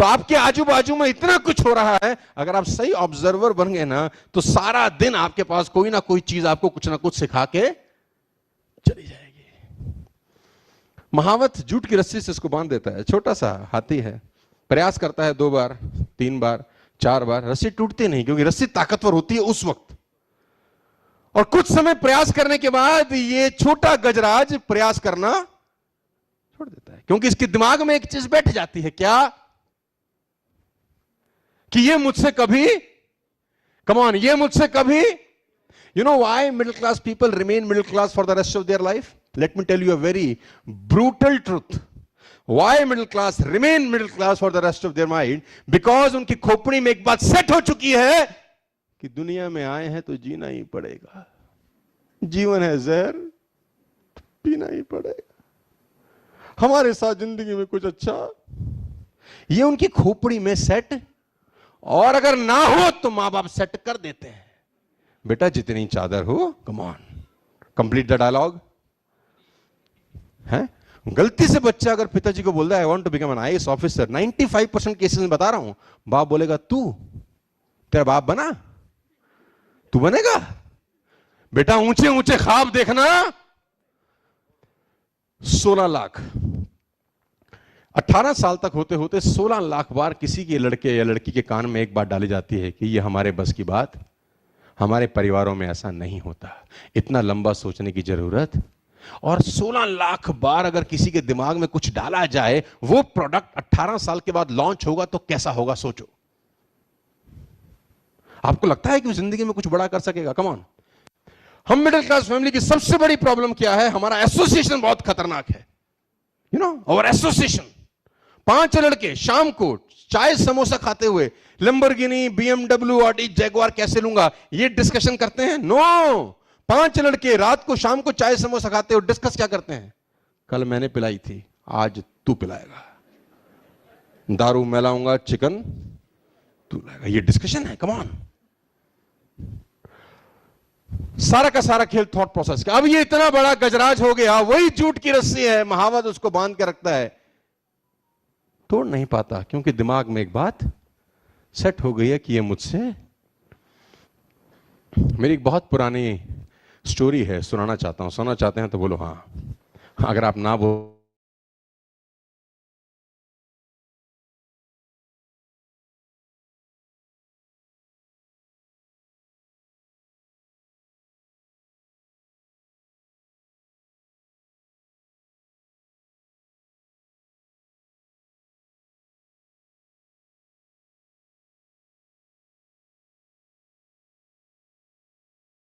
तो आपके आजू बाजू में इतना कुछ हो रहा है, अगर आप सही ऑब्जर्वर बन गए ना, तो सारा दिन आपके पास कोई ना कोई चीज आपको कुछ ना कुछ सिखा के चली जाएगी। महावत जूट की रस्सी से इसको बांध देता है, छोटा सा हाथी है, प्रयास करता है 2 बार 3 बार 4 बार, रस्सी टूटती नहीं, क्योंकि रस्सी ताकतवर होती है उस वक्त। और कुछ समय प्रयास करने के बाद ये छोटा गजराज प्रयास करना छोड़ देता है, क्योंकि इसके दिमाग में एक चीज बैठ जाती है, क्या? कि ये मुझसे कभी, कम ऑन, ये मुझसे कभी, you know why middle class people remain middle class for the rest of their life? Let me tell you a very brutal truth. Why middle class remain middle class for the rest of their mind? Because उनकी खोपड़ी में एक बात set हो चुकी है कि दुनिया में आए हैं तो जीना ही पड़ेगा, जीवन है जहर, पीना ही पड़ेगा, हमारे साथ जिंदगी में कुछ अच्छा, ये उनकी खोपड़ी में सेट। और अगर ना हो तो मां बाप सेट कर देते हैं, बेटा जितनी चादर हो, come on, complete the dialogue है। गलती से बच्चा अगर पिताजी को बोलता है I want to become an IAS officer, 95% cases में बता रहा हूं, बाप बोलेगा तू, तेरा बाप बना, तू बनेगा बेटा, ऊंचे ऊंचे ख्वाब देखना। 16 लाख, 18 साल तक होते होते 16 लाख बार किसी के लड़के या लड़की के कान में एक बात डाली जाती है कि यह हमारे बस की बात, हमारे परिवारों में ऐसा नहीं होता, इतना लंबा सोचने की जरूरत। और 16 लाख बार अगर किसी के दिमाग में कुछ डाला जाए, वो प्रोडक्ट 18 साल के बाद लॉन्च होगा तो कैसा होगा सोचो। आपको लगता है कि वो जिंदगी में कुछ बड़ा कर सकेगा? Come on. हम मिडिल क्लास फैमिली की सबसे बड़ी प्रॉब्लम क्या है? हमारा एसोसिएशन बहुत खतरनाक है। You know our association. 5 लड़के शाम को चाय समोसा खाते हुए लंबोर्गिनी, बीएमडब्ल्यू, ऑडी, जैगुआर कैसे लूंगा, ये डिस्कशन करते हैं? नो। 5 लड़के रात को शाम को चाय समोसा खाते हुए डिस्कस क्या करते हैं? कल मैंने पिलाई थी, आज तू पिलाएगा, दारू मैं लाऊंगा, चिकन तू लाएगा। ये डिस्कशन है। Come on. सारा का सारा खेल थॉट प्रोसेस का। अब ये इतना बड़ा गजराज हो गया, वही जूट की रस्सी है, महावत उसको बांध के रखता है, तोड़ नहीं पाता, क्योंकि दिमाग में एक बात सेट हो गई है कि ये मुझसे। मेरी एक बहुत पुरानी स्टोरी है, सुनाना चाहता हूं। सुनना चाहते हैं तो बोलो हाँ, अगर आप ना बोलो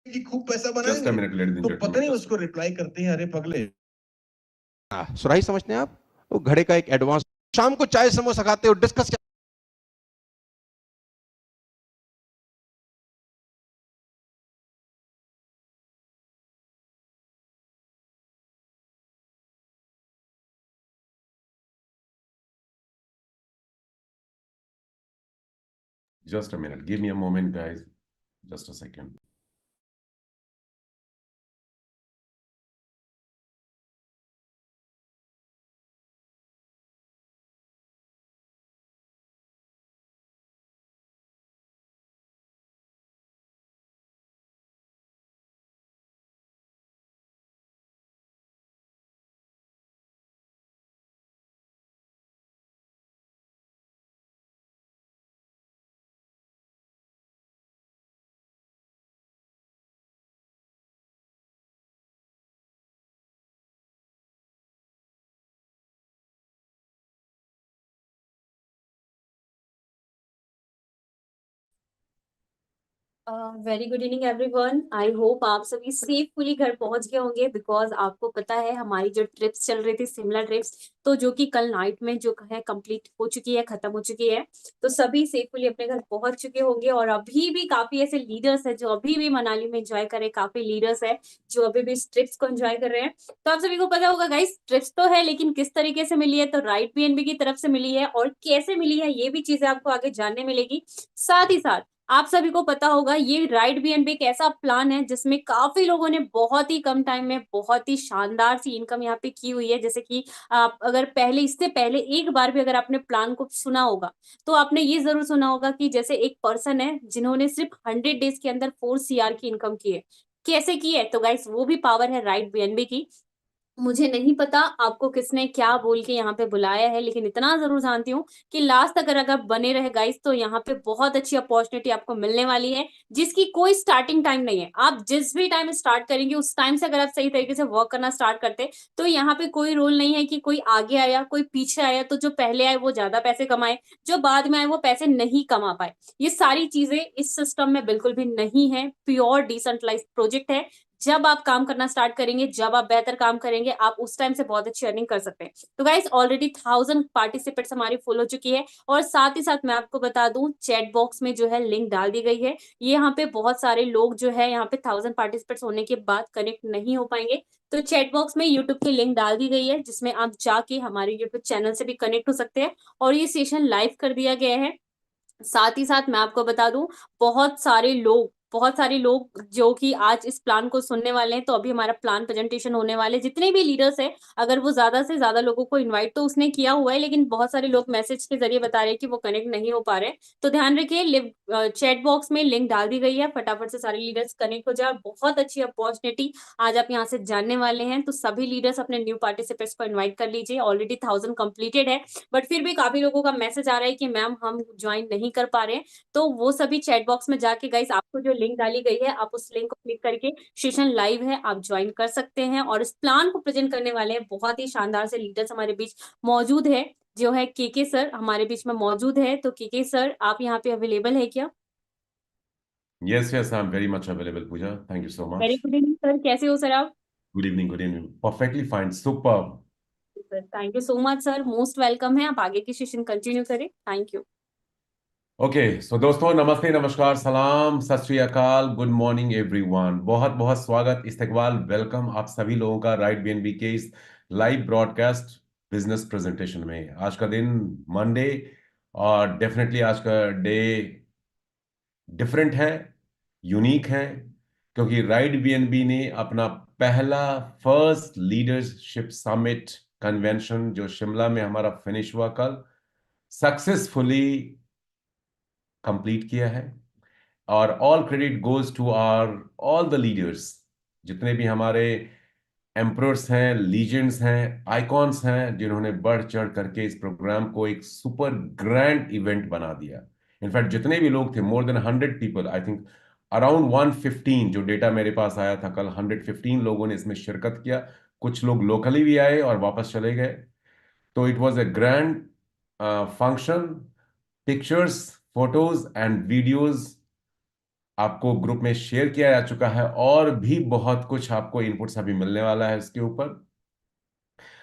कि खूब पैसा बनाएंगे, तो पता नहीं उसको रिप्लाई करते हैं, अरे पगले। सुराही समझते हैं आप? वो घड़े का एक एडवांस। शाम को चाय समोसा खाते हो, डिस्कस क्या? Just a minute, give me a moment guys, just a second. Very good evening everyone. I hope आप सभी सेफफुली घर पहुंच गए होंगे, बिकॉज आपको पता है हमारी जो ट्रिप्स चल रही थी, शिमला ट्रिप्स, तो जो कि कल नाइट में जो है कंप्लीट हो चुकी है, खत्म हो चुकी है। तो सभी सेफफुली अपने घर पहुंच चुके होंगे। और अभी भी काफी ऐसे लीडर्स है जो अभी भी मनाली में एंजॉय कर रहे हैं, काफी लीडर्स है जो अभी भी इस ट्रिप्स को एंजॉय कर रहे हैं। तो आप सभी को पता होगा गाइस, ट्रिप्स तो है लेकिन किस तरीके से मिली है, तो राइट बीएनबी की तरफ से मिली है, और कैसे मिली है ये भी चीजें आपको आगे जानने मिलेगी। साथ ही साथ आप सभी को पता होगा ये राइट बीएनबी एक ऐसा प्लान है जिसमें काफी लोगों ने बहुत ही कम टाइम में बहुत ही शानदार सी इनकम यहाँ पे की हुई है। जैसे कि आप अगर पहले इससे पहले एक बार भी अगर आपने प्लान को सुना होगा तो आपने ये जरूर सुना होगा कि जैसे एक पर्सन है जिन्होंने सिर्फ 100 डेज के अंदर 4 CR की इनकम की है। कैसे की है? तो गाइस वो भी पावर है राइट बीएनबी की। मुझे नहीं पता आपको किसने क्या बोल के यहाँ पे बुलाया है, लेकिन इतना जरूर जानती हूँ कि लास्ट तक अगर बने रहे गाइस तो यहाँ पे बहुत अच्छी अपॉर्चुनिटी आपको मिलने वाली है जिसकी कोई स्टार्टिंग टाइम नहीं है। आप जिस भी टाइम स्टार्ट करेंगे उस टाइम से अगर आप सही तरीके से वर्क करना स्टार्ट करते तो यहाँ पे कोई रूल नहीं है कि कोई आगे आया कोई पीछे आया तो जो पहले आए वो ज्यादा पैसे कमाए, जो बाद में आए वो पैसे नहीं कमा पाए। ये सारी चीजें इस सिस्टम में बिल्कुल भी नहीं है। प्योर डिसेंट्रलाइज्ड प्रोजेक्ट है। जब आप काम करना स्टार्ट करेंगे, जब आप बेहतर काम करेंगे, आप उस टाइम से बहुत अच्छी अर्निंग कर सकते हैं। तो गाइस ऑलरेडी 1000 पार्टिसिपेट्स हमारी फुल हो चुकी है और साथ ही साथ मैं आपको बता दूं चैट बॉक्स में जो है लिंक डाल दी गई है। ये यहाँ पे बहुत सारे लोग जो है यहाँ पे 1000 पार्टिसिपेट्स होने के बाद कनेक्ट नहीं हो पाएंगे। तो चैट बॉक्स में यूट्यूब की लिंक डाल दी गई है जिसमें आप जाके हमारे यूट्यूब चैनल से भी कनेक्ट हो सकते हैं और ये सेशन लाइव कर दिया गया है। साथ ही साथ मैं आपको बता दूं बहुत सारे लोग जो कि आज इस प्लान को सुनने वाले हैं। तो अभी हमारा प्लान प्रेजेंटेशन होने वाले जितने भी लीडर्स हैं, अगर वो ज्यादा से ज्यादा लोगों को इनवाइट तो उसने किया हुआ है, लेकिन बहुत सारे लोग मैसेज के जरिए बता रहे हैं कि वो कनेक्ट नहीं हो पा रहे। तो ध्यान रखिए चैट बॉक्स में लिंक डाल दी गई है, फटाफट से सारे लीडर्स कनेक्ट हो जाए। बहुत अच्छी अपॉर्चुनिटी आज आप यहाँ से जानने वाले हैं। तो सभी लीडर्स अपने न्यू पार्टिसिपेंट्स को इन्वाइट कर लीजिए। ऑलरेडी 1000 कंप्लीटेड है बट फिर भी काफी लोगों का मैसेज आ रहा है कि मैम हम ज्वाइन नहीं कर पा रहे हैं। तो वो सभी चैट बॉक्स में जाके गाइस आपको जो लिंक डाली गई है आप उस लिंक को क्लिक करके सेशन लाइव है आप ज्वाइन कर सकते हैं। और इस प्लान को प्रेजेंट करने वाले हैं बहुत ही शानदार से लीडर्स हमारे बीच मौजूद है। जो है केके सर हमारे बीच में मौजूद है। तो केके सर आप यहाँ पे अवेलेबल है क्या? Yes, yes, I'm very much available, Pooja. Thank you so very much. Good evening sir, कैसे हो सर आप? Good evening, good evening. Perfectly fine. Superb. Sir thank you so much sir, most welcome है। आप आगे की session continue करें। Thank you. Okay so दोस्तों, नमस्ते, नमस्कार, सलाम, सत श्री अकाल, गुड मॉर्निंग एवरीवन। बहुत बहुत स्वागत, इस्तकबाल, वेलकम आप सभी लोगों का राइट बीएनबी के इस लाइव ब्रॉडकास्ट बिजनेस प्रेजेंटेशन में। आज का दिन मंडे और डेफिनेटली आज का डे डिफरेंट है, यूनिक है, क्योंकि राइट बीएनबी ने अपना पहला फर्स्ट लीडरशिप समिट कन्वेंशन जो शिमला में हमारा फिनिश हुआ कल, सक्सेसफुली कंप्लीट किया है। और all credit goes to our all the leaders, जितने भी हमारे एम्परर्स हैं, लीजेंड्स हैं, आइकॉन्स हैं, जिन्होंने बढ़ चढ़ करके इस प्रोग्राम को एक सुपर ग्रैंड इवेंट बना दिया। इनफैक्ट जितने भी लोग थे, more than 100 people, I think around 115, जो डेटा मेरे पास आया था कल, 115 लोगों ने इसमें शिरकत किया। कुछ लोग लोकली भी आए और वापस चले गए। तो it was a grand function. Pictures, photos and videos आपको ग्रुप में शेयर किया जा चुका है और भी बहुत कुछ आपको इनपुट्स अभी मिलने वाला है इसके ऊपर।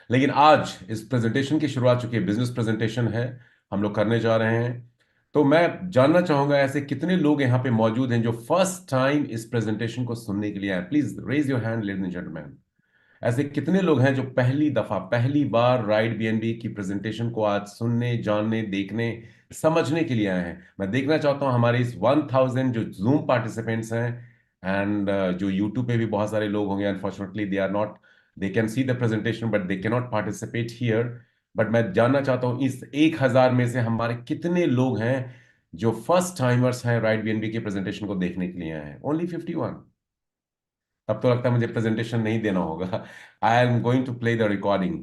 लेकिन आज इस प्रेजेंटेशन की शुरुआत, चूंकि बिजनेस प्रेजेंटेशन है, हम लोग करने जा रहे हैं। तो मैं जानना चाहूंगा ऐसे कितने लोग यहाँ पे मौजूद हैं जो फर्स्ट टाइम इस प्रेजेंटेशन को सुनने के लिए आए। Please raise your hand ladies and gentleman. ऐसे कितने लोग हैं जो पहली दफा, पहली बार राइट बीएनबी की प्रेजेंटेशन को आज सुनने, जानने, देखने, समझने के लिए आए हैं? मैं देखना चाहता हूं हमारे इस 1000 जो जूम पार्टिसिपेंट्स हैं एंड जो यूट्यूब पे भी बहुत सारे लोग होंगे। Unfortunately they are not, they can see the presentation but they can not participate here. But मैं जानना चाहता हूं इस 1000 में से हमारे कितने लोग हैं जो फर्स्ट टाइमर्स हैं, राइट बीएनबी की प्रेजेंटेशन को देखने के लिए आए हैं? ओनली 51। तब तो लगता है मुझे प्रेजेंटेशन नहीं देना होगा। I am going to play the recording,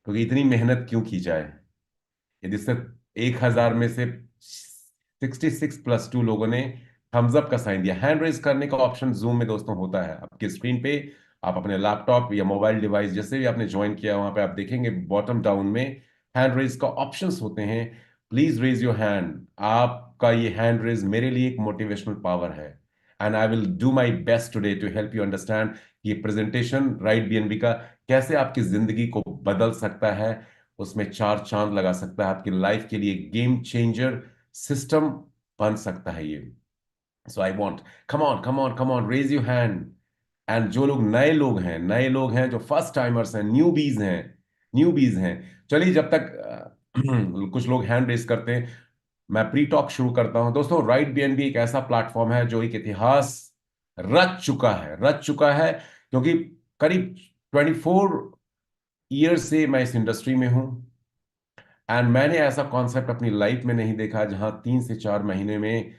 क्योंकि इतनी मेहनत क्यों की जाए। यदि सिर्फ 1000 में से 66+2 लोगों ने थम्स अप का साइन दिया। हैंड रेज करने का ऑप्शन जूम में दोस्तों होता है आपकी स्क्रीन पे। आप अपने लैपटॉप या मोबाइल डिवाइस जैसे भी आपने ज्वाइन किया, वहां पे आप देखेंगे बॉटम डाउन में हैंड रेज का ऑप्शंस होते हैं। Please raise your hand. आपका ये हैंड रेज मेरे लिए एक मोटिवेशनल पावर है and I will do my best today to help you understand ये प्रेजेंटेशन राइट बीएनबी का कैसे आपकी जिंदगी को बदल सकता है, उसमें चार चांद लगा सकता है, आपकी लाइफ के लिए गेम चेंजर सिस्टम बन सकता है ये। So I want, come on come on come on, raise you hand. And जो लोग नए लोग हैं, जो फर्स्ट टाइमर्स हैं, न्यूबीज हैं, चलिए जब तक कुछ लोग हैंड रेज करते हैं, मैं प्री टॉक शुरू करता हूं। दोस्तों, राइट बीएनबी एक ऐसा प्लेटफॉर्म है जो एक इतिहास रच चुका है, क्योंकि करीब 24 ईयर से मैं इस इंडस्ट्री में हूं, एंड मैंने ऐसा कॉन्सेप्ट अपनी लाइफ में नहीं देखा जहां 3 से 4 महीने में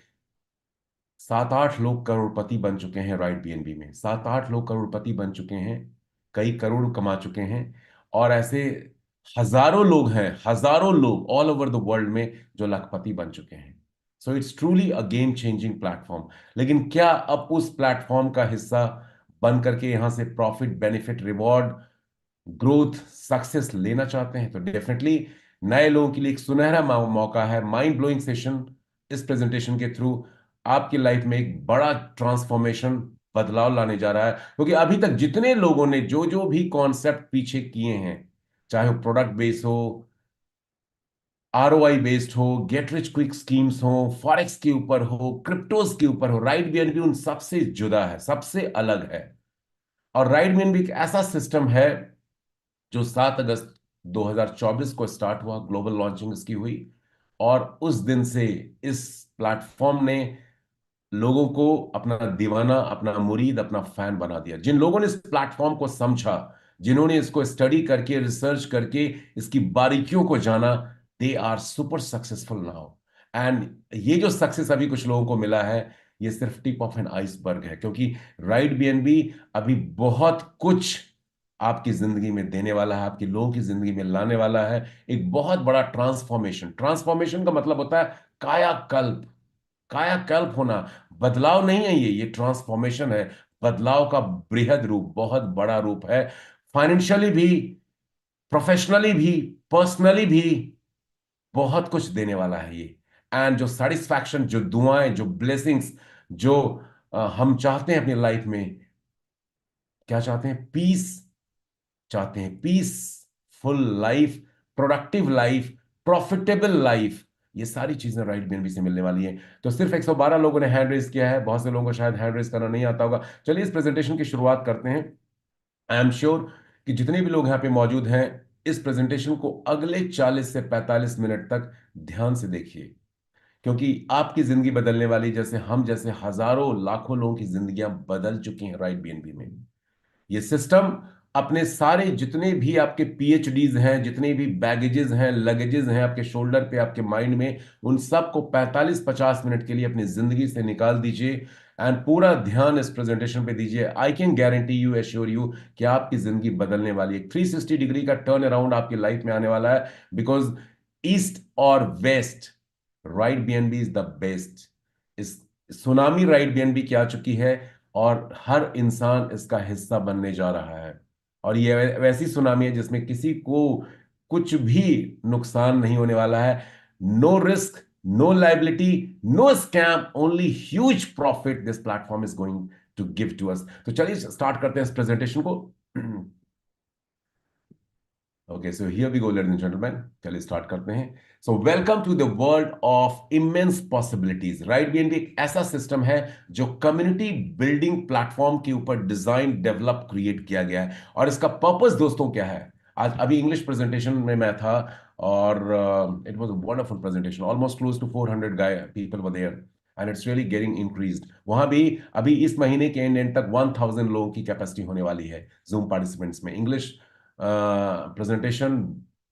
7-8 लोग करोड़पति बन चुके हैं। राइट बीएनबी में 7-8 लोग करोड़पति बन चुके हैं, कई करोड़ कमा चुके हैं, और ऐसे हजारों लोग ऑल ओवर द वर्ल्ड में जो लखपति बन चुके हैं। So it's truly a game changing platform. लेकिन क्या अब उस प्लेटफॉर्म का हिस्सा बन करके यहां से profit, benefit, reward, growth, success लेना चाहते हैं? तो डेफिनेटली नए लोगों के लिए एक सुनहरा मौका है। माइंड ब्लोइंग सेशन इस प्रेजेंटेशन के थ्रू आपकी लाइफ में एक बड़ा ट्रांसफॉर्मेशन, बदलाव लाने जा रहा है, क्योंकि अभी तक जितने लोगों ने जो जो भी कॉन्सेप्ट पीछे किए हैं, चाहे वो प्रोडक्ट बेस्ड हो, आरओआई बेस्ड हो, गेट रिच क्विक स्कीम्स हो, फॉरेक्स के ऊपर हो, क्रिप्टोज के ऊपर हो, राइट बीएनबी उन सबसे जुदा है, सबसे अलग है। और राइट बीएनबी एक ऐसा सिस्टम है जो 7 अगस्त 2024 को स्टार्ट हुआ, ग्लोबल लॉन्चिंग इसकी हुई, और उस दिन से इस प्लेटफॉर्म ने लोगों को अपना दीवाना, अपना मुरीद, अपना फैन बना दिया। जिन लोगों ने इस प्लेटफॉर्म को समझा, जिन्होंने इसको स्टडी करके, रिसर्च करके इसकी बारीकियों को जाना, they are super successful now. And ये जो सक्सेस अभी कुछ लोगों को मिला है, ये सिर्फ टिप ऑफ एन आइसबर्ग है, क्योंकि राइट बीएनबी अभी बहुत कुछ आपकी जिंदगी में देने वाला है, आपकी लोगों की जिंदगी में लाने वाला है। एक बहुत बड़ा ट्रांसफॉर्मेशन का मतलब होता है कायाकल्प। कायाकल्प होना, बदलाव नहीं है, ये ट्रांसफॉर्मेशन है, बदलाव का बृहद रूप, बहुत बड़ा रूप है। फाइनेंशियली भी, प्रोफेशनली भी, पर्सनली भी बहुत कुछ देने वाला है ये। एंड जो सेटिस्फैक्शन, जो दुआएं, जो ब्लेसिंग्स, जो हम चाहते हैं अपनी लाइफ में, क्या चाहते हैं? पीस चाहते हैं, peaceful life, productive life, profitable life, ये सारी चीजें राइट बीएनबी से मिलने वाली हैं। तो सिर्फ 112 लोगों ने हैंड रेज किया है, बहुत से लोगों को शायद हैंड रेज करना नहीं आता होगा। चलिए इस प्रेजेंटेशन की शुरुआत करते हैं। आई एम श्योर कि जितने भी लोग यहाँ पे मौजूद हैं, इस प्रेजेंटेशन को अगले 40 से 45 मिनट तक ध्यान से देखिए, क्योंकि आपकी जिंदगी बदलने वाली, जैसे हम जैसे हजारों लाखों लोगों की जिंदगियां बदल चुकी हैं राइट बीएनबी में। ये सिस्टम अपने सारे जितने भी आपके पीएचडीज हैं, जितने भी बैगेजेस हैं, लगेजेस हैं आपके शोल्डर पे, आपके माइंड में, उन सब को 45-50 मिनट के लिए अपनी जिंदगी से निकाल दीजिए एंड पूरा ध्यान इस प्रेजेंटेशन पे दीजिए। I can guarantee you, assure you कि आपकी जिंदगी बदलने वाली है। 360 डिग्री का टर्न अराउंड आपकी लाइफ में आने वाला है, बिकॉज ईस्ट और west, Right BNB is the best. इस सुनामी राइट बीएनबी की आ चुकी है, और हर इंसान इसका हिस्सा बनने जा रहा है। और ये वैसी सुनामी है जिसमें किसी को कुछ भी नुकसान नहीं होने वाला है। No risk, no liability, no scam, only huge profit this platform is going to give to us. तो चलिए स्टार्ट करते हैं इस प्रेजेंटेशन को। Okay, so here we go, ladies and gentlemen. चलिए स्टार्ट करते हैं। So welcome to the world of immense possibilities. Right BNB एक ऐसा सिस्टम है जो कम्युनिटी बिल्डिंग प्लेटफॉर्म के ऊपर डिजाइन, डेवलप, क्रिएट किया गया है। और इसका पर्पस दोस्तों क्या है? आज अभी इंग्लिश प्रेजेंटेशन में मैं था, और it was a wonderful presentation, almost close to 400 people were there, and it's really getting increased. वहां भी अभी इस महीने के एंड तक 1000 लोगों की कैपेसिटी होने वाली है जूम पार्टिसिपेंट्स में। इंग्लिश प्रेजेंटेशन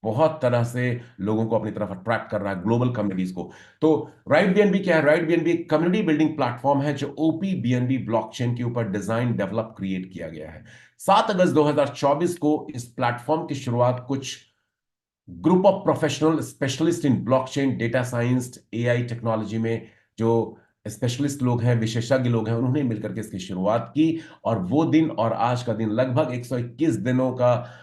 बहुत तरह से लोगों को अपनी तरफ अट्रैक्ट कर रहा है, ग्लोबल कम्युनिटीज को। तो राइट बीएनबी क्या है? राइट बीएनबी एक कम्युनिटी बिल्डिंग प्लेटफॉर्म है जो ओपी बीएनबी ब्लॉकचेन के ऊपर डिजाइन, डेवलप, क्रिएट किया गया है। 7 अगस्त 2024 को इस प्लेटफॉर्म की शुरुआत कुछ group of professional specialist in blockchain, data science, AI technology में जो स्पेशलिस्ट लोग हैं, विशेषज्ञ लोग हैं, उन्होंने मिलकर के इसकी शुरुआत की। और वो दिन और आज का दिन, लगभग 121 दिनों का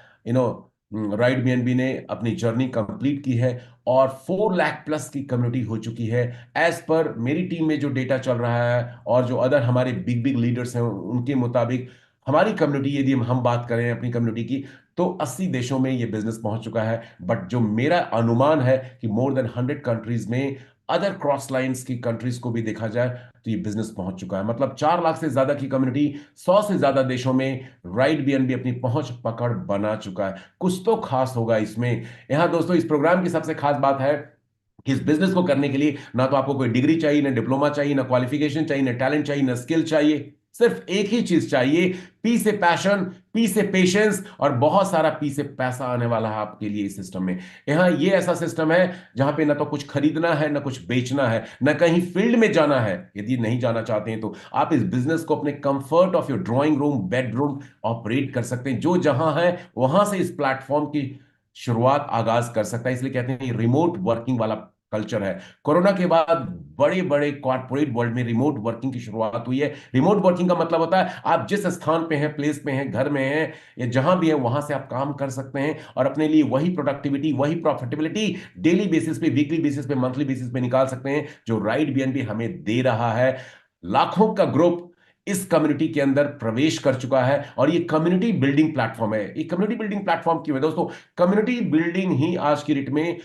राइट बीएनबी ने अपनी जर्नी कंप्लीट की है, और 4 लाख प्लस की कम्युनिटी हो चुकी है। एज पर मेरी टीम में जो डेटा चल रहा है, और जो अदर हमारे बिग बिग लीडर्स हैं, उनके मुताबिक हमारी कम्युनिटी, यदि हम बात करें अपनी कम्युनिटी की, तो 80 देशों में ये बिजनेस पहुंच चुका है। बट जो मेरा अनुमान है कि मोर देन 100 कंट्रीज में, अदर क्रॉस लाइंस की कंट्रीज को भी देखा जाए, तो ये बिजनेस पहुंच चुका है। मतलब 4 लाख से ज्यादा की कम्युनिटी 100 से ज्यादा देशों में राइट बीएनबी अपनी पहुंच पकड़ बना चुका है। कुछ तो खास होगा इसमें। यहां दोस्तों इस प्रोग्राम की सबसे खास बात है इस बिजनेस को करने के लिए ना तो आपको कोई डिग्री चाहिए, ना डिप्लोमा चाहिए, ना क्वालिफिकेशन चाहिए, ना टैलेंट चाहिए, ना स्किल चाहिए। सिर्फ एक ही चीज चाहिए, पी से पैशन, पी से पेशेंस, और बहुत सारा पी से पैसा आने वाला है आपके लिए इस सिस्टम में। यहां ये ऐसा सिस्टम है जहां पे ना तो कुछ खरीदना है, ना कुछ बेचना है, ना कहीं फील्ड में जाना है। यदि नहीं जाना चाहते हैं तो आप इस बिजनेस को अपने comfort of your drawing room, bedroom operate कर सकते हैं। जो जहां है वहां से इस प्लेटफॉर्म की शुरुआत, आगाज कर सकता है। इसलिए कहते हैं रिमोट वर्किंग वाला कल्चर है। कोरोना के बाद बड़े बड़े कॉर्पोरेट वर्ल्ड में रिमोट वर्किंग की शुरुआत हुई है। रिमोट वर्किंग का मतलब होता है आप जिस स्थान पे हैं, प्लेस पे हैं, घर में हैं, या जहां भी है, वहां से आप काम कर सकते हैं और अपने लिए वही प्रोडक्टिविटी, वही प्रॉफिटेबिलिटी डेली बेसिस पे, वीकली बेसिस पे, मंथली बेसिस पे निकाल सकते हैं, जो राइट बीएनबी हमें दे रहा है। लाखों का ग्रुप इस कम्युनिटी के अंदर प्रवेश कर चुका है और ये कम्युनिटी बिल्डिंग प्लेटफॉर्म है। ये कम्युनिटी बिल्डिंग प्लेटफॉर्म क्यों है दोस्तों? कम्युनिटी बिल्डिंग ही आज की डेट में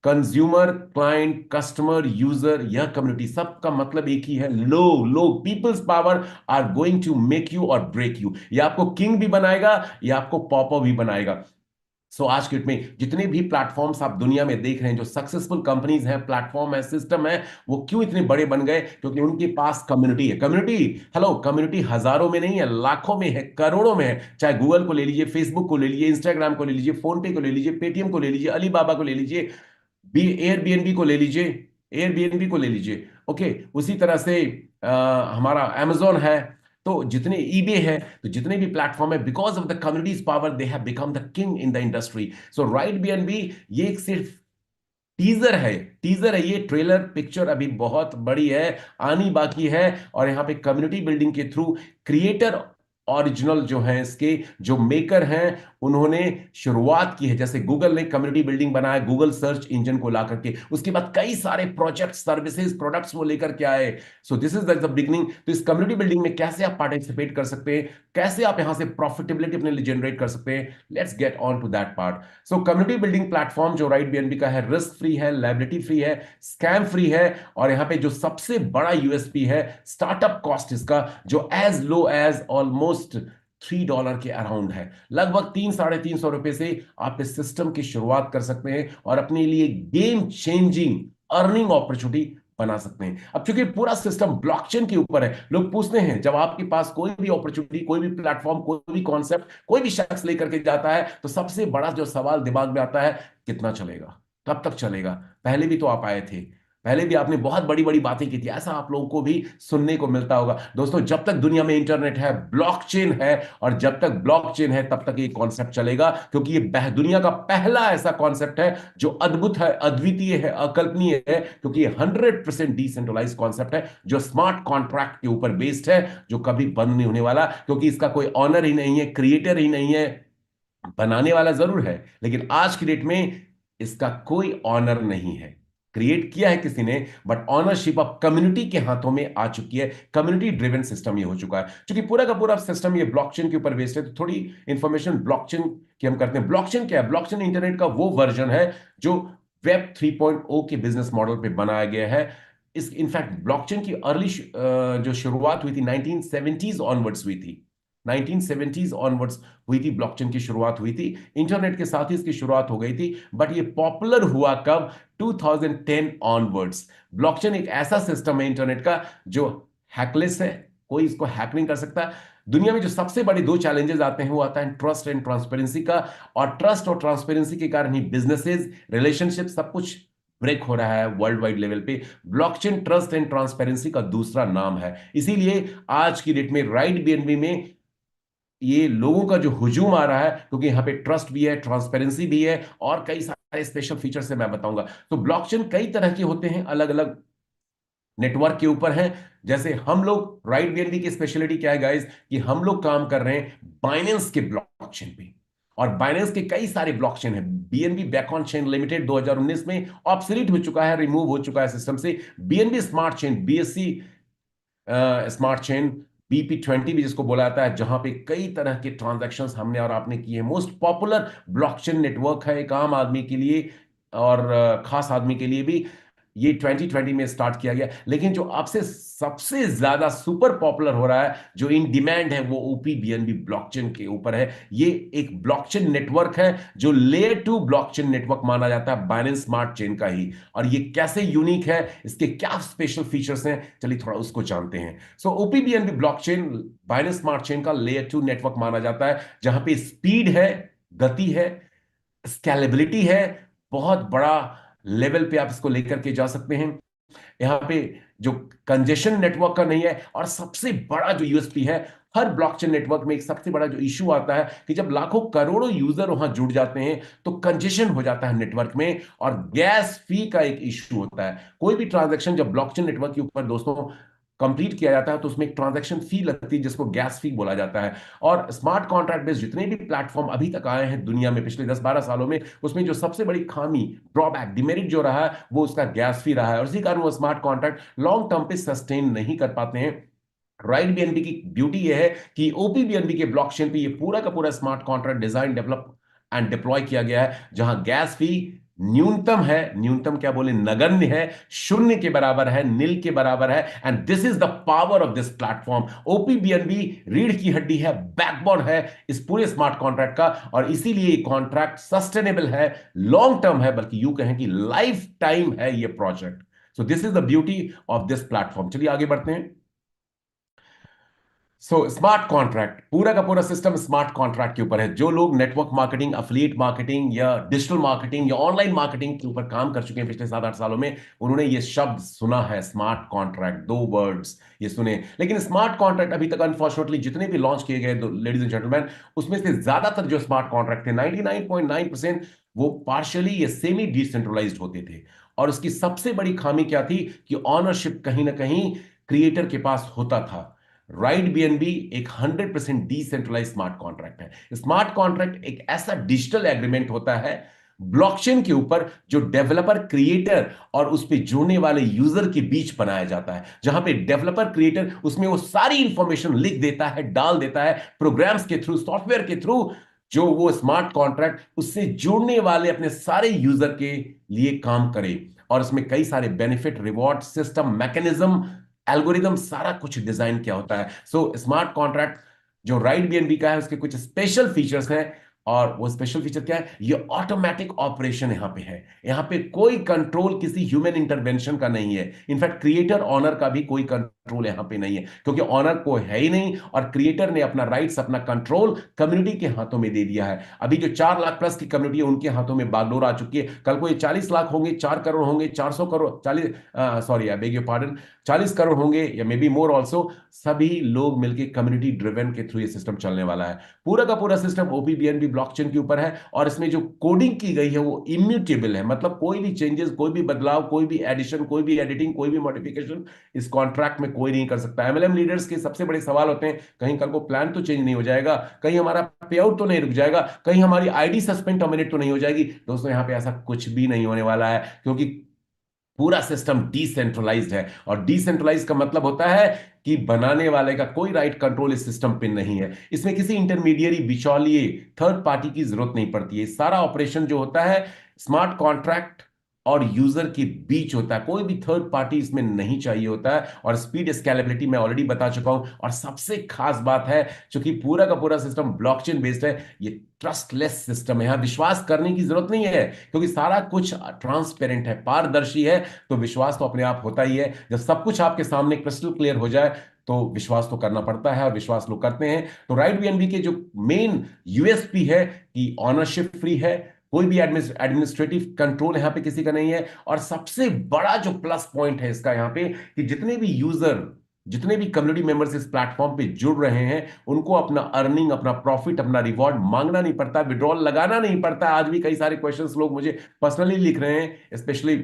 कंज्यूमर, क्लाइंट, कस्टमर, यूजर, यह कम्युनिटी सबका मतलब एक ही है, लोग peoples power are going to make you और ब्रेक यू। ये आपको किंग भी बनाएगा, या आपको पॉपर भी बनाएगा। सो आज के डेट में जितने भी प्लेटफॉर्म्स आप दुनिया में देख रहे हैं, जो सक्सेसफुल कंपनीज हैं, प्लेटफॉर्म है, सिस्टम है, वो क्यों इतने बड़े बन गए? क्योंकि उनके पास कम्युनिटी है। कम्युनिटी, हेलो, कम्युनिटी हजारों में नहीं है, लाखों में है, करोड़ों में है। चाहे गूगल को ले लीजिए, फेसबुक को ले लीजिए, इंस्टाग्राम को ले लीजिए, फोन पे को ले लीजिए, पेटीएम को ले लीजिए, अलीबाबा को ले लीजिए, एयरबीएनबी को ले लीजिए, एयरबीएनबी को ले लीजिए। ओके, उसी तरह से हमारा अमेजोन है। तो जितने ईबे है, तो जितने भी प्लेटफॉर्म है, because of the communities power they have become the king in the industry. So right BNB ये एक सिर्फ टीजर है, टीजर है। ये ट्रेलर पिक्चर अभी बहुत बड़ी है, आनी बाकी है। और यहां पे कम्युनिटी बिल्डिंग के थ्रू क्रिएटर ओरिजिनल जो हैं, इसके जो मेकर हैं, उन्होंने शुरुआत की है। जैसे गूगल ने कम्युनिटी बिल्डिंग बनाया, गूगल सर्च इंजन को ला करके, उसके बाद कई सारे प्रोजेक्ट, सर्विसेज, प्रोडक्ट्स वो लेकर के आए। So this is the beginning. तो इस कम्युनिटी बिल्डिंग में कैसे आप पार्टिसिपेट कर सकते हैं, कैसे आप यहां से प्रॉफिटेबिलिटी अपने लिए जनरेट कर सकते हैं, let's get on to that part. So community building platform जो राइट बीएनबी का है, रिस्क फ्री है, लायबिलिटी फ्री है, स्कैम फ्री है, और यहां पे जो सबसे बड़ा यूएसपी है, स्टार्टअप कॉस्ट इसका जो एज लो एज ऑलमोस्ट $3 के अराउंड है। लगभग 300-350 से आप इस सिस्टम की शुरुआत कर सकते हैं और अपने लिए गेम चेंजिंग अर्निंग अपॉर्चुनिटी बना सकते हैं। अब चूंकि पूरा सिस्टम ब्लॉकचेन के ऊपर है, लोग पूछते हैं, जब आपके पास कोई भी अपॉर्चुनिटी, कोई भी प्लेटफॉर्म, कोई भी कॉन्सेप्ट, कोई भी शख्स लेकर के जाता है, तो सबसे बड़ा जो सवाल दिमाग में आता है, कितना चलेगा, कब तक चलेगा? पहले भी तो आप आए थे, पहले भी आपने बहुत बड़ी बड़ी बातें की थी। ऐसा आप लोगों को भी सुनने को मिलता होगा। दोस्तों, जब तक दुनिया में इंटरनेट है, ब्लॉकचेन है, और जब तक ब्लॉकचेन है, तब तक ये कॉन्सेप्ट चलेगा, क्योंकि ये दुनिया का पहला ऐसा कॉन्सेप्ट है जो अद्भुत है, अद्वितीय है, अकल्पनीय है, क्योंकि ये 100% डिसेंट्रलाइज कॉन्सेप्ट है, जो स्मार्ट कॉन्ट्रैक्ट के ऊपर बेस्ड है, जो कभी बंद नहीं होने वाला, क्योंकि इसका कोई ऑनर ही नहीं है, क्रिएटर ही नहीं है। बनाने वाला जरूर है, लेकिन आज की डेट में इसका कोई ऑनर नहीं है। क्रिएट किया है किसी ने, बट ऑनरशिप ऑफ कम्युनिटी के हाथों में आ चुकी है। कम्युनिटी ड्रिवन सिस्टम ये हो चुका है। क्योंकि पूरा का पूरा सिस्टम ये ब्लॉकचेन के ऊपर बेस्ड है, तो थोड़ी इंफॉर्मेशन ब्लॉकचेन की हम करते हैं। ब्लॉकचेन क्या है? ब्लॉकचेन इंटरनेट का वो वर्जन है जो वेब 3.0 के बिजनेस मॉडल पे बनाया गया है। इस इनफैक्ट ब्लॉकचेन की अर्ली जो शुरुआत हुई थी 1970s ऑनवर्ड्स हुई थी। 1970s ऑनवर्ड्स हुई थी, ब्लॉकचेन की शुरुआत हुई थी। इंटरनेट के साथ ही इसकी शुरुआत हो गई थी, बट ये पॉपुलर हुआ कब? 2010 ऑनवर्ड्स। ब्लॉकचेन एक ऐसा सिस्टम है इंटरनेट का जो हैकलेस है, कोई इसको हैक नहीं कर सकता। दुनिया में जो सबसे बड़े दो चैलेंजेस आते हैं, वो आता है ट्रस्ट एंड ट्रांसपेरेंसी का, और ट्रस्ट और ट्रांसपेरेंसी के कारण ही बिजनेसेस, रिलेशनशिप, सब कुछ ब्रेक हो रहा है वर्ल्ड वाइड लेवल पे। ब्लॉकचेन ट्रस्ट एंड ट्रांसपेरेंसी का दूसरा नाम है। इसीलिए आज की डेट में राइट बीएनबी में ये लोगों का जो हुजूम आ रहा है, क्योंकि यहां पे ट्रस्ट भी है, ट्रांसपेरेंसी भी है, और कई सारे स्पेशल फीचर से मैं बताऊंगा। तो ब्लॉकचेन कई तरह के होते हैं, अलग अलग नेटवर्क के ऊपर हैं। जैसे हम लोग, राइट बीएनबी की स्पेशलिटी क्या है गाइस, कि हम लोग काम कर रहे हैं बाइनेंस के ब्लॉकचेन पे, और बाइनेंस के कई सारे ब्लॉकचेन है। बीएनबी बैकऑन चेन लिमिटेड 2019 में ऑब्सोलीट हो चुका है, रिमूव हो चुका है सिस्टम से। BNB smart chain, BSc smart chain, BP20 भी जिसको बोला जाता है, जहां पे कई तरह के ट्रांजैक्शंस हमने और आपने किए। मोस्ट पॉपुलर ब्लॉकचेन नेटवर्क है एक आम आदमी के लिए और खास आदमी के लिए भी। ये 2020 में स्टार्ट किया गया, लेकिन जो आपसे सबसे ज्यादा सुपर पॉपुलर हो रहा है, जो इन डिमांड है, वो ओपीबीएनबी ब्लॉकचेन के ऊपर है। ये एक ब्लॉकचेन नेटवर्क है जो लेयर 2 ब्लॉकचेन नेटवर्क माना जाता है बाइनेंस स्मार्ट चेन का ही। और ये कैसे यूनिक है, इसके क्या स्पेशल फीचर्स हैं, चलिए थोड़ा उसको जानते हैं। सो ओपीबीएनबी ब्लॉकचेन बाइनेंस स्मार्ट चेन का लेयर 2 नेटवर्क माना जाता है, जहां पे स्पीड है, गति है, स्केलेबिलिटी है, बहुत बड़ा लेवल पे आप इसको लेकर के जा सकते हैं। यहाँ पे जो कंजेशन नेटवर्क का नहीं है, और सबसे बड़ा जो यूएसपी है, हर ब्लॉकचेन नेटवर्क में एक सबसे बड़ा जो इशू आता है कि जब लाखों करोड़ों यूजर वहां जुड़ जाते हैं तो कंजेशन हो जाता है नेटवर्क में, और गैस फी का एक इशू होता है। कोई भी ट्रांजैक्शन जब ब्लॉकचेन नेटवर्क के ऊपर दोस्तों कंप्लीट किया जाता है तो उसमें एक ट्रांजैक्शन फी लगती है, जिसको गैस फी बोला जाता है। और स्मार्ट कॉन्ट्रैक्ट बेस्ड जितने भी प्लेटफॉर्म अभी तक आए हैं दुनिया में पिछले 10-12 सालों में, उसमें जो सबसे बड़ी खामी, ड्रॉबैक, डिमेरिट जो रहा है, वो उसका गैस फी रहा है, और इसी कारण वो स्मार्ट कॉन्ट्रैक्ट लॉन्ग टर्म पे सस्टेन नहीं कर पाते हैं। राइट बीएनबी की ब्यूटी यह है कि ओपीबीएनबी के ब्लॉकचेन पे ये पूरा का पूरा smart contract design, develop and deploy किया गया है, जहां गैस फी न्यूनतम है, न्यूनतम क्या बोले, नगण्य है, शून्य के बराबर है, नील के बराबर है। And this is the power of this platform. OpBNB रीढ़ की हड्डी है, बैकबोन है इस पूरे स्मार्ट कॉन्ट्रैक्ट का, और इसीलिए कॉन्ट्रैक्ट सस्टेनेबल है, लॉन्ग टर्म है, बल्कि यूं कहें कि लाइफ टाइम है ये project. So this is the beauty of this platform. चलिए आगे बढ़ते हैं। स्मार्ट कॉन्ट्रैक्ट, पूरा का पूरा सिस्टम स्मार्ट कॉन्ट्रैक्ट के ऊपर है। जो लोग नेटवर्क मार्केटिंग, अफिलिएट मार्केटिंग या डिजिटल मार्केटिंग या ऑनलाइन मार्केटिंग के ऊपर काम कर चुके हैं पिछले 7-8 सालों में, उन्होंने ये शब्द सुना है, स्मार्ट कॉन्ट्रैक्ट, 2 वर्ड्स ये सुने। लेकिन स्मार्ट कॉन्ट्रैक्ट अभी तक अनफॉर्चुनेटली जितने भी लॉन्च किए गए लेडीज एंड जेंटलमैन, उसमें से ज्यादातर जो स्मार्ट कॉन्ट्रैक्ट थे, 99.9%, वो पार्शियली या सेमी डिसेंट्रलाइज्ड होते थे। और उसकी सबसे बड़ी खामी क्या थी कि ऑनरशिप कहीं ना कहीं क्रिएटर के पास होता था। राइट बीएनबी एक 100% डिसेंट्रलाइज स्मार्ट कॉन्ट्रैक्ट है। स्मार्ट कॉन्ट्रैक्ट एक ऐसा डिजिटल एग्रीमेंट होता है ब्लॉकचेन के ऊपर, जो डेवलपर, क्रिएटर और उस पे जुड़ने वाले यूजर के बीच बनाया जाता है, जहां पे डेवलपर, क्रिएटर उसमें वो सारी इंफॉर्मेशन लिख देता है, डाल देता है, प्रोग्राम्स के थ्रू, सॉफ्टवेयर के थ्रू, जो वो स्मार्ट कॉन्ट्रैक्ट उससे जुड़ने वाले अपने सारे यूजर के लिए काम करे। और इसमें कई सारे benefit, reward system, mechanism, algorithm, सारा कुछ डिजाइन किया होता है। स्मार्ट कॉन्ट्रैक्ट जो राइट बीएनबी का है, उसके कुछ स्पेशल फीचर्स हैं, और वो स्पेशल फीचर क्या है, ये ऑटोमेटिक ऑपरेशन यहां पे है। यहां पे कोई कंट्रोल किसी ह्यूमन इंटरवेंशन का नहीं है। इनफैक्ट क्रिएटर ऑनर का भी कोई कंट्रोल यहां पे नहीं है, क्योंकि ऑनर को है ही नहीं, और क्रिएटर ने अपना राइट्स, अपना कंट्रोल कम्युनिटी के हाथों में दे दिया है। अभी जो 4 लाख प्लस की कम्युनिटी है, उनके हाथों में बागडोर आ चुकी है। कल को ये 40 लाख होंगे, 4 करोड़ होंगे, 400 करोड़, 40 करोड़ होंगे, या मे बी मोर ऑल्सो, सभी लोग मिलकर कम्युनिटी ड्रिवन के थ्रू ये सिस्टम चलने वाला है। पूरा का पूरा सिस्टम ओपीबीएनबी ब्लॉकचेन के ऊपर है, और इसमें जो कोडिंग की गई है वो इम्यूटेबल है। मतलब कोई भी चेंजेस, कोई भी बदलाव, कोई भी एडिशन, कोई भी एडिटिंग, कोई भी मॉडिफिकेशन इस कॉन्ट्रैक्ट में कोई नहीं कर सकता। एमएलएम लीडर्स के सबसे बड़े सवाल होते हैं, कहीं कल को प्लान तो चेंज नहीं हो जाएगा, कहीं हमारा पे आउट तो नहीं रुक जाएगा, कहीं हमारी आईडी सस्पेंड टर्मिनेट तो नहीं हो जाएगी। दोस्तों यहां पे ऐसा कुछ भी नहीं होने वाला है, क्योंकि पूरा सिस्टम डिसेंट्रलाइज्ड है। और डिसेंट्रलाइज का मतलब होता है कि बनाने वाले का कोई राइट कंट्रोल इस सिस्टम पे नहीं है। इसमें किसी इंटरमीडिएरी, बिचौलिए, थर्ड पार्टी की जरूरत नहीं पड़ती है। सारा ऑपरेशन जो होता है स्मार्ट कॉन्ट्रैक्ट और यूजर के बीच होता है, कोई भी थर्ड पार्टी इसमें नहीं चाहिए होता है। और स्पीड, स्केलेबिलिटी मैं ऑलरेडी बता चुका हूं। और सबसे खास बात है, क्योंकि पूरा का पूरा सिस्टम ब्लॉकचेन बेस्ड है, ये ट्रस्टलेस सिस्टम है। यहां विश्वास करने की जरूरत नहीं है, क्योंकि सारा कुछ ट्रांसपेरेंट है, पारदर्शी है। तो विश्वास तो अपने आप होता ही है। जब सब कुछ आपके सामने क्रिस्टल क्लियर हो जाए तो विश्वास तो करना पड़ता है, और विश्वास लोग करते हैं। तो राइट बीएनबी के जो मेन यूएसपी है कि ऑनरशिप फ्री है, कोई भी एडमिनिस्ट्रेटिव कंट्रोल यहां पे किसी का नहीं है। और सबसे बड़ा जो प्लस पॉइंट है इसका यहां पे, कि जितने भी यूजर, जितने भी कम्युनिटी मेंबर्स इस प्लेटफॉर्म पे जुड़ रहे हैं, उनको अपना अर्निंग, अपना प्रॉफिट, अपना रिवॉर्ड मांगना नहीं पड़ता, विड्रॉल लगाना नहीं पड़ता। आज भी कई सारे क्वेश्चंस लोग मुझे पर्सनली लिख रहे हैं, स्पेशली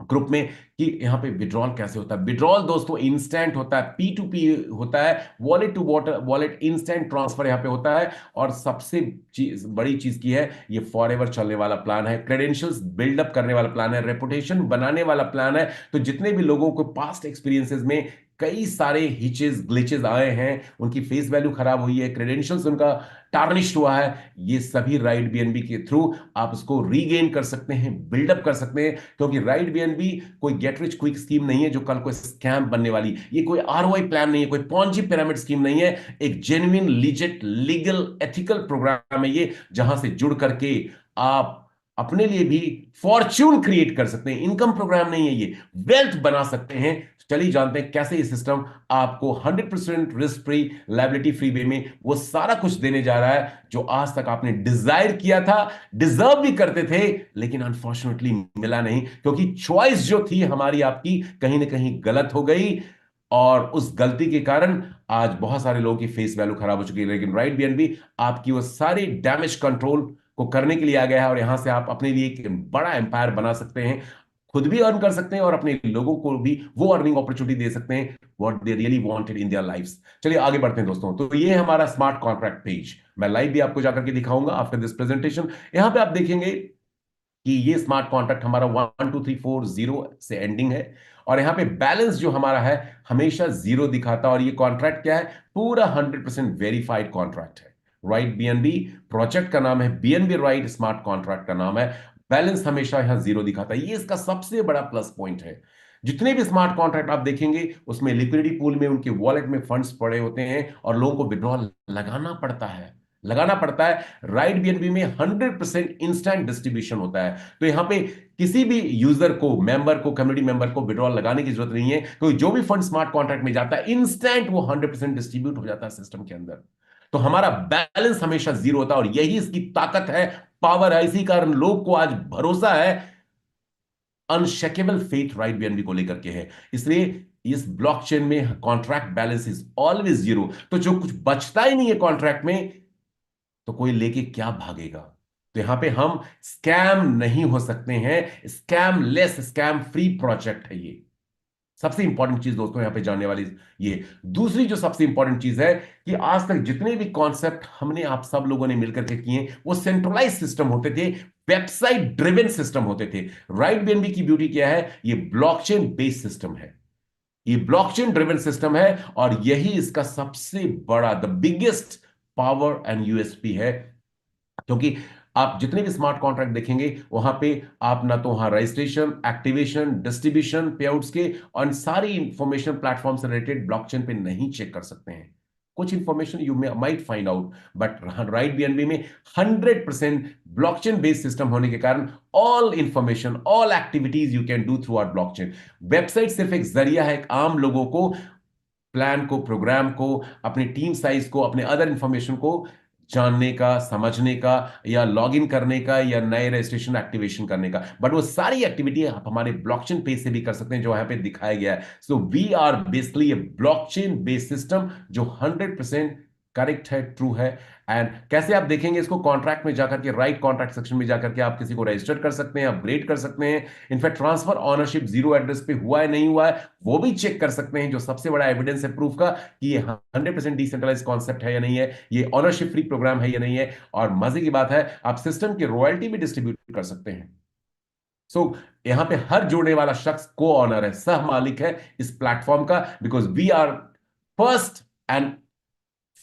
ग्रुप में, कि यहां पे विड्रॉल कैसे होता है। विड्रॉल दोस्तों इंस्टेंट होता है, P2P होता है, wallet to wallet instant transfer यहां पे होता है। और सबसे बड़ी चीज की है, ये फॉरएवर चलने वाला प्लान है, क्रेडेंशियल्स बिल्डअप करने वाला प्लान है, रेपुटेशन बनाने वाला प्लान है। तो जितने भी लोगों को पास्ट एक्सपीरियंसेस में कई सारे हिचेस ग्लिचेस आए हैं, उनकी फेस वैल्यू खराब हुई है, क्रेडेंशियल्स उनका टार्निश्ड हुआ है, ये सभी राइट बीएनबी के थ्रू आप उसको रीगेन कर सकते हैं, बिल्डअप कर सकते हैं। क्योंकि राइट बीएनबी कोई गेट रिच क्विक स्कीम नहीं है जो कल को स्कैम बनने वाली, ये कोई आरओआई प्लान नहीं है, कोई पॉन्जी पिरामिड स्कीम नहीं है, एक जेन्युइन लीजिट लीगल एथिकल प्रोग्राम है ये, जहां से जुड़ करके आप अपने लिए भी फॉर्च्यून क्रिएट कर सकते हैं। इनकम प्रोग्राम नहीं है ये, वेल्थ बना सकते हैं। चलिए जानते हैं कैसे ये सिस्टम आपको 100% risk free, liability free way में वो सारा कुछ देने जा रहा है जो आज तक आपने डिजायर किया था, डिजर्व भी करते थे, लेकिन अनफॉर्चुनेटली मिला नहीं, क्योंकि चॉइस जो थी हमारी आपकी कहीं ना कहीं गलत हो गई, और उस गलती के कारण आज बहुत सारे लोगों की फेस वैल्यू खराब हो चुकी है। लेकिन राइट बीएनबी आपकी वो सारी डैमेज कंट्रोल को करने के लिए आ गया है, और यहां से आप अपने लिए एक बड़ा एम्पायर बना सकते हैं, खुद भी अर्न कर सकते हैं और अपने लोगों को भी वो अर्निंग अपॉर्चुनिटी दे सकते हैं what they really wanted in their lives. चलिए आगे बढ़ते हैं दोस्तों। तो ये है हमारा स्मार्ट कॉन्ट्रैक्ट पेज, मैं लाइव भी आपको जाकर के दिखाऊंगा आफ्टर दिस प्रेजेंटेशन। यहां पे आप देखेंगे कि ये स्मार्ट कॉन्ट्रैक्ट हमारा 1 2 3 4 0 से एंडिंग है, और यहां पे बैलेंस जो हमारा है हमेशा 0 दिखाता है। और ये कॉन्ट्रैक्ट क्या है? पूरा 100% वेरीफाइड कॉन्ट्रैक्ट है। राइट बीएनबी प्रोजेक्ट का नाम है, बीएनबी राइट स्मार्ट कॉन्ट्रैक्ट का नाम है। बैलेंस हमेशा यहां 0 दिखाता है, ये इसका सबसे बड़ा प्लस पॉइंट है। जितने भी स्मार्ट कॉन्ट्रैक्ट आप देखेंगे उसमें लिक्विडिटी पूल में उनके वॉलेट में फंड्स पड़े होते हैं और लोगों को विड्रॉल लगाना पड़ता है। राइट बीएनबी में 100% इंस्टेंट डिस्ट्रीब्यूशन होता है, तो यहां पे किसी भी यूजर को, मेंबर को, कम्युनिटी मेंबर को विड्रॉल लगाने की जरूरत नहीं है, क्योंकि जो भी फंड स्मार्ट कॉन्ट्रैक्ट में जाता है इंस्टेंट वो 100% डिस्ट्रीब्यूट हो जाता है सिस्टम के अंदर। तो हमारा बैलेंस हमेशा 0 होता है, और यही इसकी ताकत है, पावर है। इसी कारण लोग को आज भरोसा है, अनशेकेबल फेथ राइट बीएनबी को लेकर के है। इसलिए इस ब्लॉकचेन में कॉन्ट्रैक्ट बैलेंस इज ऑलवेज 0। तो जो कुछ बचता ही नहीं है कॉन्ट्रैक्ट में, तो कोई लेके क्या भागेगा? तो यहां पे हम स्कैम नहीं हो सकते हैं, scam less, scam free project है ये। सबसे इंपॉर्टेंट चीज दोस्तों यहां पे जानने वाली ये। दूसरी जो सबसे इंपॉर्टेंट चीज है कि आज तक जितने भी कॉन्सेप्ट हमने आप सब लोगों ने मिलकर के किए वो सेंट्रलाइज सिस्टम होते थे, वेबसाइट ड्रिवन सिस्टम होते थे। राइट बीएनबी की ब्यूटी क्या है? ये ब्लॉकचेन बेस्ड सिस्टम है, ये ब्लॉकचेन ड्रिवन सिस्टम है, और यही इसका सबसे बड़ा, the biggest power and USP है। क्योंकि आप जितने भी स्मार्ट कॉन्ट्रैक्ट देखेंगे वहां पे आप ना तो वहां रजिस्ट्रेशन, एक्टिवेशन, डिस्ट्रीब्यूशन, पेआउट्स के और सारी इंफॉर्मेशन प्लेटफॉर्म से रिलेटेड ब्लॉकचेन पे नहीं चेक कर सकते हैं। कुछ information you might find out, but Right BNB में 100% ब्लॉकचेन बेस्ड सिस्टम होने के कारण all information, all activities you can do through our blockchain. Website सिर्फ एक जरिया है, एक आम लोगों को प्लान को, प्रोग्राम को, अपनी टीम साइज को, अपने अदर इंफॉर्मेशन को जानने का, समझने का, या लॉगिन करने का, या नए रजिस्ट्रेशन एक्टिवेशन करने का। बट वो सारी एक्टिविटी आप हमारे ब्लॉकचेन पेज से भी कर सकते हैं जो यहां पे दिखाया गया है। So we are basically a blockchain based system जो 100% करेक्ट है, ट्रू है। एंड कैसे आप देखेंगे इसको? कॉन्ट्रैक्ट में जाकर के, राइट कॉन्ट्रैक्ट सेक्शन में जाकर के आप किसी को रजिस्टर कर सकते हैं, अपग्रेड कर सकते हैं। इनफैक्ट ट्रांसफर ऑनरशिप 0 एड्रेस पे हुआ है नहीं हुआ है वो भी चेक कर सकते हैं, जो सबसे बड़ा एविडेंस है प्रूफ का कि ये 100% डिसेंट्रलाइज कॉन्सेप्ट है या नहीं है, ये ऑनरशिप फ्री प्रोग्राम है या नहीं है। और मजे की बात है आप सिस्टम की रॉयल्टी भी डिस्ट्रीब्यूट कर सकते हैं। सो यहां पे हर जोड़ने वाला शख्स को ऑनर है, सह मालिक है इस प्लेटफॉर्म का, because we are first and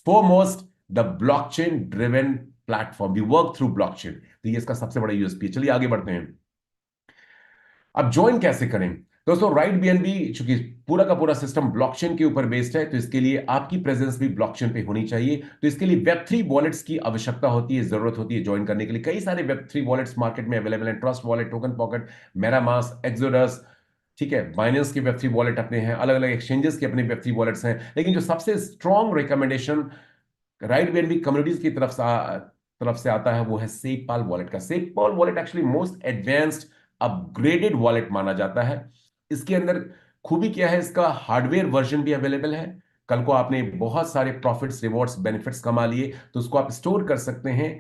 foremost the blockchain driven platform, we work through blockchain। तो ये इसका सबसे बड़ा यूएसपी है। चलिए आगे बढ़ते हैं। अब ज्वाइन कैसे करें दोस्तों? राइट बीएनबी चूंकि पूरा का पूरा सिस्टम ब्लॉकचेन के ऊपर बेस्ड है, तो इसके लिए आपकी प्रेजेंस भी ब्लॉकचेन पे होनी चाहिए। तो इसके लिए वेब3 वॉलेट्स की आवश्यकता होती है, जरूरत होती है ज्वाइन करने के लिए। कई सारे वेब3 वॉलेट्स मार्केट में अवेलेबल हैं, trust wallet, token pocket, MetaMask, exodus, ठीक है, बाइनेंस के वेब3 वॉलेट अपने हैं, अलग अलग एक्सचेंजेस के अपने वेब3 वॉलेट्स हैं। लेकिन जो सबसे strong recommendation right BNB communities की तरफ से आता है वो है सेफपाल वॉलेट का। SafePal wallet actually most advanced upgraded wallet माना जाता है। इसके अंदर खूबी क्या है? इसका हार्डवेयर वर्जन भी अवेलेबल है। कल को आपने बहुत सारे प्रॉफिट्स, रिवॉर्ड्स, बेनिफिट्स कमा लिए तो उसको आप स्टोर कर सकते हैं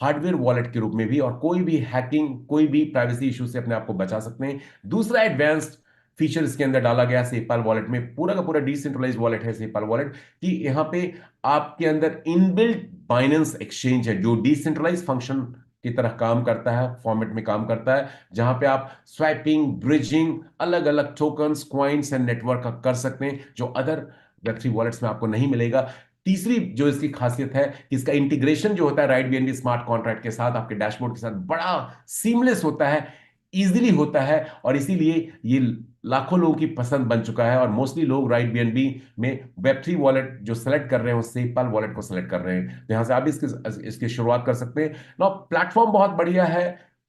हार्डवेयर वॉलेट के रूप में भी, और कोई भी हैकिंग, कोई भी प्राइवेसी इशू से अपने आप को बचा सकते हैं। दूसरा एडवांस्ड फीचर इसके अंदर डाला गया सेफपाल वॉलेट में, पूरा का पूरा डिसेंट्रलाइज्ड वॉलेट है सेफपाल वॉलेट, कि यहां पे आपके अंदर इनबिल्ट बाइनेंस एक्सचेंज है जो डिसेंट्रलाइज फंक्शन की तरह काम करता है, फॉर्मेट में काम करता है, जहां पे आप स्वैपिंग, ब्रिजिंग, अलग अलग टोकन्स, क्वाइंस एंड नेटवर्क कर सकते हैं, जो अदर वेब3 वॉलेट्स में आपको नहीं मिलेगा। तीसरी जो इसकी खासियत है कि इसका इंटीग्रेशन जो होता है राइट बीएनबी स्मार्ट कॉन्ट्रैक्ट के साथ, आपके डैशबोर्ड के साथ बड़ा सीमलेस होता है, इजीली होता है, और इसीलिए ये लाखों लोगों की पसंद बन चुका है। और मोस्टली लोग राइट बीएनबी में वेब3 वॉलेट जो सेलेक्ट कर रहे हैं वो सेपल वॉलेट को सेलेक्ट कर रहे हैं। तो यहां से आप इसकी शुरुआत कर सकते हैं ना। प्लेटफॉर्म बहुत बढ़िया है,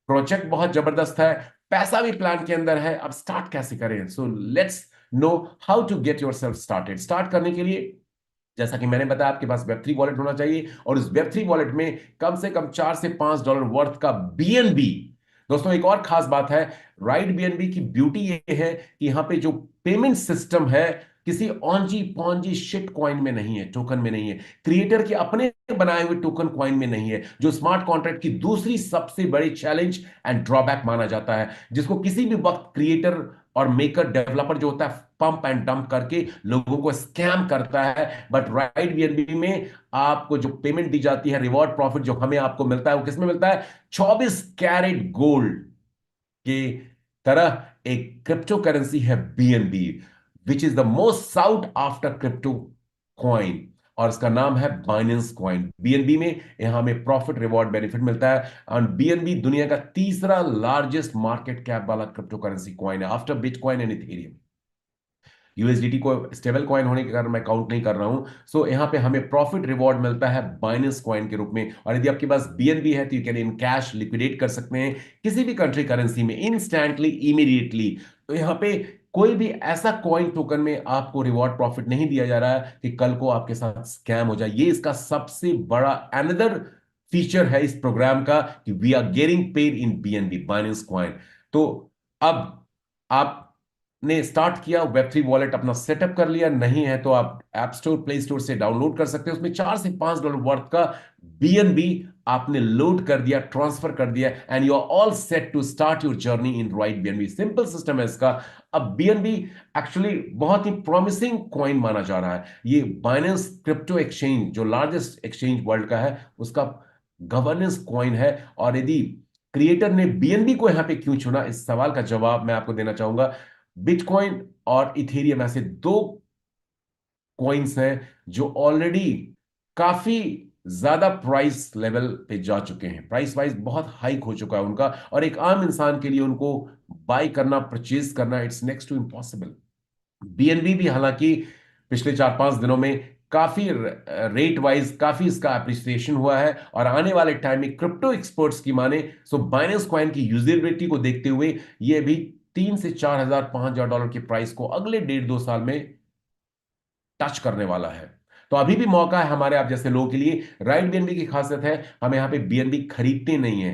प्रोजेक्ट बहुत जबरदस्त है, पैसा भी प्लान के अंदर है। अब स्टार्ट कैसे करें? So let's know how to get yourself started. Start करने के लिए जैसा कि मैंने बताया, आपके पास वेब3 वॉलेट होना चाहिए, और उस वेब3 वॉलेट में कम से कम $4 से $5 वर्थ का बीएनबी। दोस्तों एक और खास बात है, राइट बीएनबी की ब्यूटी ये है कि यहां पे जो पेमेंट सिस्टम है किसी ऑनजी पॉन्जी शिट कॉइन में नहीं है, टोकन में नहीं है, क्रिएटर के अपने बनाए हुए टोकन कॉइन में नहीं है, जो स्मार्ट कॉन्ट्रैक्ट की दूसरी सबसे बड़ी चैलेंज एंड ड्रॉबैक माना जाता है, जिसको किसी भी वक्त क्रिएटर और मेकर डेवलपर जो होता है पंप एंड डंप करके लोगों को स्कैम करता है। बट राइट बीएनबी में आपको जो पेमेंट दी जाती है, रिवॉर्ड प्रॉफिट जो हमें आपको मिलता है, वो किसमें मिलता है? 24 कैरेट गोल्ड की तरह एक क्रिप्टो करेंसी है BNB, which is the most sought after crypto coin, और इसका नाम है बाइनेंस कॉइन। बीएनबी में यहां हमें प्रॉफिट, रिवॉर्ड, बेनिफिट मिलता है, और बीएनबी दुनिया का तीसरा लार्जेस्ट मार्केट कैप वाला क्रिप्टो करेंसी कॉइन है after bitcoin and Ethereum. USDT को स्टेबल कॉइन होने के कारण मैं काउंट नहीं कर रहा हूं। सो यहां पे हमें प्रॉफिट रिवॉर्ड मिलता है बाइनेंस कॉइन के रूप में, और यदि आपके पास बीएनबी है तो you can in cash liquidate कर सकते हैं किसी भी कंट्री करेंसी में इंस्टेंटली, इमीडिएटली। तो यहां पे कोई भी ऐसा कॉइन टोकन में आपको रिवॉर्ड प्रॉफिट नहीं दिया जा रहा है कि कल को आपके साथ स्कैम हो जाए। ये इसका सबसे बड़ा अनदर फीचर है इस प्रोग्राम का, कि we are getting paid in BNB, Binance coin. तो अब आप ने स्टार्ट किया, वेब3 वॉलेट अपना सेटअप कर लिया, नहीं है तो आप ऐप स्टोर, प्ले स्टोर से डाउनलोड कर सकते हैं। उसमें $4 से $5 वर्थ का बीएनबी आपने लोड कर दिया, ट्रांसफर कर दिया, and you are all set to start your journey in Right BNB. Simple system है इसका। अब बीएनबी एक्चुअली बहुत ही प्रॉमिसिंग कॉइन माना जा रहा है। ये बाइनेंस क्रिप्टो एक्सचेंज जो लार्जेस्ट एक्सचेंज वर्ल्ड का है, उसका गवर्नेंस कॉइन है। और यदि क्रिएटर ने बीएनबी को यहां पे क्यों चुना, इस सवाल का जवाब मैं आपको देना चाहूंगा। बिटकॉइन और इथेरियम ऐसे दो कॉइन्स हैं जो ऑलरेडी काफी ज्यादा प्राइस लेवल पे जा चुके हैं, प्राइस वाइज बहुत हाइक हो चुका है उनका, और एक आम इंसान के लिए उनको बाय करना, परचेज करना, it's next to impossible. BNB भी हालांकि पिछले 4-5 दिनों में काफी रेट वाइज काफी इसका अप्रिसिएशन हुआ है, और आने वाले टाइम में क्रिप्टो एक्सपर्ट्स की माने सो बाइनेंस कॉइन की यूजेबिलिटी को देखते हुए ये भी $3,000 से $4,000, $5,000 के प्राइस को अगले 1.5-2 साल में टच करने वाला है। तो अभी भी मौका है हमारे आप जैसे लोगों के लिए। राइट बीएनबी की खासियत है, हम यहां पे बीएनबी खरीदते नहीं है,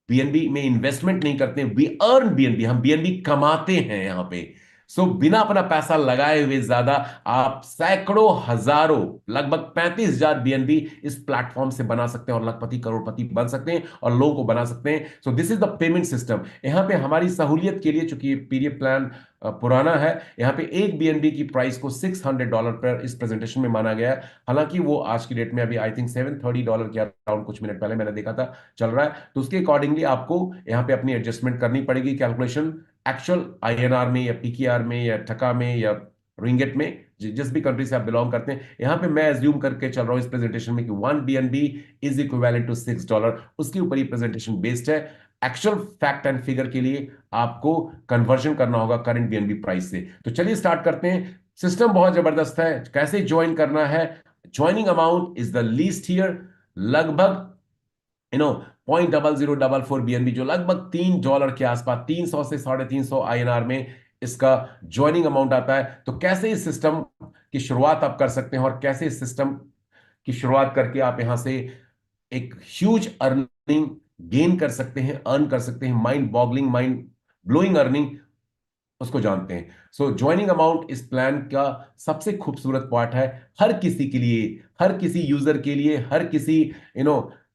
बीएनबी में इन्वेस्टमेंट नहीं करते, वी अर्न बीएनबी, हम बीएनबी कमाते हैं यहां पे। सो बिना अपना पैसा लगाए हुए ज्यादा आप सैकड़ों, हजारों, लगभग 35,000 बीएनबी इस प्लेटफॉर्म से बना सकते हैं, और लखपति, करोड़पति बन सकते हैं, और लोगों को बना सकते हैं। So this is the payment system. यहां पे हमारी सहूलियत के लिए, चूंकि पीरियड प्लान पुराना है, यहां पे एक बीएनबी की प्राइस को $600 पर इस प्रेजेंटेशन में माना गया है। हालांकि वो आज की डेट में अभी आई थिंक $730 के अराउंड, कुछ मिनट पहले मैंने देखा था, चल रहा है। तो उसके अकॉर्डिंगली आपको यहां पे अपनी एडजस्टमेंट करनी पड़ेगी, कैलकुलेशन एक्चुअल आईएनआर में या पीकेआर में या टका में या रिंगेट में, जिस भी कंट्री से आप बिलोंग करते हैं। यहां पे मैं एज्यूम करके चल रहा हूं इस प्रेजेंटेशन में कि 1 बीएनबी इज इक्विवेलेंट टू $6, उसके ऊपर ये प्रेजेंटेशन बेस्ड है। एक्चुअल फैक्ट एंड फिगर के लिए आपको कन्वर्जन करना होगा करंट बीएनबी प्राइस से। तो चलिए स्टार्ट करते हैं। सिस्टम बहुत जबरदस्त है, कैसे ज्वाइन करना है। Joining amount is the least here, लगभग 0.0044 बीएनबी, जो लगभग $3 के आसपास, 300 से 350 आईएनआर में इसका ज्वाइनिंग अमाउंट आता है। तो कैसे इस सिस्टम की शुरुआत आप कर सकते हैं, और कैसे इस सिस्टम की शुरुआत करके आप यहां से एक ह्यूज अर्निंग गेन कर सकते हैं, अर्न कर सकते हैं, mind boggling, mind blowing earning, उसको जानते हैं। सो ज्वाइनिंग अमाउंट इस प्लान का सबसे खूबसूरत पार्ट है। हर किसी के लिए, हर किसी यूजर के लिए, हर किसी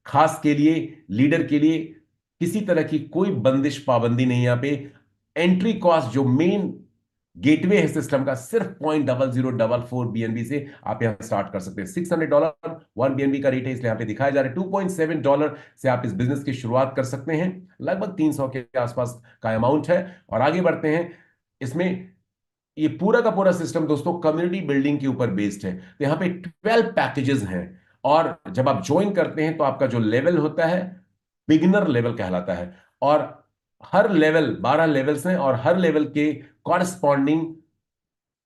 खास के लिए, लीडर के लिए किसी तरह की कोई बंदिश, पाबंदी नहीं। यहां पे एंट्री कॉस्ट जो मेन गेटवे है सिस्टम का, सिर्फ $0.0044 BNB से आप यहां स्टार्ट कर सकते हैं। $600 1 BNB का रेट है, इसलिए यहाँ पे दिखाया जा रहा है। $2.7 से आप इस बिजनेस की शुरुआत कर सकते हैं, लगभग 300 के आसपास का अमाउंट है। और आगे बढ़ते हैं। इसमें ये पूरा का पूरा सिस्टम दोस्तों कम्युनिटी बिल्डिंग के ऊपर बेस्ड है। तो यहाँ पे 12 पैकेजेस हैं, और जब आप ज्वाइन करते हैं तो आपका जो लेवल होता है बिगिनर लेवल कहलाता है। और हर लेवल 12 लेवल्स हैं, और हर लेवल के कॉरस्पॉन्डिंग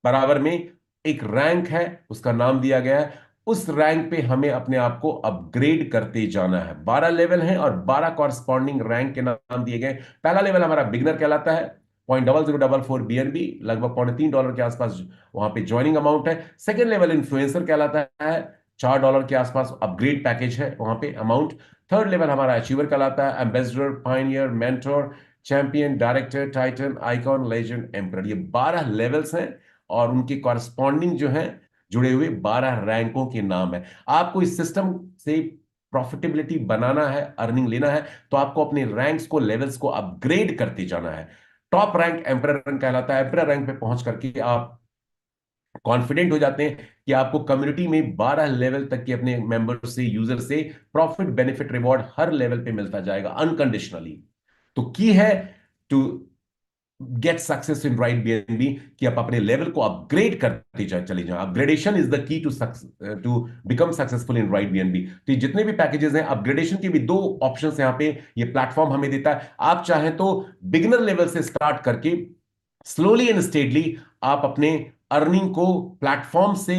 बराबर में एक रैंक है, उसका नाम दिया गया है। उस रैंक पे हमें अपने आप को अपग्रेड करते जाना है। 12 लेवल हैं और 12 कॉरस्पॉन्डिंग रैंक के नाम दिए गए। पहला लेवल हमारा बिगिनर कहलाता है, $0.0044 BNB, लगभग $3.25 के आसपास वहां पे ज्वाइनिंग अमाउंट है। सेकेंड लेवल इन्फ्लुएंसर कहलाता है, $4 के आसपास अपग्रेड पैकेज है वहां पे अमाउंट। थर्ड लेवल हमारा अचीवर कहलाता है, ambassador, Pioneer, mentor, champion, director, Titan, icon, legend, emperor. ये 12 लेवल्स हैं और उनके कॉरस्पॉन्डिंग जो है जुड़े हुए 12 रैंकों के नाम है। आपको इस सिस्टम से प्रॉफिटेबिलिटी बनाना है, अर्निंग लेना है, तो आपको अपने रैंक्स को, लेवल्स को अपग्रेड करते जाना है। टॉप रैंक एम्परर रैंक कहलाता है। एम्परर रैंक पे पहुंच करके आप कॉन्फिडेंट हो जाते हैं कि आपको कम्युनिटी में 12 लेवल तक के अपने मेंबर से, यूजर से प्रॉफिट, बेनिफिट, रिवॉर्ड हर लेवल पे मिलता जाएगा अनकंडीशनली। तो की है to get success in Right BNB कि आप अपने लेवल को अपग्रेड करते चले जाएं। Upgradation is the key to become successful in Right BNB। तो ये जितने भी पैकेजेस हैं, अपग्रेडेशन के भी 2 ऑप्शंस यहां पे ये प्लेटफॉर्म हमें देता है। आप चाहें तो बिगिनर लेवल से स्टार्ट करके स्लोली एंड स्टेडली आप अपने अर्निंग को प्लेटफॉर्म से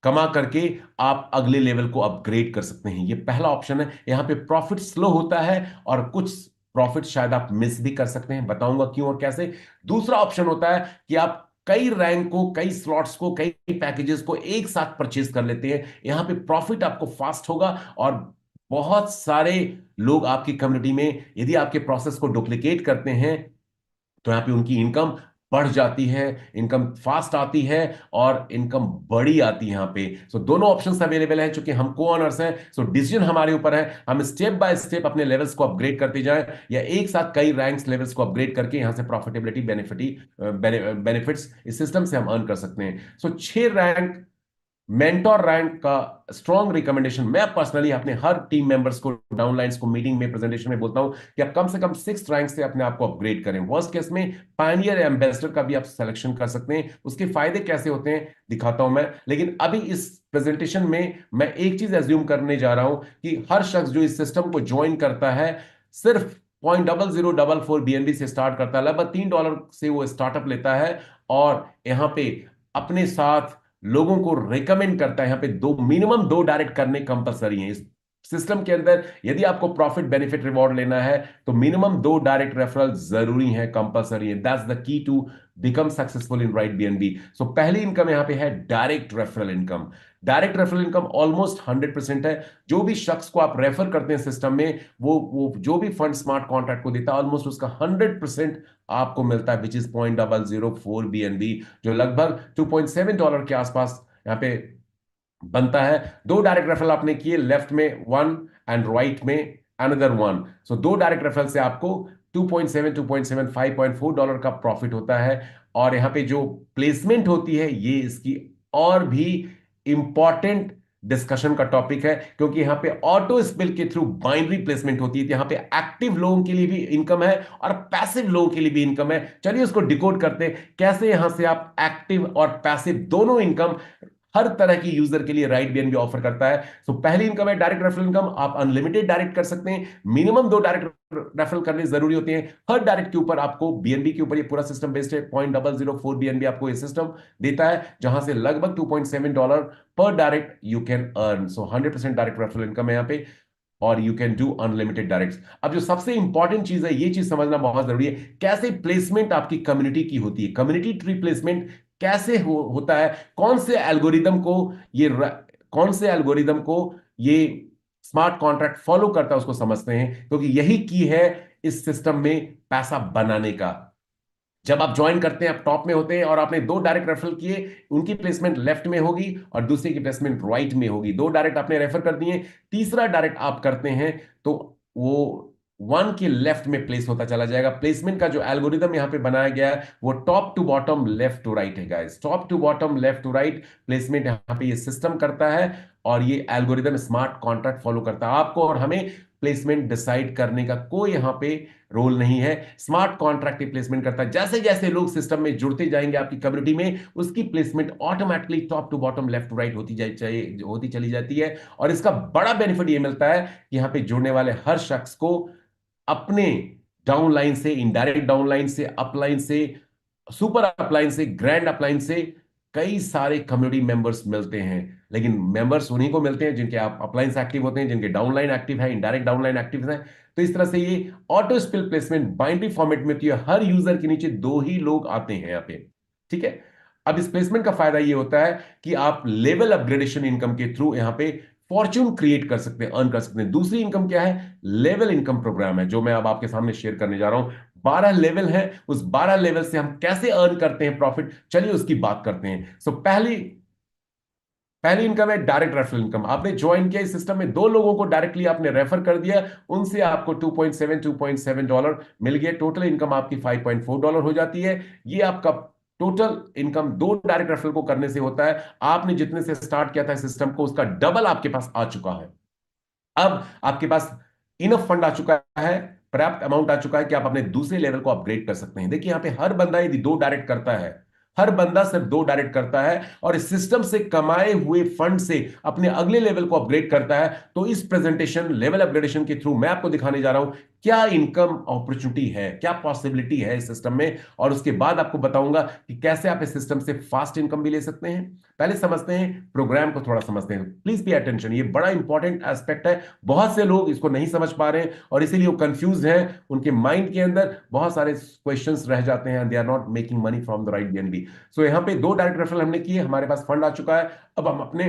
कमा करके आप अगले लेवल को अपग्रेड कर सकते हैं। ये पहला ऑप्शन है। यहां पे प्रॉफिट स्लो होता है और कुछ प्रॉफिट शायद आप मिस भी कर सकते हैं, बताऊंगा क्यों और कैसे। दूसरा ऑप्शन होता है कि आप कई रैंक को, कई स्लॉट्स को, कई पैकेजेस को एक साथ परचेज कर लेते हैं। यहां पे प्रॉफिट आपको फास्ट होगा, और बहुत सारे लोग आपकी कम्युनिटी में यदि आपके प्रोसेस को डुप्लीकेट करते हैं तो यहां पे उनकी इनकम बढ़ जाती है, इनकम फास्ट आती है और इनकम बड़ी आती है यहां पे। सो दोनों ऑप्शंस अवेलेबल हैं। चूंकि हम को ऑनर्स हैं, सो डिसीजन हमारे ऊपर है, हम स्टेप बाय स्टेप अपने लेवल्स को अपग्रेड करते जाएं, या एक साथ कई रैंक्स लेवल्स को अपग्रेड करके यहां से प्रॉफिटेबिलिटी, बेनिफिट्स इस सिस्टम से हम अर्न कर सकते हैं। सो 6 रैंक मेंटोर रैंक का स्ट्रॉन्ग रिकमेंडेशन मैं पर्सनली अपने हर टीम मेंबर्स को, डाउनलाइंस को मीटिंग में, प्रेजेंटेशन में बोलता हूं कि आप कम से कम 6 रैंक से अपने आप को अपग्रेड करें। वर्स्ट केस में पायनियर एम्बेसडर का भी आप सिलेक्शन कर सकते हैं। उसके फायदे कैसे होते हैं दिखाता हूं मैं, लेकिन अभी इस प्रेजेंटेशन में मैं एक चीज एज्यूम करने जा रहा हूं कि हर शख्स जो इस सिस्टम को ज्वाइन करता है सिर्फ $0.0044 BNB से स्टार्ट करता है, लगभग $3 से वो स्टार्टअप लेता है, और यहां पे अपने साथ लोगों को रिकमेंड करता है। यहां पे मिनिमम 2 डायरेक्ट करने कंपलसरी है इस सिस्टम के अंदर। यदि आपको प्रॉफिट, बेनिफिट, रिवॉर्ड लेना है तो मिनिमम 2 डायरेक्ट रेफरल जरूरी है, कंपलसरी है। That's the key to become successful in Right BNB। So पहली इनकम यहां पे है direct referral income. Direct referral income almost 100% है। जो भी शख्स को आप रेफर करते हैं सिस्टम में, वो जो भी फंड स्मार्ट कॉन्ट्रैक्ट को देता है, ऑलमोस्ट उसका 100% आपको मिलता है, विच इज $0.004 BNB, जो लगभग $2.7 के आसपास यहां पे बनता है। 2 डायरेक्ट रेफरल आपने किए, लेफ्ट में 1 एंड राइट में अनदर 1। सो 2 डायरेक्ट रेफरल से आपको 2.7, 2.7, $5.4 का प्रॉफिट होता है। और यहां पे जो प्लेसमेंट होती है, ये इसकी और भी इंपॉर्टेंट डिस्कशन का टॉपिक है, क्योंकि यहां पे ऑटो स्पिल के थ्रू बाइनरी प्लेसमेंट होती है। तो यहां पे एक्टिव लोगों के लिए भी इनकम है और पैसिव लोगों के लिए भी इनकम है। चलिए उसको डिकोड करते हैं, कैसे यहां से आप एक्टिव और पैसिव दोनों इनकम हर तरह की यूजर के लिए राइट BNB ऑफर करता है। सो पहली इनकम है डायरेक्ट रेफरल इनकम। आप अनलिमिटेड डायरेक्ट कर सकते हैं, मिनिमम 2 डायरेक्ट रेफरल करने जरूरी होते हैं। हर डायरेक्ट के ऊपर आपको BNB के ऊपर ये पूरा सिस्टम बेस्ड है। $0.004 BNB आपको ये सिस्टम देता है, जहां से लगभग $2.7 पर direct you can earn. So 100% direct referral income है यहाँ पे, और you can do unlimited direct. अब जो सबसे इंपॉर्टेंट चीज है, ये चीज समझना बहुत जरूरी है, कैसे प्लेसमेंट आपकी कम्युनिटी की होती है। कम्युनिटी ट्री प्लेसमेंट कैसे होता है, कौन से एल्गोरिदम को ये स्मार्ट कॉन्ट्रैक्ट फॉलो करता है, उसको समझते हैं, क्योंकि यही की है इस सिस्टम में पैसा बनाने का। जब आप ज्वाइन करते हैं, आप टॉप में होते हैं और आपने 2 डायरेक्ट रेफरल किए, उनकी प्लेसमेंट लेफ्ट में होगी और दूसरे की प्लेसमेंट राइट में होगी। 2 डायरेक्ट आपने रेफर कर दिए, तीसरा डायरेक्ट आप करते हैं तो वो वन के लेफ्ट में प्लेस होता चला जाएगा। प्लेसमेंट का जो एल्गोरिदम यहां पे बनाया गया है वो top to bottom left to right है guys, top to bottom left to right placement यहां पे ये सिस्टम करता है और ये एल्गोरिदम स्मार्ट कॉन्ट्रैक्ट फॉलो करता है। आपको और हमें प्लेसमेंट डिसाइड करने का कोई यहां पे रोल नहीं है, स्मार्ट कॉन्ट्रैक्ट प्लेसमेंट करता है। जैसे जैसे लोग सिस्टम में जुड़ते जाएंगे आपकी कम्युनिटी में, उसकी placement automatically top to bottom left to right होती चली जाती है। और इसका बड़ा बेनिफिट ये मिलता है कि यहां पे जुड़ने वाले हर शख्स को अपने डाउनलाइन से, इनडायरेक्ट डाउनलाइन से, अपलाइन से, सुपर अपलाइन से, ग्रैंड अपलाइन से कई सारे कम्युनिटी मेंबर्स मिलते हैं। लेकिन मेंबर्स उन्हीं को मिलते हैं जिनके आप अपलाइंस एक्टिव होते हैं, जिनके डाउनलाइन एक्टिव है, इनडायरेक्ट डाउनलाइन एक्टिव है। तो इस तरह से ये auto spill placement binary format में होती है, हर यूजर के नीचे 2 ही लोग आते हैं यहां पे, ठीक है। अब इस प्लेसमेंट का फायदा ये होता है कि आप लेवल अपग्रेडेशन इनकम के थ्रू यहां पे फॉर्च्यून क्रिएट कर सकते हैं, अर्न कर सकते हैं। दूसरी इनकम क्या है? लेवल इनकम प्रोग्राम है, जो मैं अब आपके सामने शेयर करने जा रहा हूं। 12 लेवल है, उस 12 लेवल से हम कैसे अर्न करते हैं प्रॉफिट, चलिए उसकी बात करते हैं। सो पहली इनकम है डायरेक्ट रेफरल इनकम। आपने ज्वाइन किया इस सिस्टम में, 2 लोगों को डायरेक्टली आपने रेफर कर दिया, उनसे आपको $2.7 मिल गया। टोटल इनकम आपकी $5.4 हो जाती है। ये आपका टोटल इनकम 2 डायरेक्ट रेफरल को करने से होता है। आपने जितने से स्टार्ट किया था सिस्टम को, उसका डबल आपके पास आ चुका है। अब आपके पास इनफ फंड आ चुका है, पर्याप्त अमाउंट आ चुका है कि आप अपने दूसरे लेवल को अपग्रेड कर सकते हैं। देखिए यहां पे हर बंदा यदि 2 डायरेक्ट करता है, हर बंदा सिर्फ 2 डायरेक्ट करता है और इस सिस्टम से कमाए हुए फंड से अपने अगले लेवल को अपग्रेड करता है, तो इस प्रेजेंटेशन लेवल अपग्रेडेशन के थ्रू मैं आपको दिखाने जा रहा हूं क्या इनकम अपॉर्चुनिटी है, क्या पॉसिबिलिटी है इस सिस्टम में। और उसके बाद आपको बताऊंगा कि कैसे आप इस सिस्टम से फास्ट इनकम भी ले सकते हैं। पहले समझते हैं प्रोग्राम को, थोड़ा समझते हैं। प्लीज बी अटेंशन, ये बड़ा इंपॉर्टेंट एस्पेक्ट है। बहुत से लोग इसको नहीं समझ पा रहे हैं और इसीलिए वो कंफ्यूज हैं, उनके माइंड के अंदर बहुत सारे क्वेश्चंस रह जाते हैं, they are not making money from the right BNB. So यहां पे 2 डायरेक्ट रेफरल हमने किए, हमारे पास फंड आ चुका है। अब हम अपने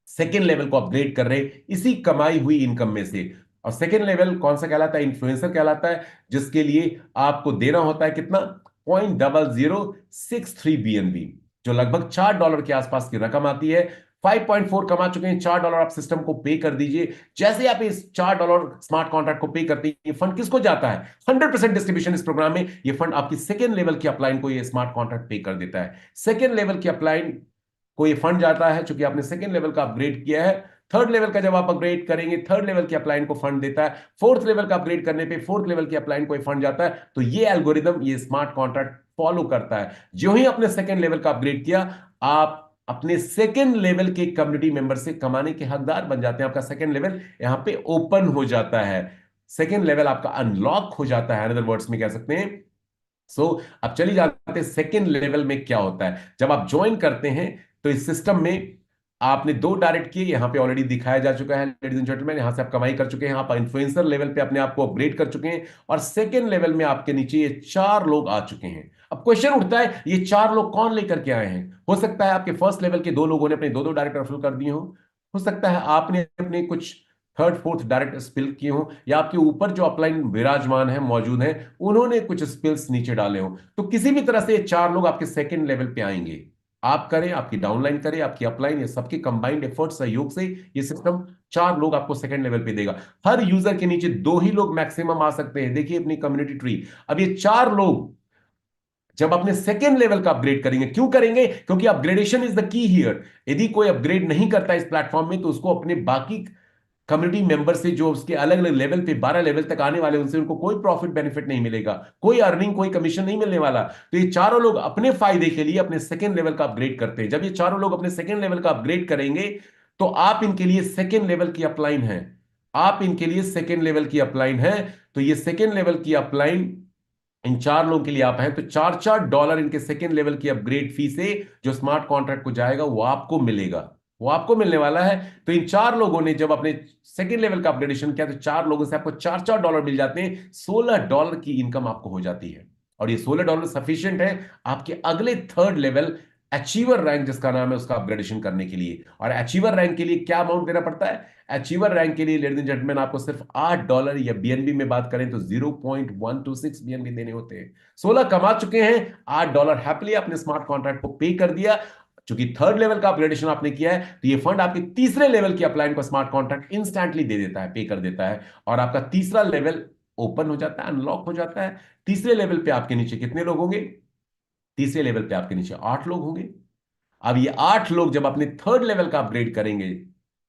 सेकेंड लेवल को अपग्रेड कर रहे हैं इसी कमाई हुई इनकम में से। और सेकेंड लेवल कौन सा कहलाता है? इन्फ्लुएंसर कहलाता है, जिसके लिए आपको देना होता है कितना? 0.0063 बीएनबी, जो लगभग $4 के आसपास की रकम आती है। 5.4 कमा चुके हैं, $4 आप सिस्टम को पे कर दीजिए। जैसे आप इस $4 स्मार्ट कॉन्ट्रैक्ट को पे करते हैं, ये फंड किसको जाता है? 100% डिस्ट्रीब्यूशन इस प्रोग्राम में। ये फंड आपकी सेकेंड लेवल की अपलाइन को ये स्मार्ट कॉन्ट्रैक्ट पे कर देता है। सेकेंड लेवल की अपलाइन को ये फंड जाता है, चूंकि आपने सेकेंड लेवल का अपग्रेड किया है। थर्ड लेवल का जब आप अपग्रेड करेंगे, थर्ड लेवल की अपलाइन को फंड देता है। फोर्थ लेवल का अपग्रेड करने पे फोर्थ लेवल की अपलाइन को फंड जाता है। तो ये एल्गोरिदम, ये स्मार्ट कॉन्ट्रैक्ट फॉलो करता है। जो ही आपने सेकेंड लेवल का अपग्रेड किया, आप अपने सेकेंड लेवल के कम्युनिटी मेंबर से कमाने के हकदार बन जाते हैं। आपका सेकेंड लेवल यहां पे ओपन हो जाता है, सेकेंड लेवल आपका अनलॉक हो जाता है, अनदर वर्ड्स में कह सकते हैं। अब चलिए जानते हैं सेकेंड लेवल में क्या होता है। जब आप ज्वाइन करते हैं तो इस सिस्टम में आपने 2 डायरेक्ट किए, यहां पे ऑलरेडी दिखाया जा चुका है लेडीज एंड जेंटलमैन। यहां से आप कमाई कर चुके हैं, आप इन्फ्लुएंसर लेवल पे अपने आप को अपग्रेड कर चुके हैं और सेकेंड लेवल में आपके नीचे ये 4 लोग आ चुके हैं। अब क्वेश्चन उठता है, ये 4 लोग कौन लेकर के आए हैं? हो सकता है आपके फर्स्ट लेवल के 2 लोगों ने अपने 2-2 डायरेक्ट रेफरल कर दिए हो सकता है आपने अपने कुछ थर्ड फोर्थ डायरेक्ट स्पिल किए हो, या आपके ऊपर जो अपलाइन विराजमान है, मौजूद है, उन्होंने कुछ स्पिल्स नीचे डाले हो। तो किसी भी तरह से ये 4 लोग आपके सेकेंड लेवल पे आएंगे। आप करें, आपकी डाउनलाइन करें, आपकी अपलाइन, ये सबके कंबाइंड एफर्ट सहयोग से ये सिस्टम 4 लोग आपको सेकंड लेवल पे देगा। हर यूजर के नीचे 2 ही लोग मैक्सिमम आ सकते हैं। देखिए अपनी कम्युनिटी ट्री, अब ये 4 लोग जब अपने सेकेंड लेवल का अपग्रेड करेंगे, क्यों करेंगे? क्योंकि अपग्रेडेशन इज द की हियर। यदि कोई अपग्रेड नहीं करता इस प्लेटफॉर्म में, तो उसको अपने बाकी कम्युनिटी मेंबर से, जो उसके अलग अलग लेवल पे 12 लेवल तक आने वाले, उनसे उनको कोई प्रॉफिट बेनिफिट नहीं मिलेगा, कोई अर्निंग, कोई कमीशन नहीं मिलने वाला। तो ये 4 लोग अपने फायदे के लिए अपने सेकेंड लेवल का अपग्रेड करते हैं। जब ये 4 लोग अपने सेकेंड लेवल का अपग्रेड करेंगे, तो आप इनके लिए सेकेंड लेवल की अपलाइन है, आप इनके लिए सेकेंड लेवल की अपलाइन है। तो ये सेकेंड लेवल की अपलाइन इन 4 लोगों के लिए आप हैं, तो $4 इनके सेकेंड लेवल की अपग्रेड फी से जो स्मार्ट कॉन्ट्रैक्ट को जाएगा, वो आपको मिलेगा, वो आपको मिलने वाला है। तो इन 4 लोगों ने जब अपने सेकेंड लेवल का अपग्रेडेशन किया, तो 4 लोगों से आपको $4 मिल जाते हैं। $16 की इनकम आपको हो जाती है। और ये $16 सफिशिएंट है आपके अगले थर्ड लेवल अचीवर रैंक, जिसका नाम है, उसका अपग्रेडेशन करने के लिए। और अचीवर रैंक के लिए क्या अमाउंट देना पड़ता है? अचीवर रैंक के लिए लेडीज एंड जेंटलमैन आपको सिर्फ $8, या बीएनबी में बात करें तो 0.126 बीएनबी देने होते हैं। 16 कमा चुके हैं, $8 हैप्पीली अपने स्मार्ट कॉन्ट्रैक्ट को पे कर दिया। क्योंकि थर्ड लेवल का अपग्रेडेशन आपने किया है, तो ये फंड आपके तीसरे लेवल की अपलाइन को स्मार्ट कॉन्ट्रैक्ट इंस्टेंटली दे देता है, पे कर देता है, और आपका तीसरा लेवल ओपन हो जाता है, अनलॉक हो जाता है। तीसरे लेवल पे आपके नीचे कितने लोग होंगे? तीसरे लेवल पे आपके नीचे 8 लोग होंगे। अब ये 8 लोग जब अपने थर्ड लेवल का अपग्रेड करेंगे,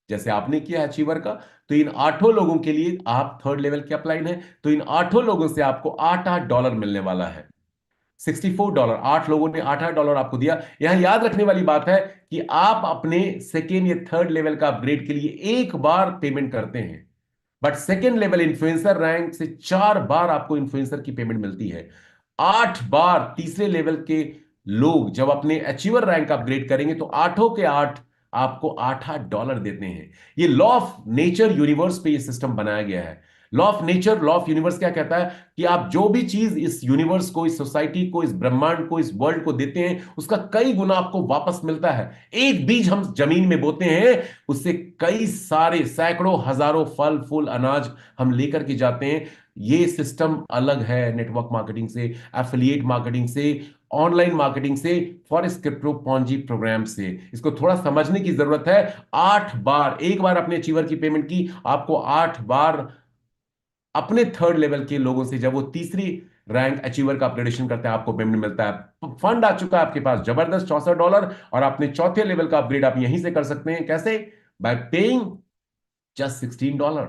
जैसे आपने किया है अचीवर का, तो इन 8 लोगों के लिए, आप थर्ड लेवल की अपलाइन है, तो इन 8 लोगों से आपको $8 मिलने वाला है। $64, 8 लोगों ने $8 आपको दिया। यहां याद रखने वाली बात है कि आप अपने सेकेंड या थर्ड लेवल का अपग्रेड के लिए एक बार पेमेंट करते हैं, but second level influencer rank से 4 बार आपको इन्फ्लुएंसर की पेमेंट मिलती है। 8 बार तीसरे लेवल के लोग जब अपने अचीवर रैंक अपग्रेड करेंगे, तो 8 के 8 आपको $8 देते हैं। ये लॉ ऑफ नेचर यूनिवर्स पे ये सिस्टम बनाया गया है। Law of nature, law of universe क्या कहता है कि आप जो भी चीज इस यूनिवर्स को, इस सोसाइटी को, इस ब्रह्मांड को, इस वर्ल्ड को देते हैं, उसका कई गुना आपको वापस मिलता है। एक बीज हम जमीन में बोते हैं, उससे कई सारे सैकड़ों हजारों फल फूल अनाज हम लेकर के जाते हैं। ये सिस्टम अलग है नेटवर्क मार्केटिंग से, एफिलिएट मार्केटिंग से, ऑनलाइन मार्केटिंग से, फॉरेक्स क्रिप्टो पॉन्जी प्रोग्राम से। इसको थोड़ा समझने की जरूरत है। 8 बार, एक बार अपने अचीवर की पेमेंट की, आपको 8 बार अपने थर्ड लेवल के लोगों से, जब वो तीसरी रैंक अचीवर का अपग्रेडेशन करते हैं, आपको पेमेंट मिलता है। फंड आ चुका है आपके पास जबरदस्त $64, और अपने चौथे लेवल का अपग्रेड आप यहीं से कर सकते हैं। कैसे? बाय पेइंग जस्ट $16,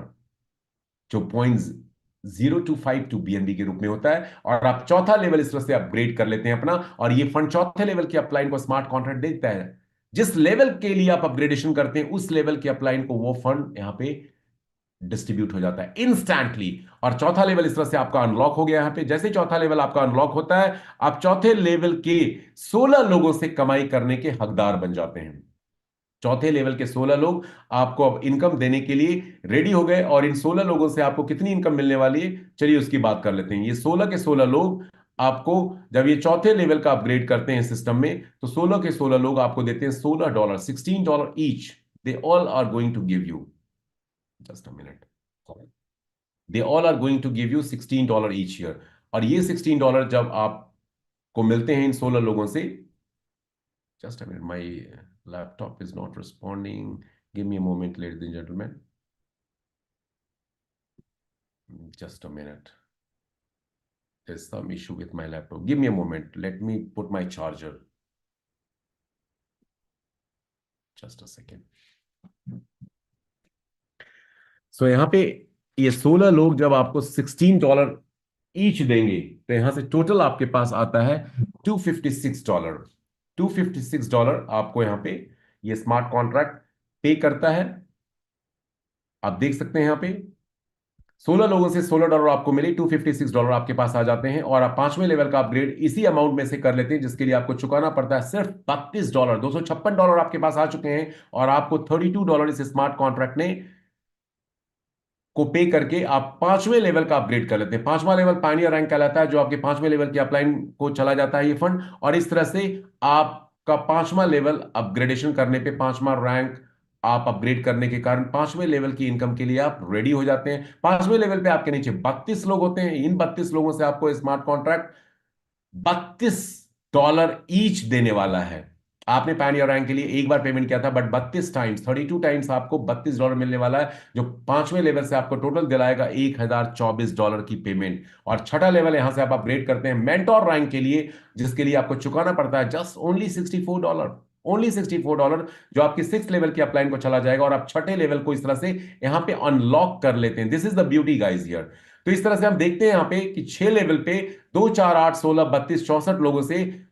जो 0.025 BNB के रूप में होता है, और आप चौथा लेवल इस तरह से अपग्रेड कर लेते हैं अपना, और ये फंड चौथे लेवल की अपलाइन को स्मार्ट कॉन्ट्रैक्ट देता है। जिस लेवल के लिए आप अपग्रेडेशन करते हैं, उस लेवल की अपलाइन को वो फंड यहां पे डिस्ट्रीब्यूट हो जाता है इंस्टेंटली। और चौथा लेवल इस तरह से आपका अनलॉक हो गया। यहां पे जैसे चौथा लेवल आपका अनलॉक होता है, आप चौथे लेवल के 16 लोगों से कमाई करने के हकदार बन जाते हैं। चौथे लेवल के 16 लोग आपको अब इनकम देने के लिए रेडी हो गए। और इन 16 लोगों से आपको कितनी इनकम मिलने वाली है, चलिए उसकी बात कर लेते हैं। ये 16 के 16 लोग आपको, जब ये चौथे लेवल का अपग्रेड करते हैं सिस्टम में, तो 16 के 16 लोग आपको देते हैं $16, $16 each. They all are going to give you, just a minute, they all are going to give you $16 each year. और ये $16 जब आपको मिलते हैं इन 16 लोगों से, just a minute, my laptop is not responding, give me a moment ladies and gentleman, just a minute, there's some issue with my laptop, give me a moment, let me put my charger, just a second। So यहाँ पे ये 16 लोग जब आपको $16 each देंगे, तो यहां से टोटल आपके पास आता है $256। $256 आपको यहां पे ये स्मार्ट कॉन्ट्रैक्ट पे करता है। आप देख सकते हैं यहां पे 16 लोगों से $16 आपको मिले, $256 आपके पास आ जाते हैं। और आप पांचवें लेवल का अपग्रेड इसी अमाउंट में से कर लेते हैं, जिसके लिए आपको चुकाना पड़ता है सिर्फ $32। $256 आपके पास आ चुके हैं, और आपको $32 इस स्मार्ट कॉन्ट्रैक्ट ने को पे करके आप पांचवें लेवल का अपग्रेड कर लेते हैं। पांचवा लेवल पायनियर रैंक कहलाता है, जो आपके पांचवें लेवल की अपलाइन को चला जाता है ये फंड। और इस तरह से आपका पांचवा लेवल अपग्रेडेशन करने पे, पांचवा रैंक आप अपग्रेड करने के कारण पांचवें लेवल की इनकम के लिए आप रेडी हो जाते हैं। पांचवें लेवल पे आपके नीचे 32 लोग होते हैं। इन 32 लोगों से आपको स्मार्ट कॉन्ट्रैक्ट $32 ईच देने वाला है। आपने पायनियर रैंक के लिए एक बार पेमेंट किया था, बट 32 टाइम्स, 32 टाइम्स आपको $32 मिलने वाला है, जो पांचवें लेवल से आपको टोटल दिलाएगा $1024 की पेमेंट। और छठा लेवल यहां से आप अपग्रेड करते हैं मेंटोर रैंक के लिए, जिसके लिए आपको चुकाना पड़ता है जस्ट ओनली $64, ओनली $64, जो आपकी 6th लेवल की अपलाइन को चला जाएगा। और आप छठे लेवल को इस तरह से यहां पे अनलॉक कर लेते हैं। This is the beauty guys here. तो इस तरह से हम देखते हैं यहां पे कि 6 लेवल पे 2, 4, 8, 16, 32, 64 लोगों से